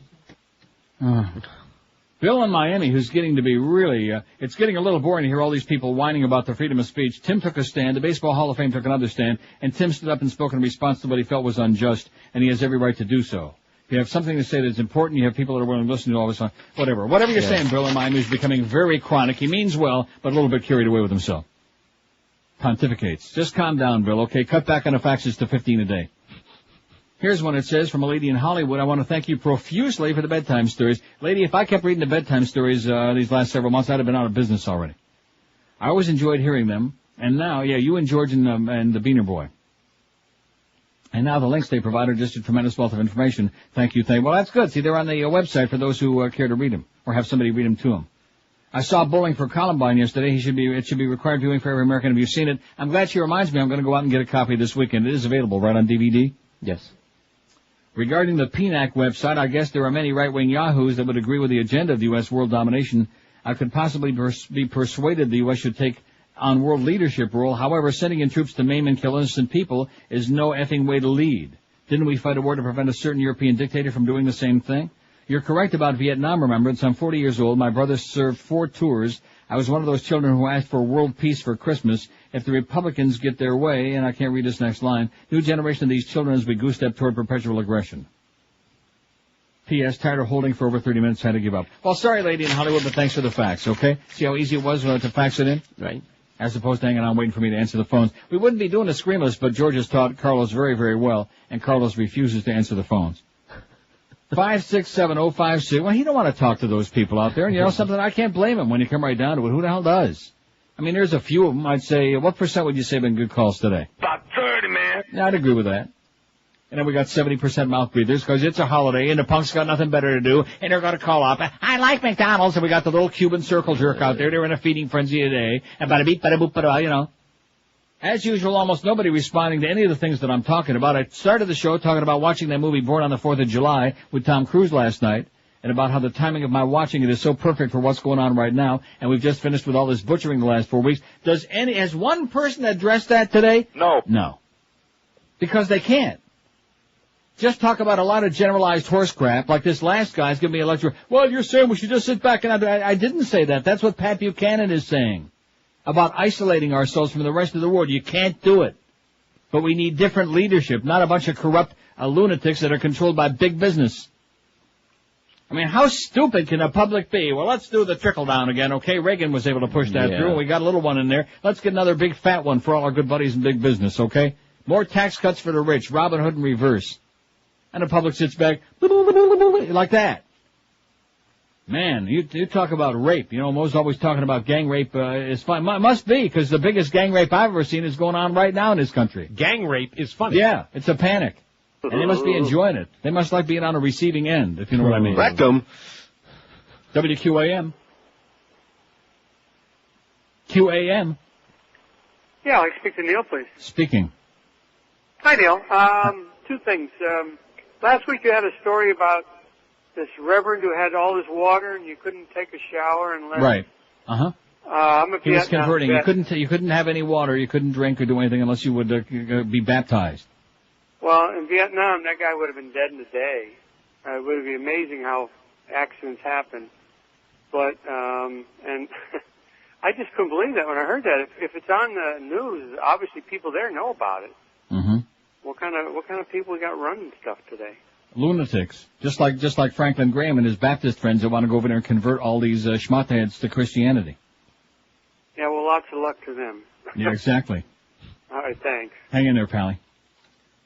Bill Bill in Miami, who's getting to be really, it's getting a little boring to hear all these people whining about the freedom of speech. Tim took a stand, the Baseball Hall of Fame took another stand, and Tim stood up and spoke in response to what he felt was unjust, and he has every right to do so. If you have something to say that's important, you have people that are willing to listen to all this, whatever. Whatever you're saying, Bill in Miami is becoming very chronic. He means well, but a little bit carried away with himself. Pontificates. Just calm down, Bill, okay? Cut back on the faxes to 15 a day. Here's one. It says, from a lady in Hollywood, I want to thank you profusely for the bedtime stories. Lady, if I kept reading the bedtime stories these last several months, I'd have been out of business already. I always enjoyed hearing them. And now, you and George and the Beaner Boy. And now the links they provide are just a tremendous wealth of information. Thank you. Well, that's good. See, they're on the website for those who care to read them or have somebody read them to them. I saw Bowling for Columbine yesterday. It should be required viewing for every American. Have you seen it? I'm glad she reminds me. I'm going to go out and get a copy this weekend. It is available right on DVD. Yes. Regarding the PNAC website, I guess there are many right-wing yahoos that would agree with the agenda of the U.S. world domination. I could possibly be persuaded the U.S. should take on world leadership role. However, sending in troops to maim and kill innocent people is no effing way to lead. Didn't we fight a war to prevent a certain European dictator from doing the same thing? You're correct about Vietnam, remembrance. I'm 40 years old. My brother served 4 tours. I was one of those children who asked for world peace for Christmas. If the Republicans get their way, and I can't read this next line, new generation of these children as we goose step toward perpetual aggression. P.S. Tired of holding for over 30 minutes, had to give up. Well, sorry, lady in Hollywood, but thanks for the fax, okay? See how easy it was to fax it in? Right. As opposed to hanging on waiting for me to answer the phones. We wouldn't be doing a screamless, but George has taught Carlos very, very well, and Carlos refuses to answer the phones. 567-056. Well, he don't want to talk to those people out there. And you know something? I can't blame him when you come right down to it. Who the hell does? I mean, there's a few of them. I'd say, what percent would you say have been good calls today? About 30, man. Yeah, I'd agree with that. And then we got 70% mouth breathers because it's a holiday and the punks got nothing better to do and they're going to call up. I like McDonald's. And we got the little Cuban circle jerk out there. They're in a feeding frenzy today. And bada beep, bada boop, bada, you know. As usual, almost nobody responding to any of the things that I'm talking about. I started the show talking about watching that movie Born on the 4th of July with Tom Cruise last night and about how the timing of my watching it is so perfect for what's going on right now. And we've just finished with all this butchering the last 4 weeks. Has one person addressed that today? No. No. Because they can't. Just talk about a lot of generalized horse crap, like this last guy's giving me a lecture. Well, you're saying we should just sit back and I didn't say that. That's what Pat Buchanan is saying. About isolating ourselves from the rest of the world. You can't do it. But we need different leadership, not a bunch of corrupt lunatics that are controlled by big business. I mean, how stupid can the public be? Well, let's do the trickle-down again, okay? Reagan was able to push that through, and we got a little one in there. Let's get another big fat one for all our good buddies in big business, okay? More tax cuts for the rich, Robin Hood in reverse. And the public sits back, like that. Man, you talk about rape. You know, Mo's always talking about gang rape. Is fun. Must be, because the biggest gang rape I've ever seen is going on right now in this country. Gang rape is funny. Yeah, it's a panic. And they must be enjoying it. They must like being on a receiving end, if you know what I mean. Rectum. WQAM. QAM. Yeah, I'd like to speak to Neil, please. Speaking. Hi, Neil. 2 things. Last week you had a story about this reverend who had all this water and you couldn't take a shower unless... Right. Uh-huh. I'm a He was Vietnam converting. vet. You couldn't have any water. You couldn't drink or do anything unless you would be baptized. Well, in Vietnam, that guy would have been dead in a day. It would be amazing how accidents happen. But, and I just couldn't believe that when I heard that. If it's on the news, obviously people there know about it. Mm-hmm. What kind of people we got running stuff today? Lunatics. Just like Franklin Graham and his Baptist friends that want to go over there and convert all these schmuttheads to Christianity. Yeah, well, lots of luck to them. Yeah, exactly. All right, thanks. Hang in there, Pally.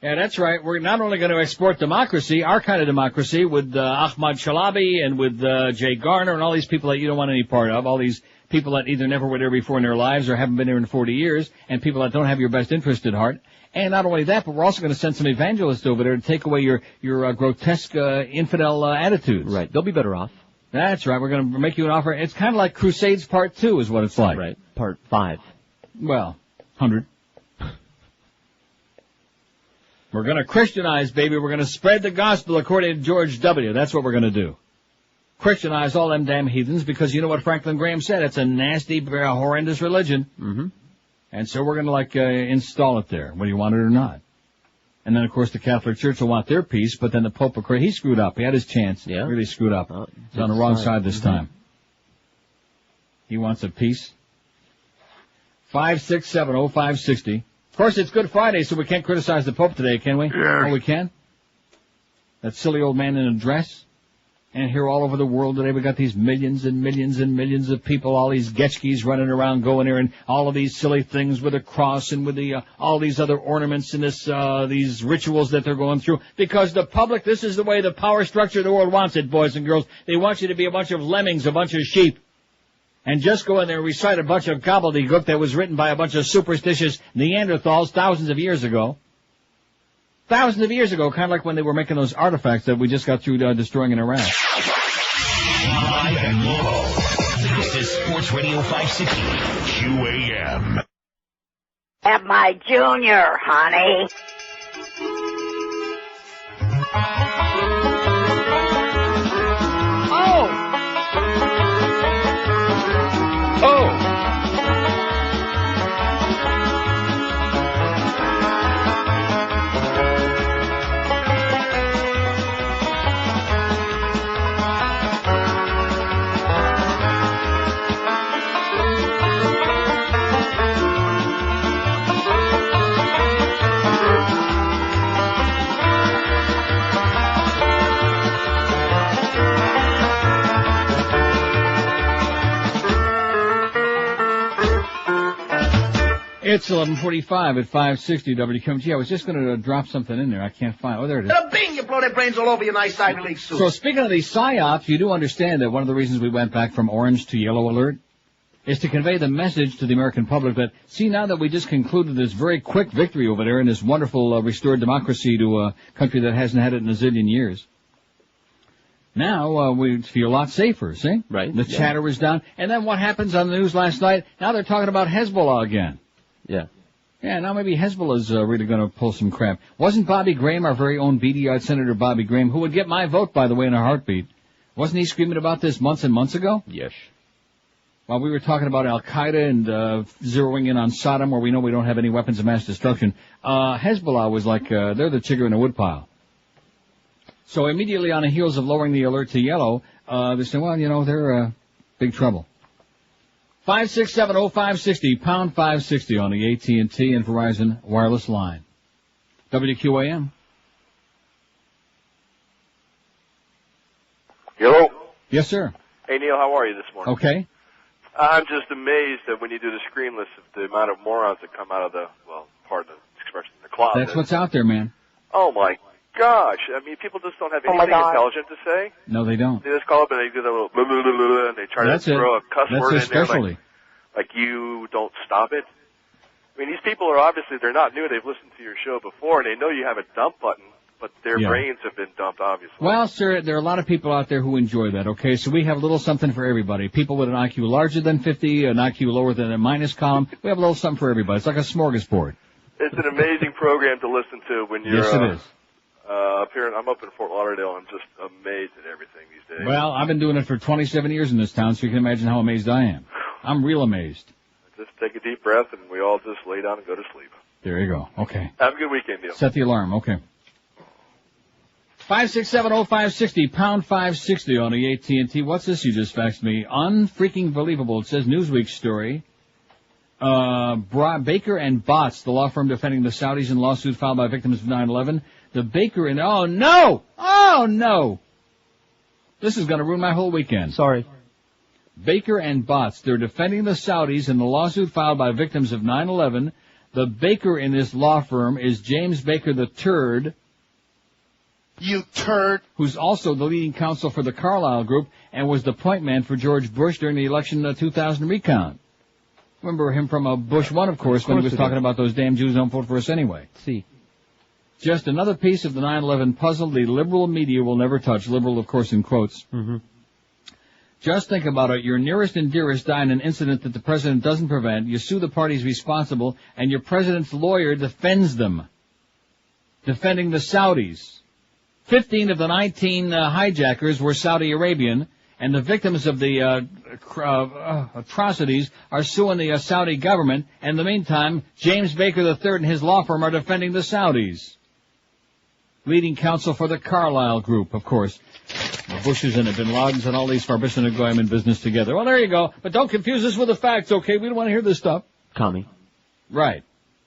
Yeah, that's right. We're not only going to export democracy, our kind of democracy, with Ahmad Chalabi and with Jay Garner and all these people that you don't want any part of, all these people that either never were there before in their lives or haven't been there in 40 years, and people that don't have your best interest at heart. And not only that, but we're also going to send some evangelists over there to take away your grotesque infidel attitudes. Right. They'll be better off. That's right. We're going to make you an offer. It's kind of like Crusades Part 2 is what it's like. Right. Part 5. Well, 100. We're going to Christianize, baby. We're going to spread the gospel according to George W. That's what we're going to do. Christianize all them damn heathens because you know what Franklin Graham said. It's a nasty, horrendous religion. Mm-hmm. And so we're going to, install it there, whether you want it or not. And then, of course, the Catholic Church will want their peace, but then the Pope, of course, he screwed up. He had his chance. Yeah. Really screwed up. He's on the wrong side this time. He wants a peace. 5670560. Of course, it's Good Friday, so we can't criticize the Pope today, can we? Yeah. Oh, we can? That silly old man in a dress? And here all over the world today, we got these millions and millions and millions of people, all these getchkis running around going here, and all of these silly things with a cross and with the all these other ornaments and these rituals that they're going through. Because the public, this is the way the power structure of the world wants it, boys and girls. They want you to be a bunch of lemmings, a bunch of sheep. And just go in there and recite a bunch of gobbledygook that was written by a bunch of superstitious Neanderthals thousands of years ago. Thousands of years ago, kind of like when they were making those artifacts that we just got through destroying in Iraq. Live and local. This is Sports Radio 560 QAM. Have my junior, honey. It's 11:45 at 560 WQMG. I was just going to drop something in there. I can't find. Oh, there it is. Bing! You blow their brains all over your nice Ivy League suit. So speaking of these psyops, you do understand that one of the reasons we went back from orange to yellow alert is to convey the message to the American public that, see, now that we just concluded this very quick victory over there in this wonderful restored democracy to a country that hasn't had it in a zillion years, now we feel a lot safer, see? Right. The chatter is down. And then what happens on the news last night? Now they're talking about Hezbollah again. Yeah. Yeah, now maybe Hezbollah's really going to pull some crap. Wasn't Bobby Graham, our very own beady Senator Bobby Graham, who would get my vote, by the way, in a heartbeat, wasn't he screaming about this months and months ago? Yes. While we were talking about Al-Qaeda and zeroing in on Saddam, where we know we don't have any weapons of mass destruction, Hezbollah was like, they're the chigger in the woodpile. So immediately on the heels of lowering the alert to yellow, they said, well, you know, they're big trouble. 5670560, pound 560 on the AT&T and Verizon wireless line. WQAM. Hello. Yes, sir. Hey, Neil, how are you this morning? Okay. I'm just amazed that when you do the screen list of the amount of morons that come out of the, well, pardon the expression, the closet. That's what's out there, man. Oh, my gosh. I mean, people just don't have anything intelligent to say. No, they don't. They just call up and they do the little blah, blah, blah, blah, and they try to throw a cuss word in there like you don't stop it. I mean, these people are obviously, they're not new. They've listened to your show before, and they know you have a dump button, but their brains have been dumped, obviously. Well, sir, there are a lot of people out there who enjoy that, okay? So we have a little something for everybody. People with an IQ larger than 50, an IQ lower than a minus column. We have a little something for everybody. It's like a smorgasbord. It's an amazing program to listen to when you're... Yes, it is. Up here, I'm up in Fort Lauderdale. I'm just amazed at everything these days. Well, I've been doing it for 27 years in this town, so you can imagine how amazed I am. I'm real amazed. Just take a deep breath, and we all just lay down and go to sleep. There you go. Okay. Have a good weekend, Neil. Set the alarm. Okay. 5670560, pound 560 on the AT&T. What's this you just faxed me? Unfreaking believable. It says Newsweek story. Baker and Botts, the law firm defending the Saudis in lawsuit filed by victims of 9/11. The Baker and... Oh, no! Oh, no! This is going to ruin my whole weekend. Sorry. Baker and Botts, they're defending the Saudis in the lawsuit filed by victims of 9/11. The Baker in this law firm is James Baker the Turd. You turd. Who's also the leading counsel for the Carlyle Group and was the point man for George Bush during the election 2000 recount. Remember him from Bush 1, of course, when he was talking about those damn Jews don't vote for us anyway. See. Just another piece of the 9/11 puzzle the liberal media will never touch. Liberal, of course, in quotes. Mm-hmm. Just think about it. Your nearest and dearest die in an incident that the president doesn't prevent. You sue the parties responsible, and your president's lawyer defends them. Defending the Saudis. 15 of the 19 hijackers were Saudi Arabian, and the victims of the atrocities are suing the Saudi government. And in the meantime, James Baker III and his law firm are defending the Saudis. leading counsel for the Carlyle Group, of course. The Bushes and the Bin Ladens and all these Farbison and Goyim in business together. Well, there you go. But don't confuse us with the facts, okay? We don't want to hear this stuff. Commie. Right.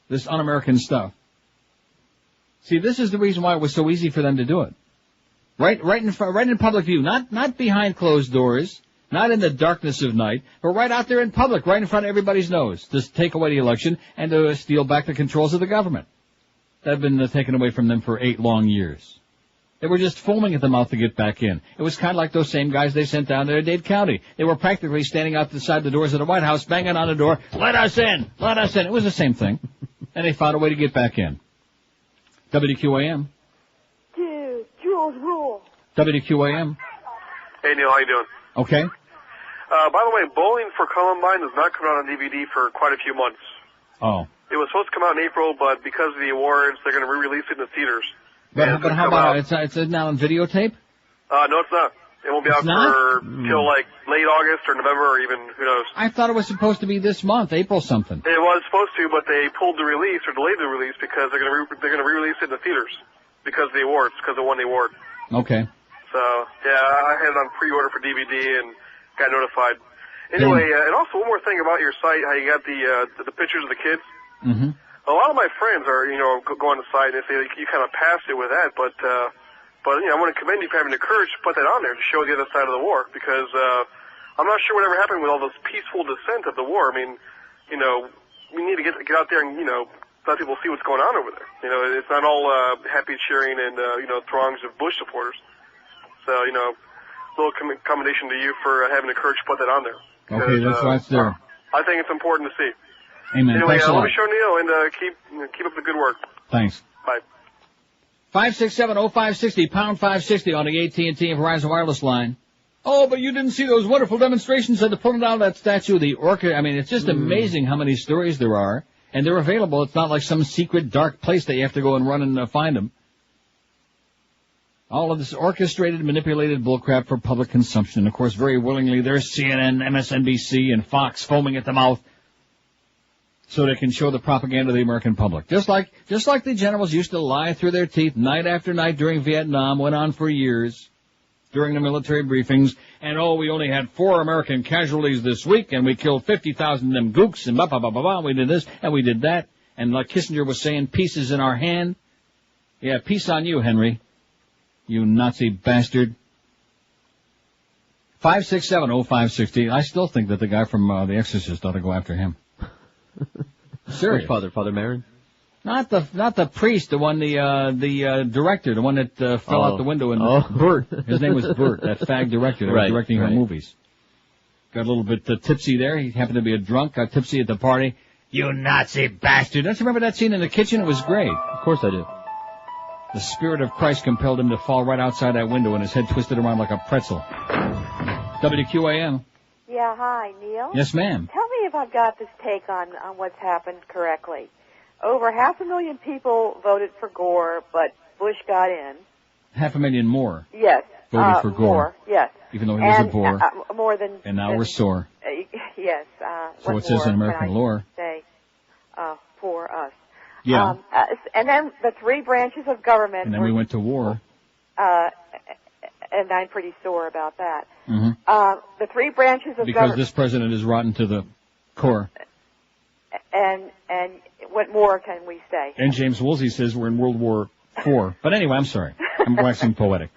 This un-American stuff. See, this is the reason why it was so easy for them to do it. Right in public view. Not behind closed doors. Not in the darkness of night, but right out there in public, right in front of everybody's nose, to take away the election and to steal back the controls of the government that have been taken away from them for 8 long years. They were just foaming at the mouth to get back in. It was kind of like those same guys they sent down there to Dade County. They were practically standing outside the doors of the White House, banging on the door, let us in, let us in. It was the same thing. And they found a way to get back in. WQAM. Dude, Jules rule. WQAM. Hey, Neil, how you doing? Okay. By the way, Bowling for Columbine has not come out on DVD for quite a few months. Oh. It was supposed to come out in April, but because of the awards, they're going to re-release it in the theaters. But how about it's now on videotape? No, it's not. It won't be out till like late August or November or even who knows. I thought it was supposed to be this month, April something. It was supposed to, but they pulled the release or delayed the release because they're going to re-release it in the theaters because of the awards, because it won the award. Okay. So yeah, I had it on pre-order for DVD and got notified. Anyway, and also one more thing about your site, how you got the pictures of the kids. Mm-hmm. A lot of my friends are, go on the site and they say you kind of passed it with that, but I want to commend you for having the courage to put that on there to show the other side of the war because I'm not sure whatever happened with all this peaceful dissent of the war. I mean, we need to get out there and let people see what's going on over there. It's not all happy cheering and throngs of Bush supporters. So a little commendation to you for having the courage to put that on there. Okay, that's why it's there. I think it's important to see. Amen. Anyway, Thanks a lot. let me show Neil and keep up the good work. Thanks. Bye. 567-0560, pound 560 on the AT&T and Verizon Wireless line. Oh, but you didn't see those wonderful demonstrations at the pulling down of that statue of the orca. I mean, it's just amazing how many stories there are, and they're available. It's not like some secret dark place that you have to go and run and find them. All of this orchestrated, manipulated bullcrap for public consumption. Of course, very willingly, there's CNN, MSNBC, and Fox foaming at the mouth so they can show the propaganda of the American public. Just like the generals used to lie through their teeth night after night during Vietnam, went on for years during the military briefings, and we only had 4 American casualties this week, and we killed 50,000 of them gooks, and we did this, and we did that, and like Kissinger was saying, peace is in our hand. Yeah, peace on you, Henry. You Nazi bastard. 567-0560. I still think that the guy from The Exorcist ought to go after him. Serious. Which Father Marin? Not the priest, the one, the director, the one that fell out the window in Bert. His name was Bert, that fag director that was directing her movies. Got a little bit tipsy there. He happened to be a drunk, got tipsy at the party. You Nazi bastard. Don't you remember that scene in the kitchen? It was great. Of course I do. The Spirit of Christ compelled him to fall right outside that window and his head twisted around like a pretzel. WQAM. Yeah, hi, Neil. Yes, ma'am. Tell me if I've got this take on what's happened correctly. Over 500,000 people voted for Gore, but Bush got in. 500,000 more. Yes. Voted for Gore. More, yes. Even though he was a bore. More than. And now we're sore. Yes. So it says in American lore. Say, for us. Yeah. And then the 3 branches of government. And then we went to war. And I'm pretty sore about that. Mm-hmm. The 3 branches of government. Because this president is rotten to the core. And what more can we say? And James Woolsey says we're in World War IV. But anyway, I'm sorry. I'm waxing poetic.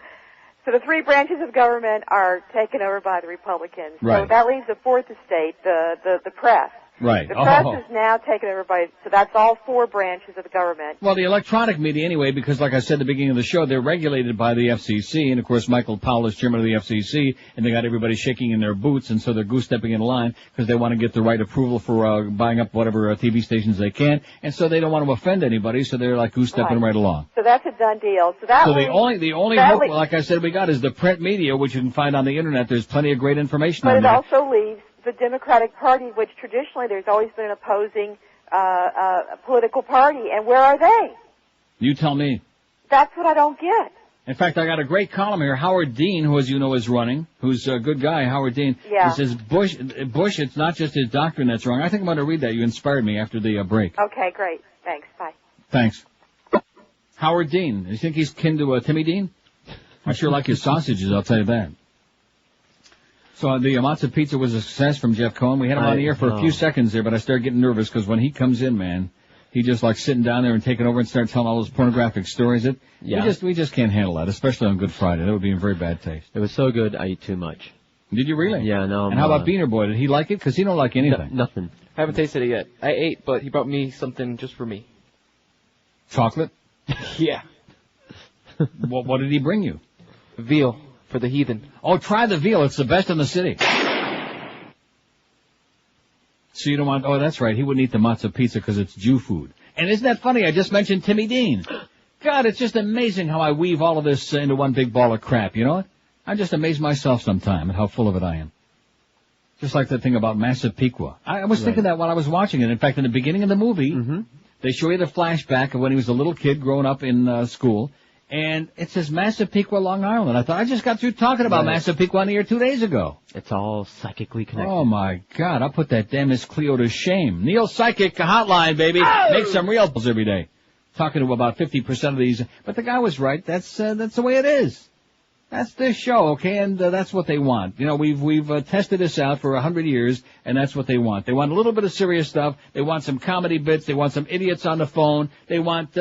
So the 3 branches of government are taken over by the Republicans. Right. So that leaves the 4th estate, the press. Right. The press is now taken over by, so that's all 4 branches of the government. Well, the electronic media anyway, because like I said at the beginning of the show, they're regulated by the FCC, and of course Michael Powell is chairman of the FCC, and they got everybody shaking in their boots, and so they're goose-stepping in line, because they want to get the right approval for buying up whatever TV stations they can, and so they don't want to offend anybody, so they're like goose-stepping right along. So that's a done deal. So the only hope, like I said, we got is the print media, which you can find on the internet. There's plenty of great information on there. But it also leaves the Democratic Party, which traditionally there's always been an opposing political party, and where are they? You tell me. That's what I don't get. In fact, I got a great column here. Howard Dean, who, as you know, is running, who's a good guy, Howard Dean. Yeah. He says, Bush, it's not just his doctrine that's wrong. I think I'm going to read that. You inspired me after the break. Okay, great. Thanks. Bye. Thanks. Howard Dean. You think he's kin to Timmy Dean? I sure like his sausages, I'll tell you that. So the matzo pizza was a success from Jeff Cohen. We had him on the air for a few seconds there, but I started getting nervous because when he comes in, man, he just like sitting down there and taking over and start telling all those pornographic stories. We just can't handle that, especially on Good Friday. That would be in very bad taste. It was so good, I ate too much. Did you really? Yeah, no. And how about Beaner Boy? Did he like it? Because he don't like anything. Nothing. I haven't tasted it yet. I ate, but he brought me something just for me. Chocolate? Yeah. What did he bring you? Veal for the heathen. Oh, try the veal. It's the best in the city. So you don't want... Oh, that's right. He wouldn't eat the matzo pizza because it's Jew food. And isn't that funny? I just mentioned Timmy Dean. God, it's just amazing how I weave all of this into one big ball of crap, you know what? I just amaze myself sometime at how full of it I am. Just like that thing about Massapequa. I was thinking that while I was watching it. In fact, in the beginning of the movie, they show you the flashback of when he was a little kid growing up in school. And it says Massapequa, Long Island. I thought I just got through talking about Massapequa on the air 2 days ago. It's all psychically connected. Oh, my God. I'll put that damn Miss Cleo to shame. Neil Psychic hotline, baby. Oh! Make some real bills every day. Talking to about 50% of these. But the guy was right. That's the way it is. That's their show, okay? And that's what they want. You know, we've tested this out for 100 years, and that's what they want. They want a little bit of serious stuff. They want some comedy bits. They want some idiots on the phone. They want,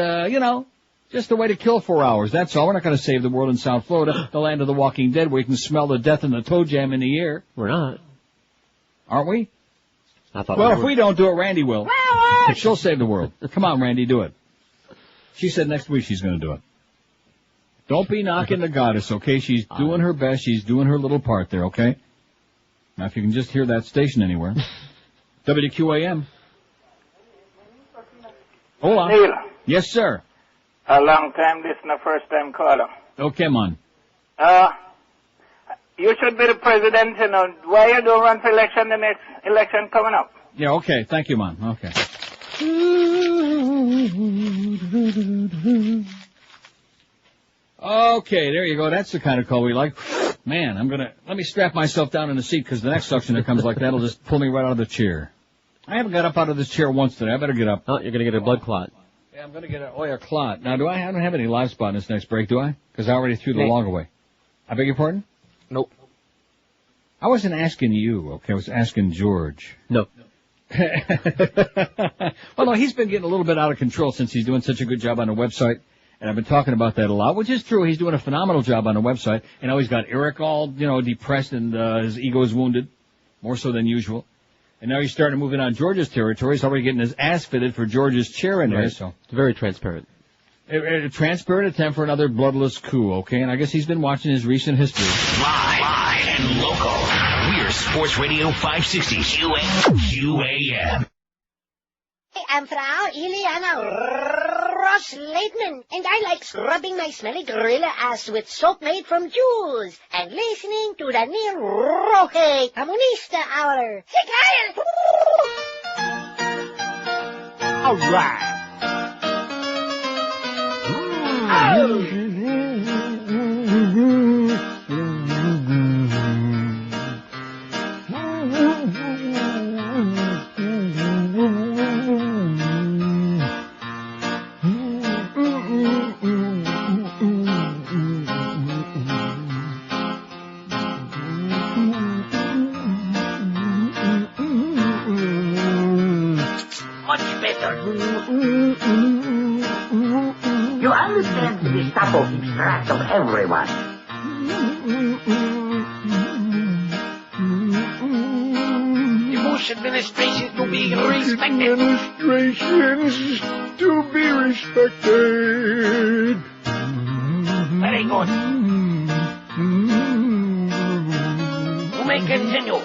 just a way to kill 4 hours. That's all. We're not going to save the world in South Florida, the land of the walking dead, where you can smell the death and the toe jam in the air. We're not. Aren't we? I thought well, if we don't do it, Randy will. She'll save the world. Come on, Randy, do it. She said next week she's going to do it. Don't be knocking the goddess, okay? She's doing her best. She's doing her little part there, okay? Now, if you can just hear that station anywhere. WQAM. Hold on. Neil. Yes, sir. A long time listener, first time caller. Okay, man. You should be the president, you know. Why you don't run for election the next election coming up? Yeah, okay. Thank you, man. Okay. Okay, there you go. That's the kind of call we like. Man, let me strap myself down in the seat because the next suction that comes like that will just pull me right out of the chair. I haven't got up out of this chair once today. I better get up. Oh, you're going to get a blood clot. Yeah, I'm going to get a clot. Now, I don't have any live spot in this next break, do I? Because I already threw the log away. I beg your pardon? Nope. I wasn't asking you, okay? I was asking George. No. Well, no, he's been getting a little bit out of control since he's doing such a good job on the website. And I've been talking about that a lot, which is true. He's doing a phenomenal job on the website. And now he's got Eric all, depressed and his ego is wounded, more so than usual. And now he's starting to move in on George's territory. He's already getting his ass fitted for George's chair in there. Right. So It's very transparent. A transparent attempt for another bloodless coup, okay? And I guess he's been watching his recent history. Live and local. We're Sports Radio 560 QAM. I'm Frau Ileana Ross-Leitman, and I like scrubbing my smelly gorilla ass with soap made from Jews and listening to the Neil Roque Comunista Hour. Hey, Kyle! All right. You understand the Gestapo keeps track of everyone. The Bush administration to be respected. Administrations to be respected. Very good. You may continue.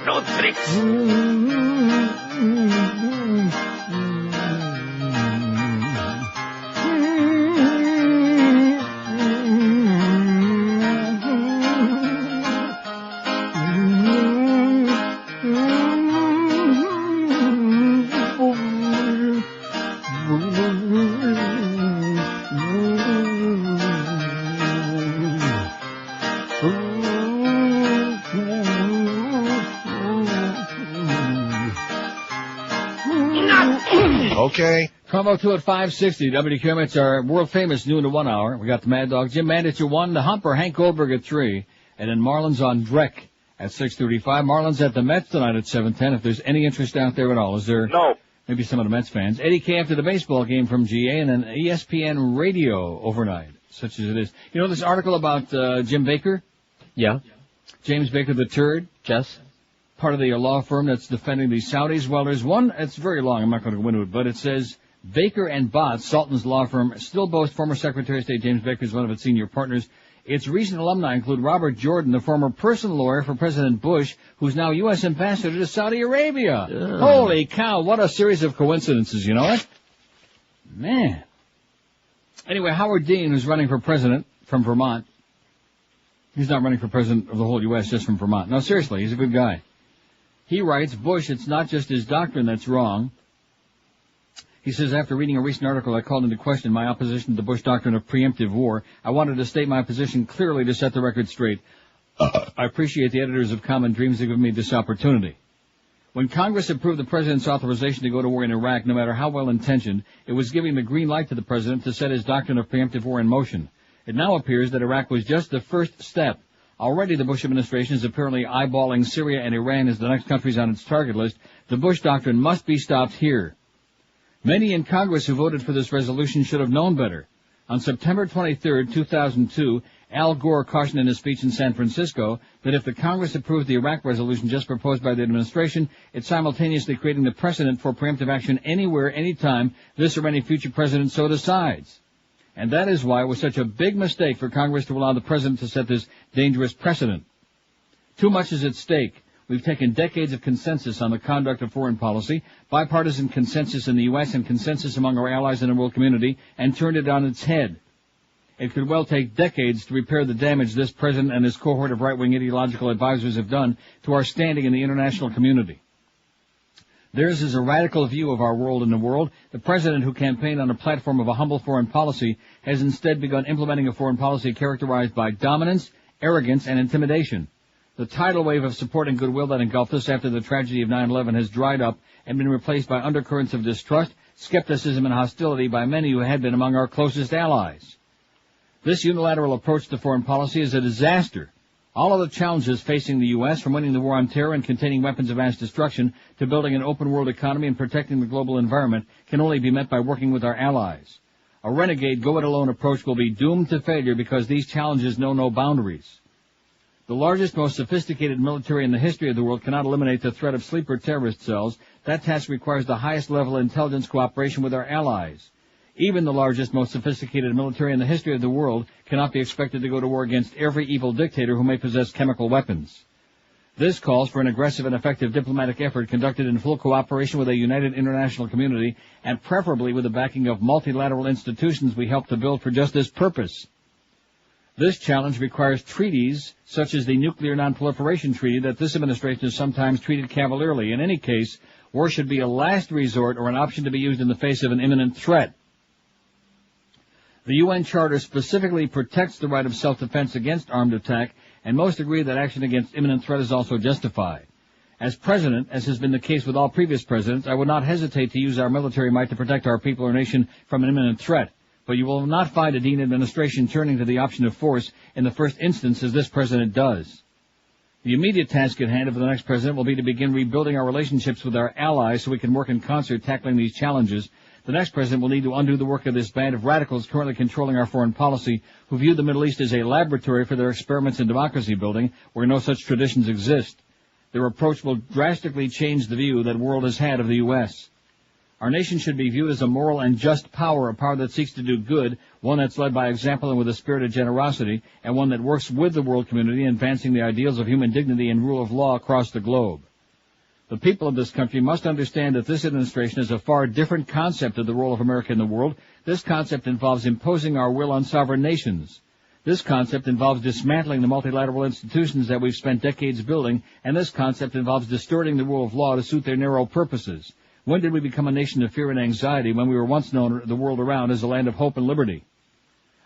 No tricks. Okay. Combo 2 at 560. WQM, it's our world-famous noon to 1 hour. We got the Mad Dog, Jim Mandich at 1, the Humper, Hank Goldberg at 3, and then Marlins on Drek at 6:35. Marlins at the Mets tonight at 7:10. If there's any interest out there at all, is there? No. Maybe some of the Mets fans. 80K after the baseball game from GA, and then ESPN radio overnight, such as it is. You know this article about Jim Baker? Yeah. James Baker the Third? Yes. Part of the law firm that's defending the Saudis. Well, there's one, it's very long, I'm not going to go into it, but it says, Baker and Botts, Sultan's law firm, still boast former Secretary of State James Baker as one of its senior partners. Its recent alumni include Robert Jordan, the former personal lawyer for President Bush, who's now U.S. ambassador to Saudi Arabia. Yeah. Holy cow, what a series of coincidences, you know what? Man. Anyway, Howard Dean, who's running for president from Vermont. He's not running for president of the whole U.S., just from Vermont. No, seriously, he's a good guy. He writes, Bush, it's not just his doctrine that's wrong. He says, after reading a recent article that called into question my opposition to the Bush doctrine of preemptive war, I wanted to state my position clearly to set the record straight. I appreciate the editors of Common Dreams that give me this opportunity. When Congress approved the President's authorization to go to war in Iraq, no matter how well-intentioned, it was giving the green light to the President to set his doctrine of preemptive war in motion. It now appears that Iraq was just the first step. Already the Bush administration is apparently eyeballing Syria and Iran as the next countries on its target list. The Bush doctrine must be stopped here. Many in Congress who voted for this resolution should have known better. On September 23, 2002, Al Gore cautioned in his speech in San Francisco that if the Congress approved the Iraq resolution just proposed by the administration, it's simultaneously creating the precedent for preemptive action anywhere, anytime, this or any future president so decides. And that is why it was such a big mistake for Congress to allow the president to set this dangerous precedent. Too much is at stake. We've taken decades of consensus on the conduct of foreign policy, bipartisan consensus in the U.S. and consensus among our allies in the world community, and turned it on its head. It could well take decades to repair the damage this president and his cohort of right-wing ideological advisors have done to our standing in the international community. Theirs is a radical view of our world and the world. The president, who campaigned on a platform of a humble foreign policy, has instead begun implementing a foreign policy characterized by dominance, arrogance, and intimidation. The tidal wave of support and goodwill that engulfed us after the tragedy of 9/11 has dried up and been replaced by undercurrents of distrust, skepticism, and hostility by many who had been among our closest allies. This unilateral approach to foreign policy is a disaster. All of the challenges facing the U.S., from winning the war on terror and containing weapons of mass destruction to building an open world economy and protecting the global environment, can only be met by working with our allies. A renegade go-it-alone approach will be doomed to failure because these challenges know no boundaries. The largest, most sophisticated military in the history of the world cannot eliminate the threat of sleeper terrorist cells. That task requires the highest level of intelligence cooperation with our allies. Even the largest, most sophisticated military in the history of the world cannot be expected to go to war against every evil dictator who may possess chemical weapons. This calls for an aggressive and effective diplomatic effort conducted in full cooperation with a united international community and preferably with the backing of multilateral institutions we help to build for just this purpose. This challenge requires treaties such as the Nuclear Non-Proliferation Treaty that this administration has sometimes treated cavalierly. In any case, war should be a last resort or an option to be used in the face of an imminent threat. The UN Charter specifically protects the right of self-defense against armed attack, and most agree that action against imminent threat is also justified. As president, as has been the case with all previous presidents, I would not hesitate to use our military might to protect our people or nation from an imminent threat. But you will not find a Dean administration turning to the option of force in the first instance as this president does. The immediate task at hand of the next president will be to begin rebuilding our relationships with our allies so we can work in concert tackling these challenges. The next president will need to undo the work of this band of radicals currently controlling our foreign policy, who view the Middle East as a laboratory for their experiments in democracy building, where no such traditions exist. Their approach will drastically change the view that the world has had of the U.S. Our nation should be viewed as a moral and just power, a power that seeks to do good, one that's led by example and with a spirit of generosity, and one that works with the world community in advancing the ideals of human dignity and rule of law across the globe. The people of this country must understand that this administration is a far different concept of the role of America in the world. This concept involves imposing our will on sovereign nations. This concept involves dismantling the multilateral institutions that we've spent decades building, and this concept involves distorting the rule of law to suit their narrow purposes. When did we become a nation of fear and anxiety when we were once known the world around as a land of hope and liberty?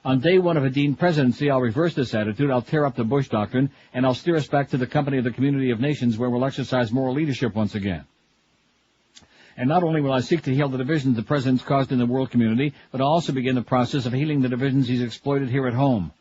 On day one of a Dean presidency, I'll reverse this attitude, I'll tear up the Bush doctrine, and I'll steer us back to the company of the community of nations where we'll exercise moral leadership once again. And not only will I seek to heal the divisions the President's caused in the world community, but I'll also begin the process of healing the divisions he's exploited here at home.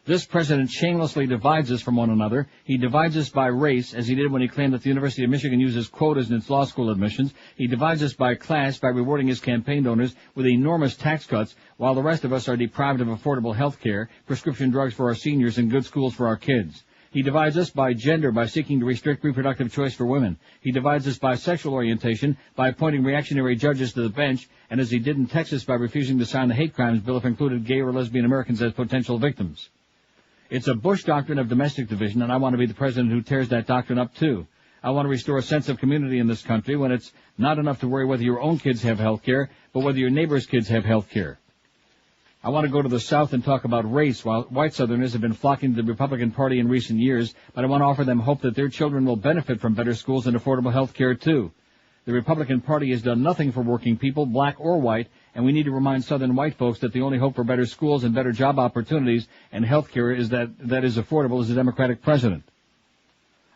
This President shamelessly divides us from one another. He divides us by race, as he did when he claimed that the University of Michigan uses quotas in its law school admissions. He divides us by class by rewarding his campaign donors with enormous tax cuts, while the rest of us are deprived of affordable health care, prescription drugs for our seniors, and good schools for our kids. He divides us by gender by seeking to restrict reproductive choice for women. He divides us by sexual orientation by appointing reactionary judges to the bench, and as he did in Texas by refusing to sign the hate crimes bill if included gay or lesbian Americans as potential victims. It's a Bush doctrine of domestic division, and I want to be the president who tears that doctrine up too. I want to restore a sense of community in this country when it's not enough to worry whether your own kids have health care, but whether your neighbor's kids have health care. I want to go to the South and talk about race, while white Southerners have been flocking to the Republican Party in recent years, but I want to offer them hope that their children will benefit from better schools and affordable health care, too. The Republican Party has done nothing for working people, black or white, and we need to remind Southern white folks that the only hope for better schools and better job opportunities and health care is that is affordable is a Democratic president.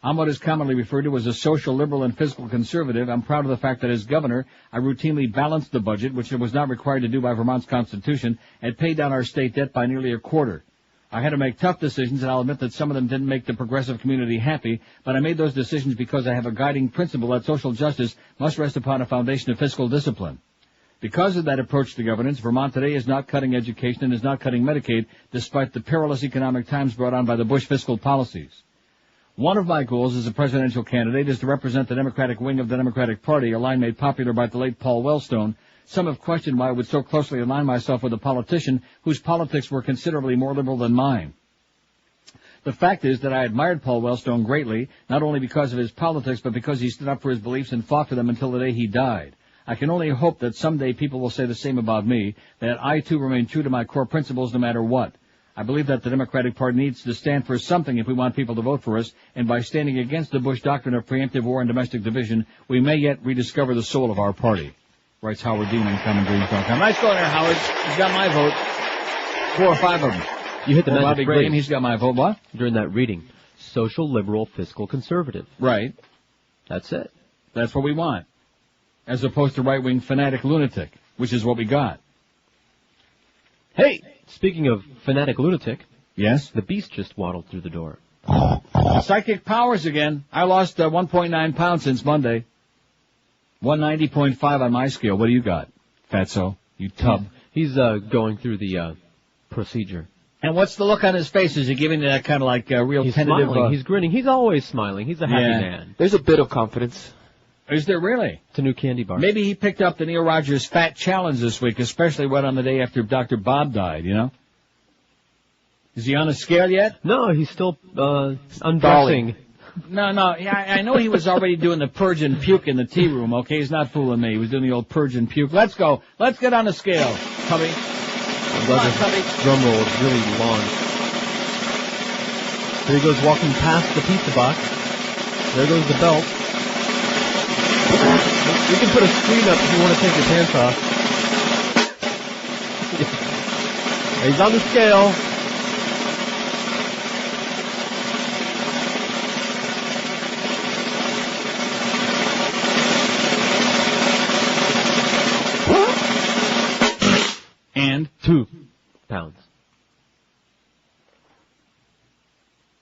I'm what is commonly referred to as a social liberal and fiscal conservative. I'm proud of the fact that as governor, I routinely balanced the budget, which I was not required to do by Vermont's Constitution, and paid down our state debt by nearly a quarter. I had to make tough decisions, and I'll admit that some of them didn't make the progressive community happy, but I made those decisions because I have a guiding principle that social justice must rest upon a foundation of fiscal discipline. Because of that approach to governance, Vermont today is not cutting education and is not cutting Medicaid, despite the perilous economic times brought on by the Bush fiscal policies. One of my goals as a presidential candidate is to represent the Democratic wing of the Democratic Party, a line made popular by the late Paul Wellstone. Some have questioned why I would so closely align myself with a politician whose politics were considerably more liberal than mine. The fact is that I admired Paul Wellstone greatly, not only because of his politics, but because he stood up for his beliefs and fought for them until the day he died. I can only hope that someday people will say the same about me, that I too remain true to my core principles no matter what. I believe that the Democratic Party needs to stand for something if we want people to vote for us, and by standing against the Bush doctrine of preemptive war and domestic division, we may yet rediscover the soul of our party, writes Howard Dean on CommonGreens.com. Nice going there, Howard. He's got my vote. 4 or 5 of them. You hit the magic Bobby phrase. Graham, he's got my vote. What? During that reading. Social, liberal, fiscal, conservative. Right. That's it. That's what we want. As opposed to right-wing fanatic lunatic, which is what we got. Hey! Speaking of fanatic lunatic. Yes? The beast just waddled through the door. Psychic powers again. I lost 1.9 pounds since Monday. 190.5 on my scale. What do you got, Fatso? You tub. He's going through the procedure. And what's the look on his face? Is he giving that kind of like real He's tentative? Smiling. He's grinning. He's always smiling. He's a happy man. There's a bit of confidence. Is there really? It's a new candy bar. Maybe he picked up the Neil Rogers Fat Challenge this week, especially right on the day after Dr. Bob died, you know? Is he on a scale yet? No, he's still undressing. No, yeah, I know he was already doing the purge and puke in the tea room, okay? He's not fooling me. He was doing the old purge and puke. Let's go. Let's get on the scale, Tubby. Come on, Tubby. Drum roll is really long. There he goes walking past the pizza box. There goes the belt. We can put a screen up if you want to take your pants off. He's on the scale. And 2 pounds.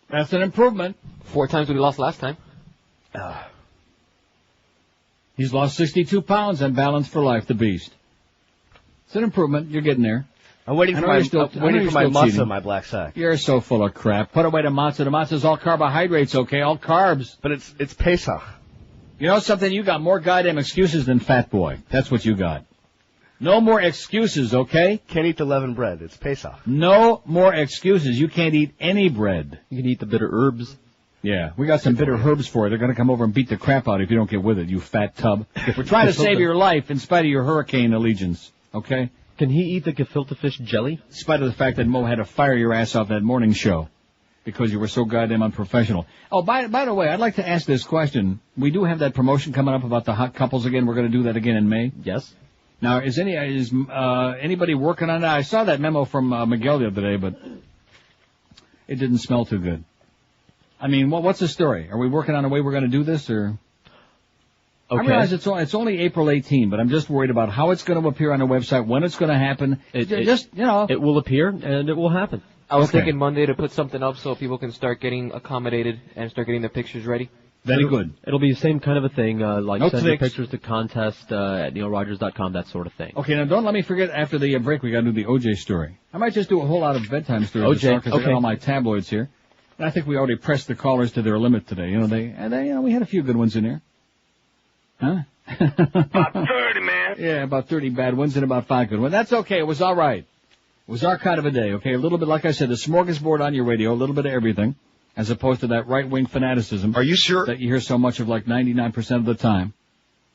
That's an improvement. 4 times what he lost last time. He's lost 62 pounds and balanced for life, the beast. It's an improvement. You're getting there. I'm waiting for my matzah in my black sack. You're so full of crap. Put away the matzah. The matzah's all carbohydrates, okay? All carbs. But it's Pesach. You know something? You got more goddamn excuses than Fat Boy. That's what you got. No more excuses, okay? Can't eat the leavened bread. It's Pesach. No more excuses. You can't eat any bread. You can eat the bitter herbs. Yeah, we got some bitter herbs for you. They're going to come over and beat the crap out if you don't get with it, you fat tub. We're trying to save your life in spite of your hurricane allegiance, okay? Can he eat the gefilte fish jelly? In spite of the fact that Mo had to fire your ass off that morning show because you were so goddamn unprofessional. Oh, by the way, I'd like to ask this question. We do have that promotion coming up about the hot couples again. We're going to do that again in May. Yes. Now, is anybody working on that? I saw that memo from Miguel the other day, but it didn't smell too good. I mean, what's the story? Are we working on a way we're going to do this, or? Okay. I realize it's only April 18, but I'm just worried about how it's going to appear on the website, when it's going to happen. It will appear and it will happen. I was thinking Monday to put something up so people can start getting accommodated and start getting their pictures ready. Very good. It'll be the same kind of a thing, send your pictures to contest at neilrogers.com, that sort of thing. Okay, now don't let me forget, after the break, we got to do the OJ story. I might just do a whole lot of bedtime stories because I got all my tabloids here. And I think we already pressed the callers to their limit today. We had a few good ones in there. Huh? About 30, man. Yeah, about 30 bad ones and about 5 good ones. That's okay. It was all right. It was our kind of a day, okay? A little bit, like I said, the smorgasbord on your radio, a little bit of everything, as opposed to that right-wing fanaticism. Are you sure? That you hear so much of, like 99% of the time,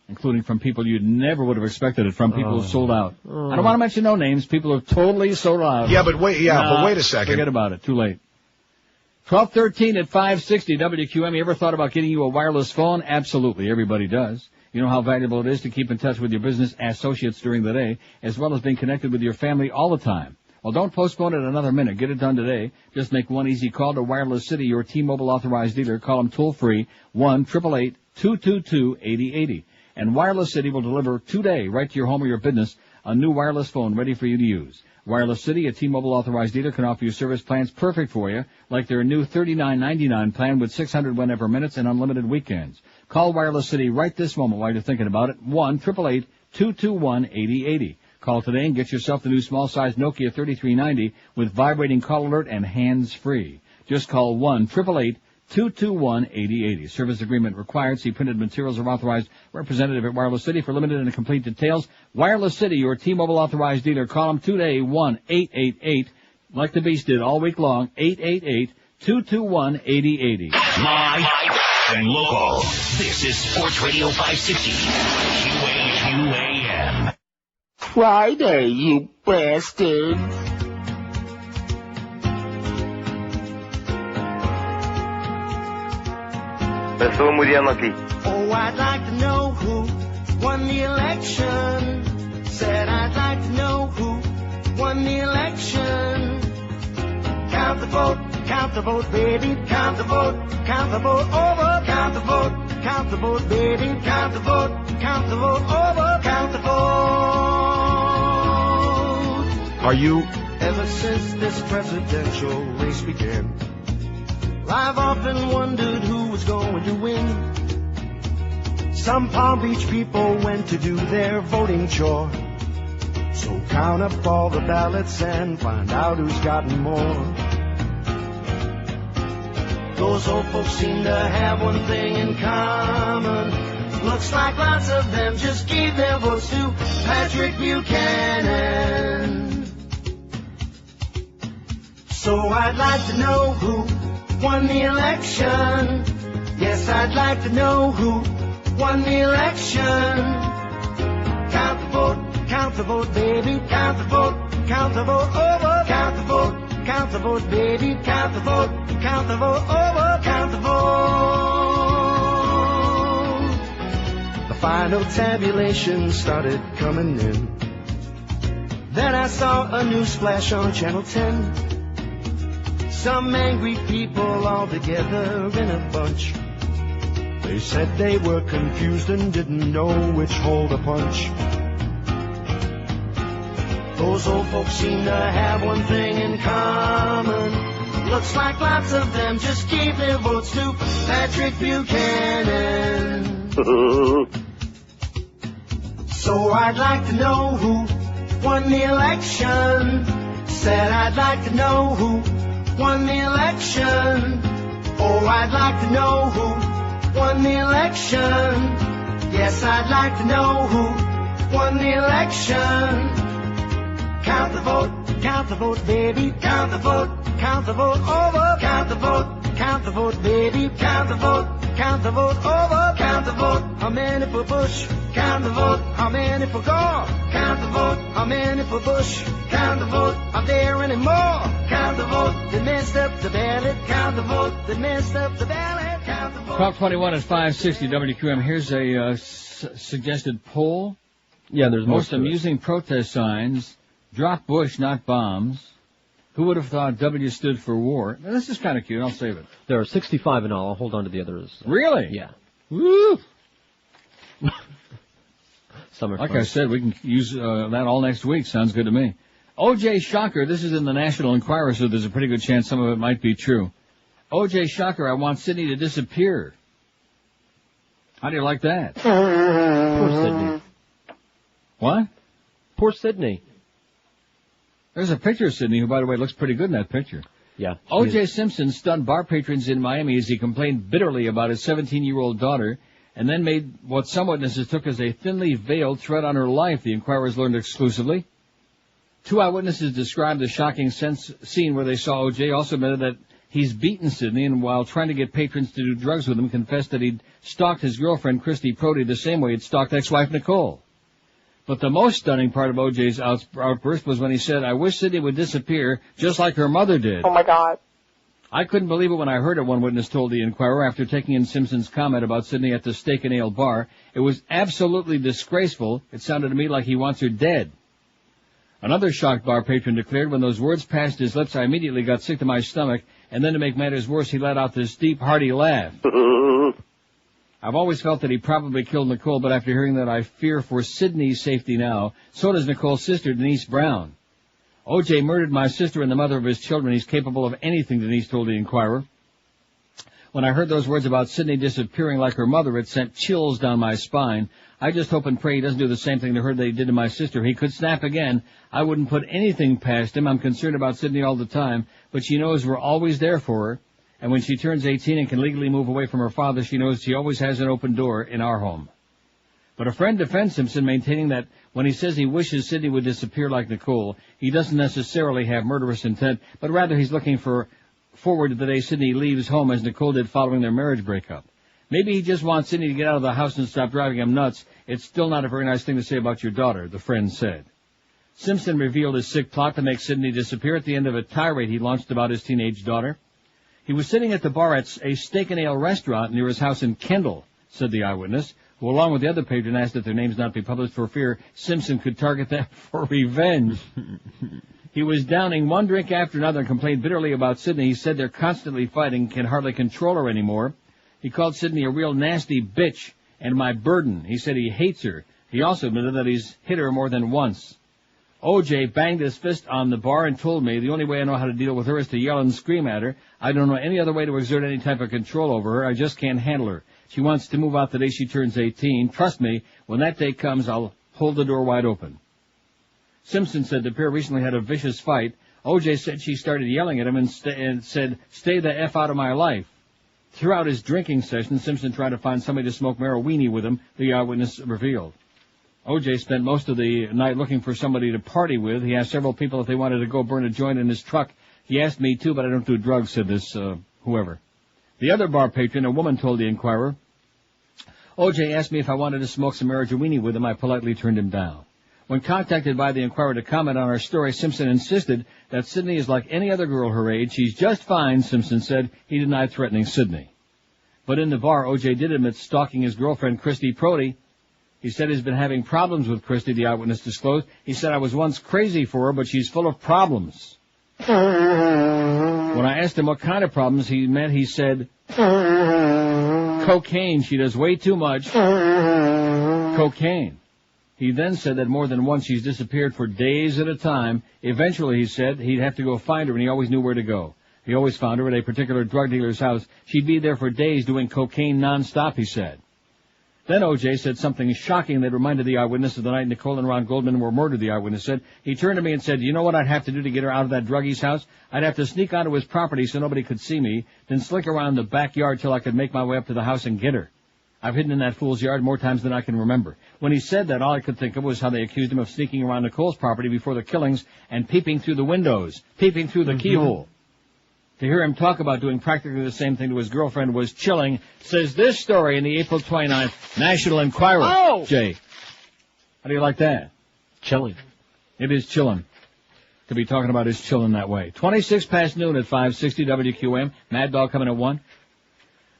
including from people you never would have expected it from, people who sold out. I don't want to mention no names. People have totally sold out. Yeah, but wait a second. Forget about it. Too late. 12:13 at 560 WQM. You ever thought about getting you a wireless phone? Absolutely. Everybody does. You know how valuable it is to keep in touch with your business associates during the day, as well as being connected with your family all the time. Well, don't postpone it another minute. Get it done today. Just make one easy call to Wireless City, your T-Mobile authorized dealer. Call them toll-free, 1-888-222-8080. And Wireless City will deliver today, right to your home or your business, a new wireless phone ready for you to use. Wireless City, a T-Mobile authorized dealer, can offer you service plans perfect for you, like their new $39.99 plan with 600 whenever minutes and unlimited weekends. Call Wireless City right this moment while you're thinking about it. 1-888-221-8080. Call today and get yourself the new small-size Nokia 3390 with vibrating call alert and hands-free. Just call 1-888-221-8080. Service agreement required. See printed materials or authorized representative at Wireless City for limited and complete details. Wireless City, your T-Mobile authorized dealer. Call them today, 1-888, like the Beast did all week long, 888-221-8080. Live and local. This is Sports Radio 560. QAQAM. Friday, you bastard. Oh, I'd like to know who won the election. Said I'd like to know who won the election. Count the vote, baby, count the vote over, count the vote, baby, count the vote over, count the vote. Are you? Ever since this presidential race began, I've often wondered who was going to win. Some Palm Beach people went to do their voting chore. So count up all the ballots and find out who's gotten more. Those old folks seem to have one thing in common. Looks like lots of them just gave their votes to Patrick Buchanan. So I'd like to know who won the election. Yes, I'd like to know who won the election. Count the vote, baby, count the vote over, count the vote, baby, count the vote over, count the vote. The final tabulation started coming in. Then I saw a news flash on Channel 10. Some angry people all together in a bunch. They said they were confused and didn't know which hole to punch. Those old folks seem to have one thing in common. Looks like lots of them just gave their votes to Patrick Buchanan. So I'd like to know who won the election. Said I'd like to know who won the election. Oh, I'd like to know who won the election. Yes, I'd like to know who won the election. Count the vote, baby, count the vote over, count the vote, baby, count the vote over, count the vote, how many for Bush, count the vote, how many for Gore, count the vote, how many for Bush, count the vote, are there any more, count the vote, they messed up the ballot, count the vote, they messed up the ballot, count the vote. 12:21 at 560 WQM. Here's a suggested poll. Yeah, there's most amusing protest signs. Drop Bush, not bombs. Who would have thought W stood for war? Now, this is kind of cute. I'll save it. There are 65 in all. I'll hold on to the others. Really? Yeah. Woo! Summer Like fun. I said, we can use that all next week. Sounds good to me. O.J. Shocker, this is in the National Enquirer, so there's a pretty good chance some of it might be true. O.J. Shocker, I want Sydney to disappear. How do you like that? Poor Sydney. What? Poor Sydney. There's a picture of Sydney, who, by the way, looks pretty good in that picture. Yeah. O.J. Simpson stunned bar patrons in Miami as he complained bitterly about his 17-year-old daughter and then made what some witnesses took as a thinly veiled threat on her life, the Enquirers learned exclusively. 2 eyewitnesses described the shocking scene where they saw O.J. also admitted that he's beaten Sydney and while trying to get patrons to do drugs with him confessed that he'd stalked his girlfriend Christy Prody the same way he'd stalked ex-wife Nicole. But the most stunning part of O.J.'s outburst was when he said, I wish Sydney would disappear just like her mother did. Oh, my God. I couldn't believe it when I heard it, one witness told the Enquirer after taking in Simpson's comment about Sydney at the Steak and Ale bar. It was absolutely disgraceful. It sounded to me like he wants her dead. Another shocked bar patron declared, when those words passed his lips, I immediately got sick to my stomach, and then to make matters worse, he let out this deep, hearty laugh. I've always felt that he probably killed Nicole, but after hearing that, I fear for Sydney's safety now. So does Nicole's sister, Denise Brown. O.J. murdered my sister and the mother of his children. He's capable of anything, Denise told the Enquirer. When I heard those words about Sydney disappearing like her mother, it sent chills down my spine. I just hope and pray he doesn't do the same thing to her that he did to my sister. He could snap again. I wouldn't put anything past him. I'm concerned about Sydney all the time, but she knows we're always there for her. And when she turns 18 and can legally move away from her father, she knows she always has an open door in our home. But a friend defends Simpson, maintaining that when he says he wishes Sydney would disappear like Nicole, he doesn't necessarily have murderous intent, but rather he's looking forward to the day Sydney leaves home as Nicole did following their marriage breakup. Maybe he just wants Sydney to get out of the house and stop driving him nuts. It's still not a very nice thing to say about your daughter, the friend said. Simpson revealed his sick plot to make Sydney disappear at the end of a tirade he launched about his teenage daughter. He was sitting at the bar at a Steak and Ale restaurant near his house in Kendall, said the eyewitness, who along with the other patron asked that their names not be published for fear Simpson could target them for revenge. He was downing one drink after another and complained bitterly about Sydney. He said they're constantly fighting, can hardly control her anymore. He called Sydney a real nasty bitch and my burden. He said he hates her. He also admitted that he's hit her more than once. O.J. banged his fist on the bar and told me the only way I know how to deal with her is to yell and scream at her. I don't know any other way to exert any type of control over her. I just can't handle her. She wants to move out the day she turns 18. Trust me, when that day comes, I'll hold the door wide open. Simpson said the pair recently had a vicious fight. O.J. said she started yelling at him and said, stay the F out of my life. Throughout his drinking session, Simpson tried to find somebody to smoke marijuana with him, the eyewitness revealed. O.J. spent most of the night looking for somebody to party with. He asked several people if they wanted to go burn a joint in his truck. He asked me too, but I don't do drugs, said this, whoever. The other bar patron, a woman, told the Enquirer, O.J. asked me if I wanted to smoke some marijuana with him. I politely turned him down. When contacted by the Enquirer to comment on our story, Simpson insisted that Sydney is like any other girl her age. She's just fine, Simpson said. He denied threatening Sydney. But in the bar, O.J. did admit stalking his girlfriend, Christy Prody. He said he's been having problems with Christy, the eyewitness disclosed. He said, I was once crazy for her, but she's full of problems. When I asked him what kind of problems he meant, he said, cocaine. She does way too much cocaine. He then said that more than once she's disappeared for days at a time. Eventually, he said, he'd have to go find her, and he always knew where to go. He always found her at a particular drug dealer's house. She'd be there for days doing cocaine nonstop, he said. Then O.J. said something shocking that reminded the eyewitness of the night Nicole and Ron Goldman were murdered, the eyewitness said. He turned to me and said, you know what I'd have to do to get her out of that druggie's house? I'd have to sneak onto his property so nobody could see me, then slick around the backyard till I could make my way up to the house and get her. I've hidden in that fool's yard more times than I can remember. When he said that, all I could think of was how they accused him of sneaking around Nicole's property before the killings and peeping through the windows, peeping through the keyhole. To hear him talk about doing practically the same thing to his girlfriend was chilling, says this story in the April 29th National Enquirer. Oh! Jay, how do you like that? Chilling. It is chilling. To be talking about is chilling that way. 26 past noon at 560 WQM. Mad Dog coming at 1.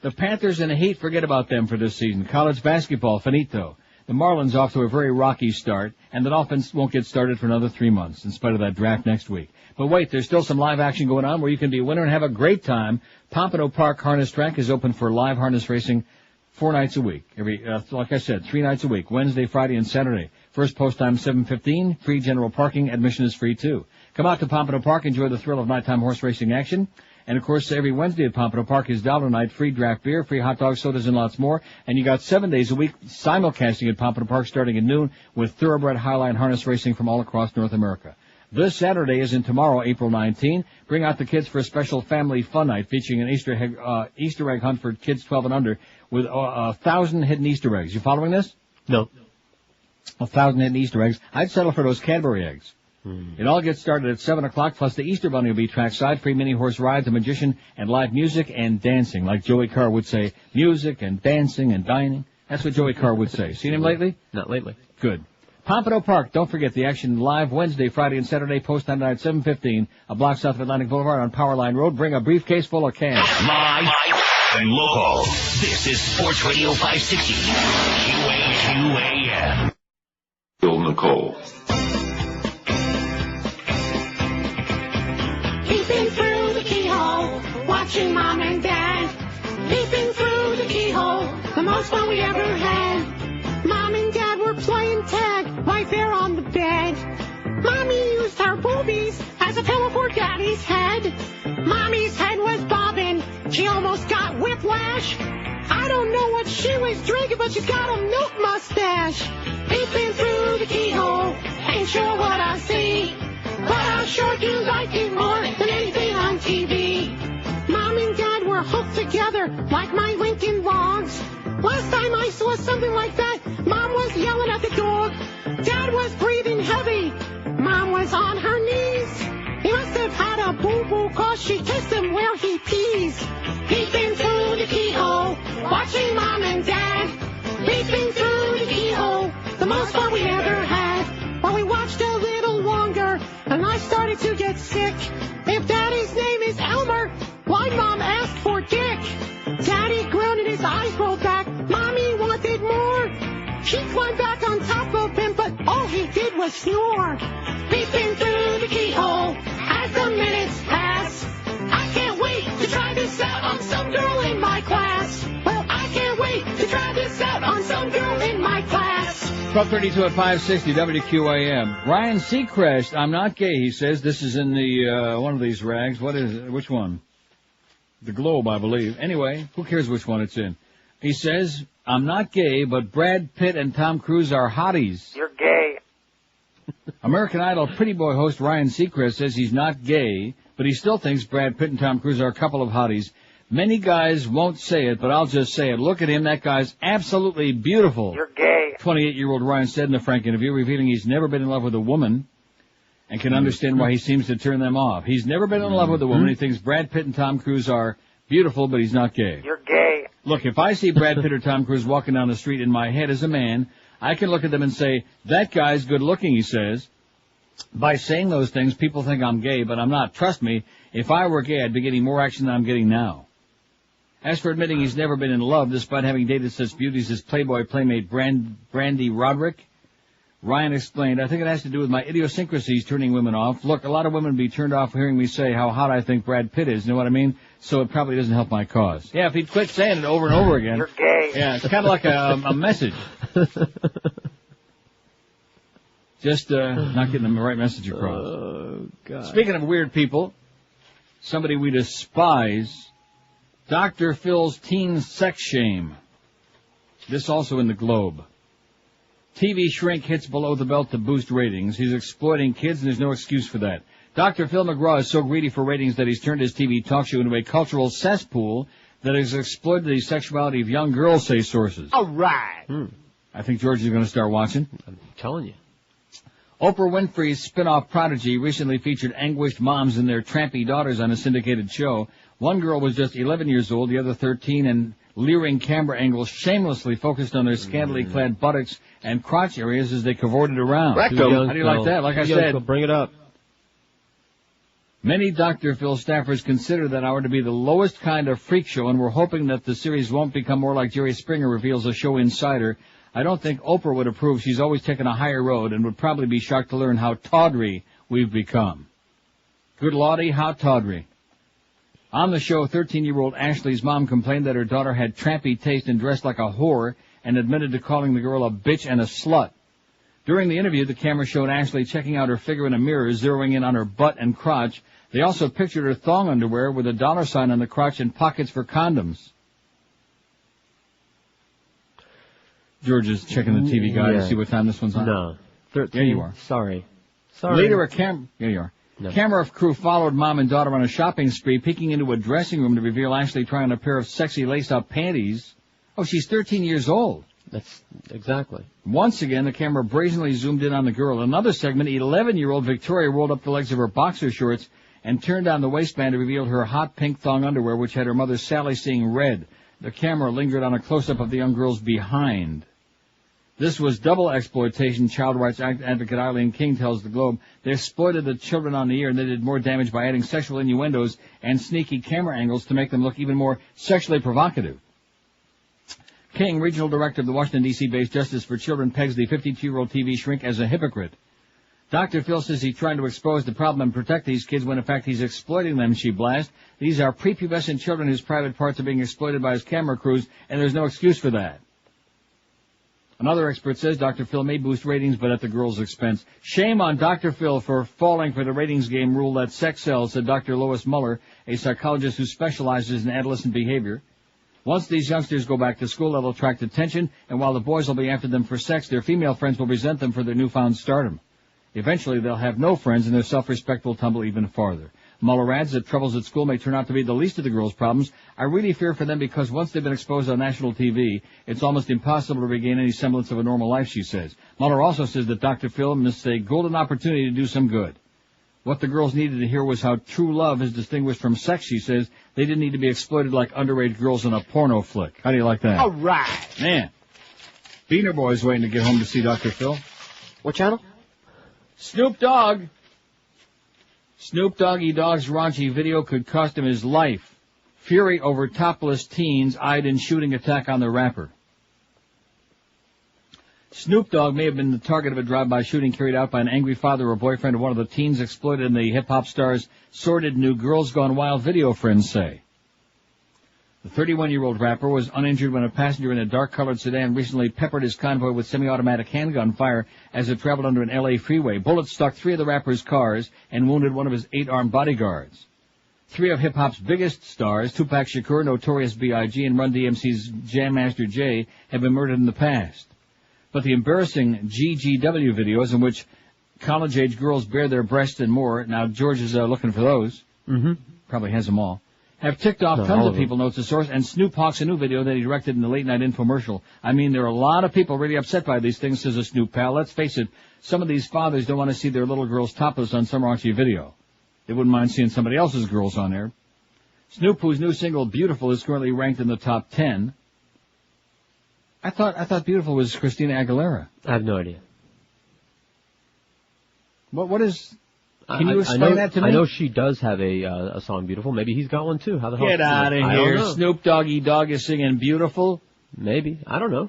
The Panthers and the Heat, forget about them for this season. College basketball, finito. The Marlins off to a very rocky start, and the Dolphins won't get started for another 3 months in spite of that draft next week. But wait, there's still some live action going on where you can be a winner and have a great time. Pompano Park Harness Track is open for live harness racing 4 nights a week. Like I said, 3 nights a week, Wednesday, Friday, and Saturday. First post time 7:15. Free general parking. Admission is free too. Come out to Pompano Park, enjoy the thrill of nighttime horse racing action. And of course, every Wednesday at Pompano Park is Dollar Night, free draft beer, free hot dogs, sodas, and lots more. And you got 7 days a week simulcasting at Pompano Park starting at noon with thoroughbred highline harness racing from all across North America. This Saturday is in tomorrow, April 19. Bring out the kids for a special family fun night featuring an Easter egg hunt for kids 12 and under with 1,000 hidden Easter eggs. You following this? No. 1,000 hidden Easter eggs. I'd settle for those Cadbury eggs. It all gets started at 7 o'clock, plus the Easter Bunny will be trackside, free mini horse rides, a magician, and live music and dancing. Like Joey Carr would say, music and dancing and dining. That's what Joey Carr would say. Seen him lately? Not lately. Good. Pompano Park, don't forget the action live Wednesday, Friday, and Saturday, post time tonight, 7:15, a block south of Atlantic Boulevard on Powerline Road. Bring a briefcase full of cash. Live and local. This is Sports Radio 560. QAQAM. Bill Nicole. Peeping through the keyhole, watching Mom and Dad. Peeping through the keyhole, the most fun we ever had. Mom and Dad were playing tag right there on the bed. Mommy used her boobies as a pillow for Daddy's head. Mommy's head was bobbing, she almost got whiplash. I don't know what she was drinking, but she's got a milk mustache. Peeping through the keyhole, ain't sure what I see, but I sure do like it more than anything on TV. Mom and Dad were hooked together like my Lincoln logs. Last time I saw something like that, Mom was yelling at the dog. Dad was breathing heavy. Mom was on her knees. He must have had a boo-boo 'cause she kissed him where he pees. Peeping through the keyhole, watching Mom and Dad. Peeping through the keyhole, the most fun we ever had. Well, we watched a little longer, and I started to get sick. If Daddy's name is Elmer, why Mom asked for Dick? Daddy groaned and his eyes rolled back. Mommy wanted more. She climbed back on top of him, but all he did was snore. Peeping through the keyhole as the minutes pass. I can't wait to try this out on some girl in my class. Well, I can't wait to try this out on some girl in my class. 12:32 at 560 WQAM. Ryan Seacrest, I'm not gay, he says. This is in the one of these rags. What is it? Which one? The Globe, I believe. Anyway, who cares which one it's in? He says, I'm not gay, but Brad Pitt and Tom Cruise are hotties. You're gay. American Idol pretty boy host Ryan Seacrest says he's not gay, but he still thinks Brad Pitt and Tom Cruise are a couple of hotties. Many guys won't say it, but I'll just say it. Look at him. That guy's absolutely beautiful. You're gay. 28-year-old Ryan said in a Frank interview, revealing he's never been in love with a woman and can understand why he seems to turn them off. He's never been in love with a woman. He thinks Brad Pitt and Tom Cruise are beautiful, but he's not gay. You're gay. Look, if I see Brad Pitt or Tom Cruise walking down the street in my head as a man, I can look at them and say, that guy's good looking, he says. By saying those things, people think I'm gay, but I'm not. Trust me, if I were gay, I'd be getting more action than I'm getting now. As for admitting he's never been in love, despite having dated such beauties as Playboy playmate Brandy Roderick, Ryan explained, I think it has to do with my idiosyncrasies turning women off. Look, a lot of women would be turned off hearing me say how hot I think Brad Pitt is, you know what I mean? So it probably doesn't help my cause. Yeah, if he'd quit saying it over and over again. You're gay. Yeah, it's kind of like a message. Just not getting the right message across. Oh, God. Speaking of weird people, somebody we despise, Dr. Phil's teen sex shame. This also in the Globe. TV shrink hits below the belt to boost ratings. He's exploiting kids, and there's no excuse for that. Dr. Phil McGraw is so greedy for ratings that he's turned his TV talk show into a cultural cesspool that has exploited the sexuality of young girls, say sources. All right. I think George is going to start watching. I'm telling you. Oprah Winfrey's spin-off Prodigy recently featured anguished moms and their trampy daughters on a syndicated show. One girl was just 11 years old, the other 13, and leering camera angles shamelessly focused on their scantily clad buttocks and crotch areas as they cavorted around. How do you like that? Like I said, bring it up. Many Dr. Phil staffers consider that hour to be the lowest kind of freak show, and we're hoping that the series won't become more like Jerry Springer reveals a show insider. I don't think Oprah would approve. She's always taken a higher road and would probably be shocked to learn how tawdry we've become. Good Lottie, how tawdry. On the show, 13-year-old Ashley's mom complained that her daughter had trampy taste and dressed like a whore and admitted to calling the girl a bitch and a slut. During the interview, the camera showed Ashley checking out her figure in a mirror, zeroing in on her butt and crotch. They also pictured her thong underwear with a dollar sign on the crotch and pockets for condoms. George is checking the TV guide to see what time this one's on. No. 13. There you are. Sorry. Later, There you are. No. Camera crew followed mom and daughter on a shopping spree, peeking into a dressing room to reveal Ashley trying on a pair of sexy lace-up panties. Oh, she's 13 years old. That's exactly. Once again, the camera brazenly zoomed in on the girl. In another segment, 11-year-old Victoria rolled up the legs of her boxer shorts and turned down the waistband to reveal her hot pink thong underwear, which had her mother Sally seeing red. The camera lingered on a close-up of the young girl's behind. This was double exploitation, child rights advocate Eileen King tells the Globe. They exploited the children on the air, and they did more damage by adding sexual innuendos and sneaky camera angles to make them look even more sexually provocative. King, regional director of the Washington, D.C.-based Justice for Children, pegs the 52-year-old TV shrink as a hypocrite. Dr. Phil says he's trying to expose the problem and protect these kids when, in fact, he's exploiting them, she blasts. These are prepubescent children whose private parts are being exploited by his camera crews, and there's no excuse for that. Another expert says Dr. Phil may boost ratings, but at the girl's expense. Shame on Dr. Phil for falling for the ratings game rule that sex sells, said Dr. Lois Muller, a psychologist who specializes in adolescent behavior. Once these youngsters go back to school, they'll attract attention, and while the boys will be after them for sex, their female friends will resent them for their newfound stardom. Eventually, they'll have no friends, and their self-respect will tumble even farther. Muller adds that troubles at school may turn out to be the least of the girls' problems. I really fear for them because once they've been exposed on national TV, it's almost impossible to regain any semblance of a normal life, she says. Muller also says that Dr. Phil missed a golden opportunity to do some good. What the girls needed to hear was how true love is distinguished from sex, she says. They didn't need to be exploited like underage girls in a porno flick. How do you like that? All right. Man. Beaner Boy's waiting to get home to see Dr. Phil. What channel? Snoop Dogg. Snoop Doggy Dogg's raunchy video could cost him his life. Fury over topless teens eyed in shooting attack on the rapper. Snoop Dogg may have been the target of a drive-by shooting carried out by an angry father or boyfriend of one of the teens exploited in the hip-hop star's sordid new Girls Gone Wild video, friends say. The 31-year-old rapper was uninjured when a passenger in a dark-colored sedan recently peppered his convoy with semi-automatic handgun fire as it traveled under an L.A. freeway. Bullets struck 3 of the rapper's cars and wounded one of his 8 armed bodyguards. 3 of hip-hop's biggest stars, Tupac Shakur, Notorious B.I.G., and Run DMC's Jam Master Jay, have been murdered in the past. But the embarrassing GGW videos in which college-age girls bare their breasts and more, now George is looking for those, probably has them all, have ticked off tons of people, notes the source, and Snoop hawks a new video that he directed in the late-night infomercial. I mean, there are a lot of people really upset by these things, says a Snoop pal. Let's face it, some of these fathers don't want to see their little girls topless on some raunchy video. They wouldn't mind seeing somebody else's girls on there. Snoop, whose new single, Beautiful, is currently ranked in the top 10. I thought Beautiful was Christina Aguilera. I have no idea. What is... Can you explain that to me? I know she does have a song, Beautiful. Maybe he's got one, too. How the hell? Get out of here. Snoop Doggy Dogg is singing Beautiful? Maybe. I don't know.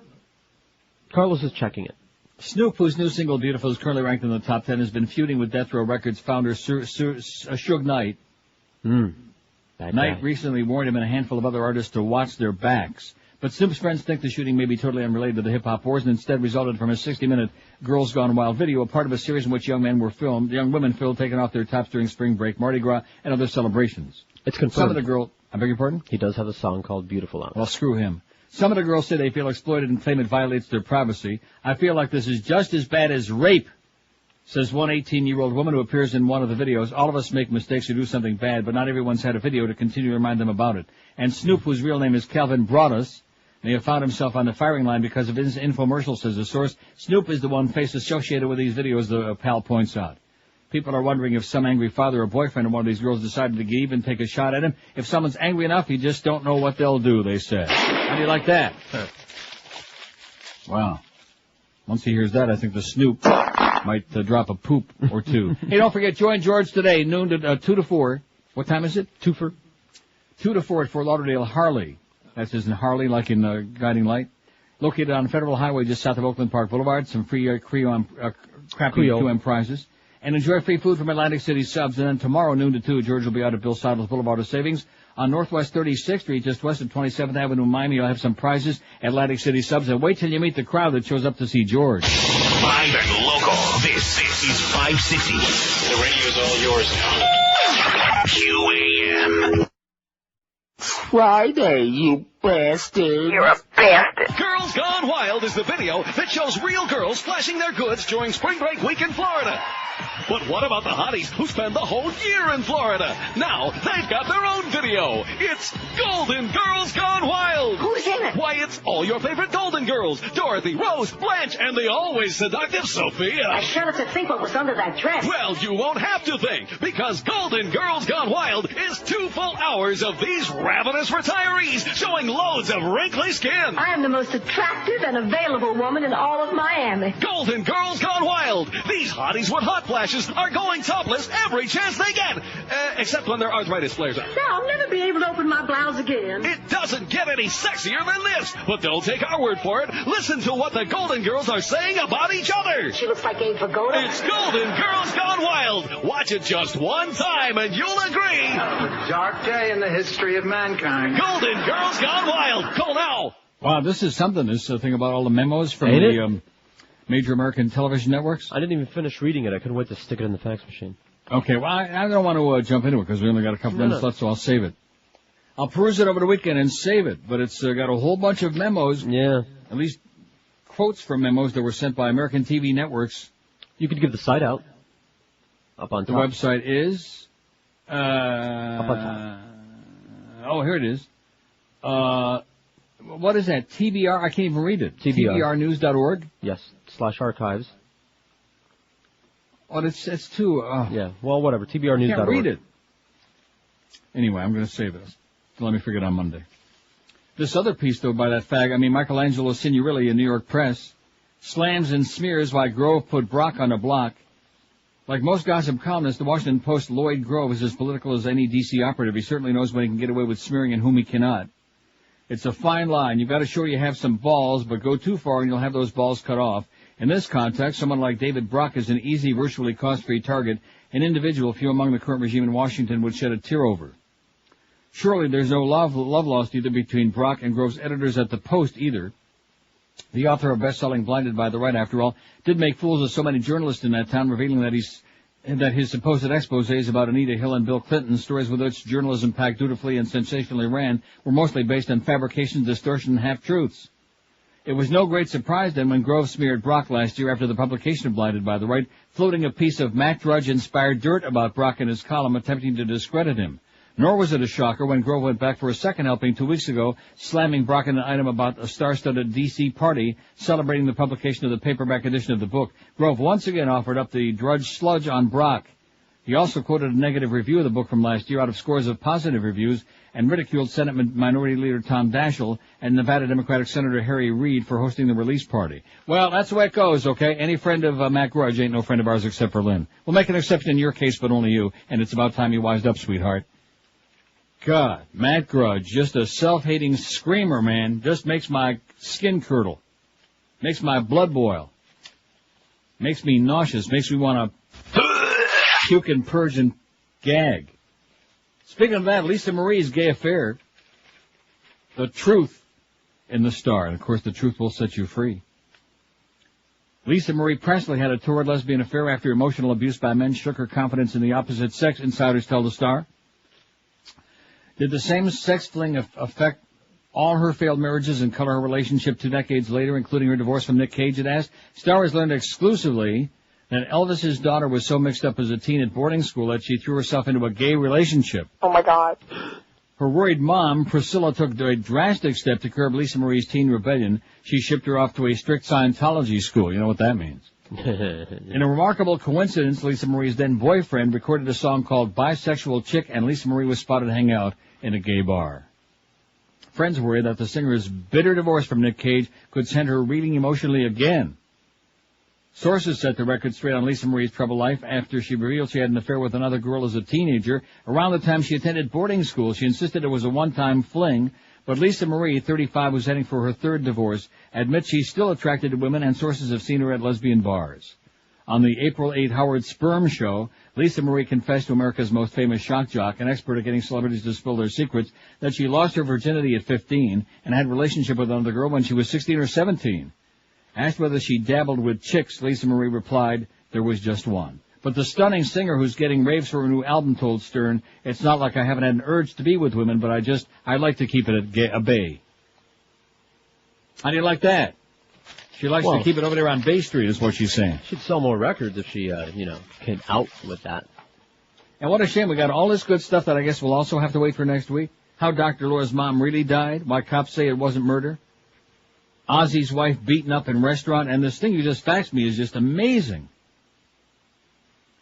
Carlos is checking it. Snoop, whose new single, Beautiful, is currently ranked in the top 10, has been feuding with Death Row Records founder Suge Knight. Knight recently warned him and a handful of other artists to watch their backs. But Snoop's friends think the shooting may be totally unrelated to the hip-hop wars and instead resulted from a 60-minute Girls Gone Wild video, a part of a series in which young women filmed taking off their tops during spring break, Mardi Gras, and other celebrations. It's confirmed. Some of the girls... I beg your pardon? He does have a song called Beautiful out. Well, screw him. Some of the girls say they feel exploited and claim it violates their privacy. I feel like this is just as bad as rape, says one 18-year-old woman who appears in one of the videos. All of us make mistakes or do something bad, but not everyone's had a video to continue to remind them about it. And Snoop, whose real name is Calvin Broadus, may have found himself on the firing line because of his infomercial, says the source. Snoop is the one face associated with these videos, the pal points out. People are wondering if some angry father or boyfriend of one of these girls decided to give and take a shot at him. If someone's angry enough, you just don't know what they'll do, they say. How do you like that? Wow. Once he hears that, I think the Snoop might drop a poop or two. Hey, don't forget, join George today, noon to 2 to 4. What time is it? 2 to 4 at Fort Lauderdale Harley. That's in Harley, like in Guiding Light. Located on Federal Highway just south of Oakland Park Boulevard. Some free crappy QM prizes. And enjoy free food from Atlantic City Subs. And then tomorrow, noon to 2, George will be out at Bill Seidel's Boulevard of Savings on Northwest 36th Street, just west of 27th Avenue in Miami. You'll have some prizes, Atlantic City subs, and wait till you meet the crowd that shows up to see George. Live and local. This is 560. The radio's all yours now. QAM. Friday, you bastard. You're a bastard. Girls Gone Wild is the video that shows real girls flashing their goods during spring break week in Florida. But what about the hotties who spend the whole year in Florida? Now, they've got their own video. It's Golden Girls Gone Wild. Who's in it? Why, it's all your favorite Golden Girls. Dorothy, Rose, Blanche, and the always seductive Sophia. I shudder to think what was under that dress. Well, you won't have to think, because Golden Girls Gone Wild is 2 full hours of these ravenous retirees showing loads of wrinkly skin. I am the most attractive and available woman in all of Miami. Golden Girls Gone Wild. These hotties with hot flashes are going topless every chance they get, except when their arthritis flares up. So I'll never be able to open my blouse again. It doesn't get any sexier than this, but don't take our word for it. Listen to what the Golden Girls are saying about each other. She looks like Abe Vigoda. It's Golden Girls Gone Wild. Watch it just one time and you'll agree. A dark day in the history of mankind. Golden Girls Gone Wild. Call now. Wow, this is something, this thing about all the memos from the major American television networks. I didn't even finish reading it. I couldn't wait to stick it in the fax machine. Okay, well, I don't want to jump into it because we only got a couple minutes left, so I'll save it. I'll peruse it over the weekend and save it, but it's got a whole bunch of memos. Yeah. At least quotes from memos that were sent by American TV networks. You could give the site out. Up on top. The website is... up on top. Oh, here it is. What is that? TBR? I can't even read it. TBRnews.org? Yes. /archives. Oh, it's too... yeah, well, whatever. TBRnews.org. I can't read it. Anyway, I'm going to save this. Let me forget on Monday. This other piece, though, by that fag, Michelangelo Signorilli in New York Press, slams and smears why Grove put Brock on a block. Like most gossip columnists, the Washington Post Lloyd Grove is as political as any D.C. operative. He certainly knows when he can get away with smearing and whom he cannot. It's a fine line. You've got to show you have some balls, but go too far and you'll have those balls cut off. In this context, someone like David Brock is an easy, virtually cost-free target, an individual few among the current regime in Washington would shed a tear over. Surely there's no love lost either between Brock and Grove's editors at the Post either. The author of best-selling Blinded by the Right, after all, did make fools of so many journalists in that town, revealing that his supposed exposés about Anita Hill and Bill Clinton, stories with which journalism packed dutifully and sensationally ran, were mostly based on fabrication, distortion, and half-truths. It was no great surprise then when Grove smeared Brock last year after the publication of Blinded by the Right, floating a piece of Matt Drudge-inspired dirt about Brock in his column, attempting to discredit him. Nor was it a shocker when Grove went back for a second helping 2 weeks ago, slamming Brock in an item about a star-studded D.C. party celebrating the publication of the paperback edition of the book. Grove once again offered up the Drudge sludge on Brock. He also quoted a negative review of the book from last year out of scores of positive reviews and ridiculed Senate Minority Leader Tom Daschle and Nevada Democratic Senator Harry Reid for hosting the release party. Well, that's the way it goes, okay? Any friend of Matt Grudge ain't no friend of ours except for Lynn. We'll make an exception in your case, but only you, and it's about time you wised up, sweetheart. God, Matt Grudge, just a self-hating screamer, man. Just makes my skin curdle. Makes my blood boil. Makes me nauseous. Makes me want to puke and purge and gag. Speaking of that, Lisa Marie's gay affair. The truth in the Star. And, of course, the truth will set you free. Lisa Marie Presley had a torrid lesbian affair after emotional abuse by men shook her confidence in the opposite sex, insiders tell the Star. Did the same-sex fling affect all her failed marriages and color her relationship 2 decades later, including her divorce from Nick Cage, it asked? Star has learned exclusively that Elvis's daughter was so mixed up as a teen at boarding school that she threw herself into a gay relationship. Oh, my God. Her worried mom, Priscilla, took a drastic step to curb Lisa Marie's teen rebellion. She shipped her off to a strict Scientology school. You know what that means. In a remarkable coincidence, Lisa Marie's then-boyfriend recorded a song called Bisexual Chick, and Lisa Marie was spotted hanging out in a gay bar. Friends worry that the singer's bitter divorce from Nick Cage could send her reeling emotionally again. Sources set the record straight on Lisa Marie's troubled life after she revealed she had an affair with another girl as a teenager. Around the time she attended boarding school, she insisted it was a one-time fling, but Lisa Marie, 35, who's heading for her third divorce, admits she's still attracted to women, and sources have seen her at lesbian bars. On the April 8 Howard Sperm Show, Lisa Marie confessed to America's most famous shock jock, an expert at getting celebrities to spill their secrets, that she lost her virginity at 15 and had a relationship with another girl when she was 16 or 17. Asked whether she dabbled with chicks, Lisa Marie replied, there was just one. But the stunning singer who's getting raves for her new album told Stern, it's not like I haven't had an urge to be with women, but I like to keep it at bay. How do you like that? She likes to keep it over there on Bay Street, is what she's saying. She'd sell more records if she, came out with that. And what a shame. We got all this good stuff that I guess we'll also have to wait for next week. How Dr. Laura's mom really died, why cops say it wasn't murder. Ozzy's wife beaten up in restaurant, and this thing you just faxed me is just amazing.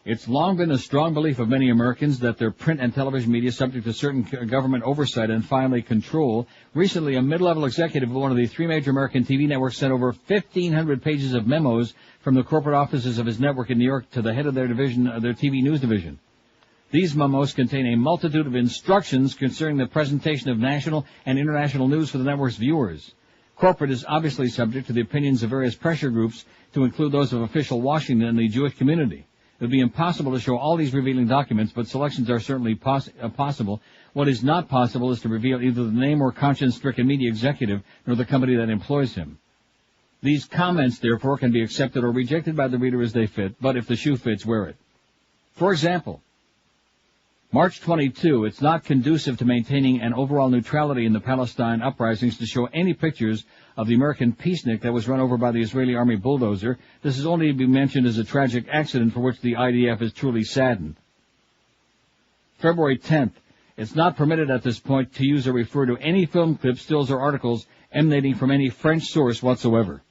It's long been a strong belief of many Americans that their print and television media is subject to certain government oversight and finally control. Recently, a mid-level executive of one of the three major American TV networks sent over 1,500 pages of memos from the corporate offices of his network in New York to the head of their division, their TV news division. These memos contain a multitude of instructions concerning the presentation of national and international news for the network's viewers. Corporate is obviously subject to the opinions of various pressure groups, to include those of official Washington and the Jewish community. It would be impossible to show all these revealing documents, but selections are certainly possible. What is not possible is to reveal either the name or conscience-stricken media executive, nor the company that employs him. These comments, therefore, can be accepted or rejected by the reader as they fit, but if the shoe fits, wear it. For example, March 22, it's not conducive to maintaining an overall neutrality in the Palestine uprisings to show any pictures of the American peacenik that was run over by the Israeli army bulldozer. This is only to be mentioned as a tragic accident for which the IDF is truly saddened. February 10th, it's not permitted at this point to use or refer to any film clips, stills, or articles emanating from any French source whatsoever.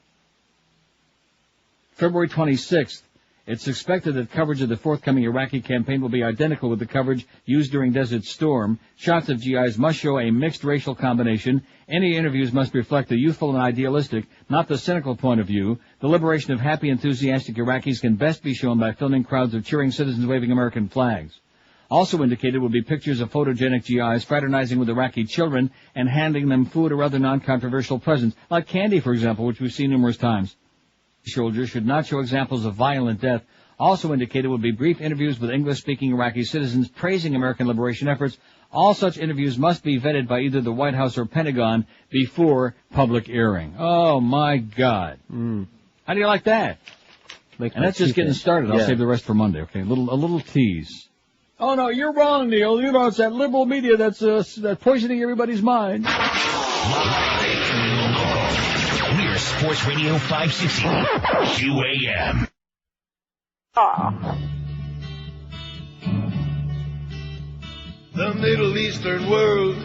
February 26th, it's expected that coverage of the forthcoming Iraqi campaign will be identical with the coverage used during Desert Storm. Shots of GIs must show a mixed racial combination. Any interviews must reflect the youthful and idealistic, not the cynical point of view. The liberation of happy, enthusiastic Iraqis can best be shown by filming crowds of cheering citizens waving American flags. Also indicated will be pictures of photogenic GIs fraternizing with Iraqi children and handing them food or other non-controversial presents, like candy, for example, which we've seen numerous times. Soldiers should not show examples of violent death. Also indicated will be brief interviews with English-speaking Iraqi citizens praising American liberation efforts. All such interviews must be vetted by either the White House or Pentagon before public airing. Oh, my God. How do you like that? And that's just getting started. I'll save the rest for Monday, okay? A little tease. Oh, no, you're wrong, Neil. You know, it's that liberal media that's poisoning everybody's mind. We're Sports Radio 560 QAM. The Middle Eastern world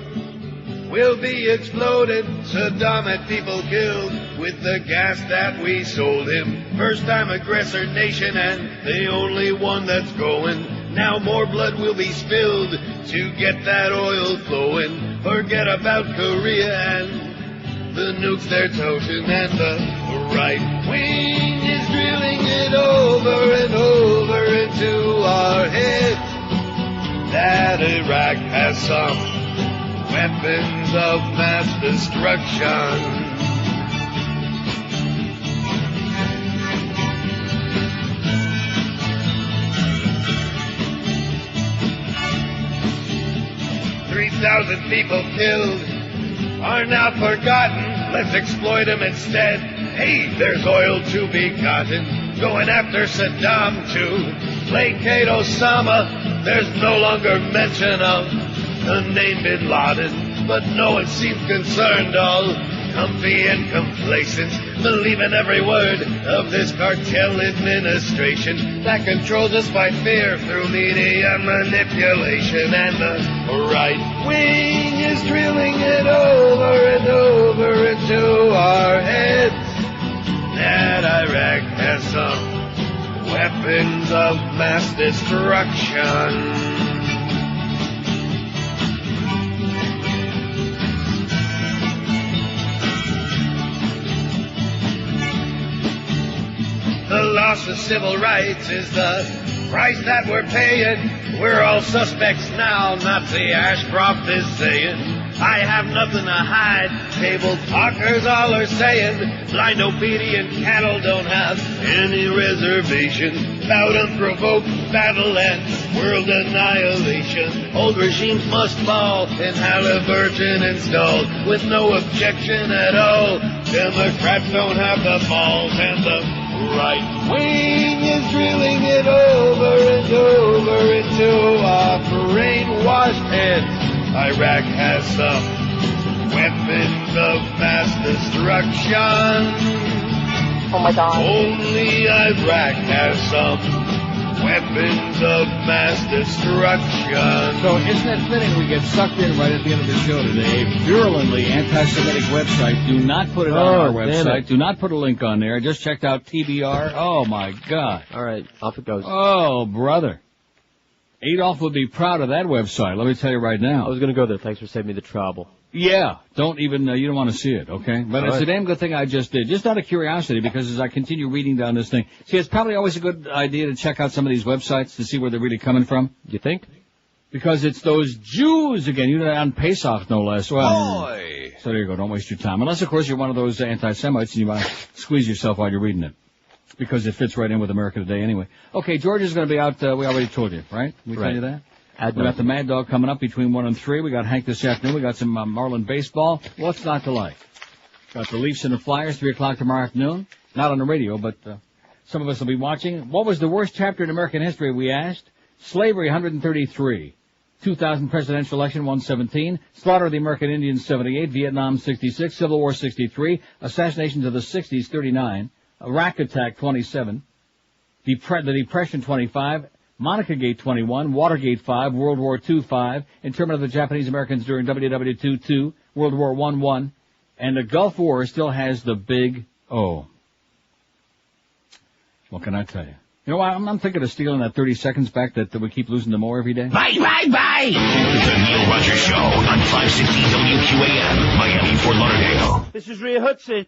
will be exploded. Saddam had people killed with the gas that we sold him. First-time aggressor nation and the only one that's going. Now more blood will be spilled to get that oil flowing. Forget about Korea and the nukes they're toting, and the right wing is drilling it over and over into our heads that Iraq has some weapons of mass destruction. $3,000 people killed are now forgotten. Let's exploit them instead. Hey, there's oil to be gotten. Going after Saddam to placate Osama. There's no longer mention of the name Bin Laden, but no one seems concerned, all comfy and complacent, believing every word of this cartel administration that controls us by fear through media manipulation. And the right wing is drilling it over and over into our heads that Iraq has some weapons of mass destruction. The loss of civil rights is the price that we're paying. We're all suspects now, Nazi Ashcroft is saying. I have nothing to hide. Table talkers all are saying blind, obedient cattle don't have any reservation. Loud, unprovoked battle and world annihilation. Old regimes must fall and Halliburton installed with no objection at all. Democrats don't have the balls and the right wing is drilling it over and over into our brainwashed heads. Iraq has some weapons of mass destruction. Oh my God. Only Iraq has some weapons of mass destruction. So isn't it fitting we get sucked in right at the end of the show today? A virulently anti-Semitic website. Do not put it on our website. Do not put a link on there. I just checked out TBR. Oh, my God. All right, off it goes. Oh, brother. Adolf would be proud of that website, let me tell you right now. I was going to go there. Thanks for saving me the trouble. Yeah, don't even, you don't want to see it, okay? But it's a damn good thing I just did, just out of curiosity, because as I continue reading down this thing, see, it's probably always a good idea to check out some of these websites to see where they're really coming from. You think? Because it's those Jews again, on Pesach, no less. Well, so there you go, don't waste your time. Unless, of course, you're one of those anti-Semites and you want to squeeze yourself while you're reading it. Because it fits right in with America Today anyway. Okay, George is going to be out, we already told you, right? We tell you that? We got the Mad Dog coming up between 1 and 3. We got Hank this afternoon. We got some Marlin baseball. What's not to like? Got the Leafs and the Flyers, 3 o'clock tomorrow afternoon. Not on the radio, but some of us will be watching. What was the worst chapter in American history, we asked? Slavery, 133. 2000 presidential election, 117. Slaughter of the American Indians, 78. Vietnam, 66. Civil War, 63. Assassinations of the 60s, 39. Iraq attack, 27. The Depression, 25. Monica Gate, 21. Watergate, 5. World War II, 5. Internment of the Japanese Americans during WW2, 2. World War I, 1. And the Gulf War still has the big O. What can I tell you? You know what? I'm thinking of stealing that 30 seconds back that we keep losing to more every day. Bye, bye, bye! The Neil Rogers Show on 560 WQAM, Miami, Fort Lauderdale. This is Rhea Hudson.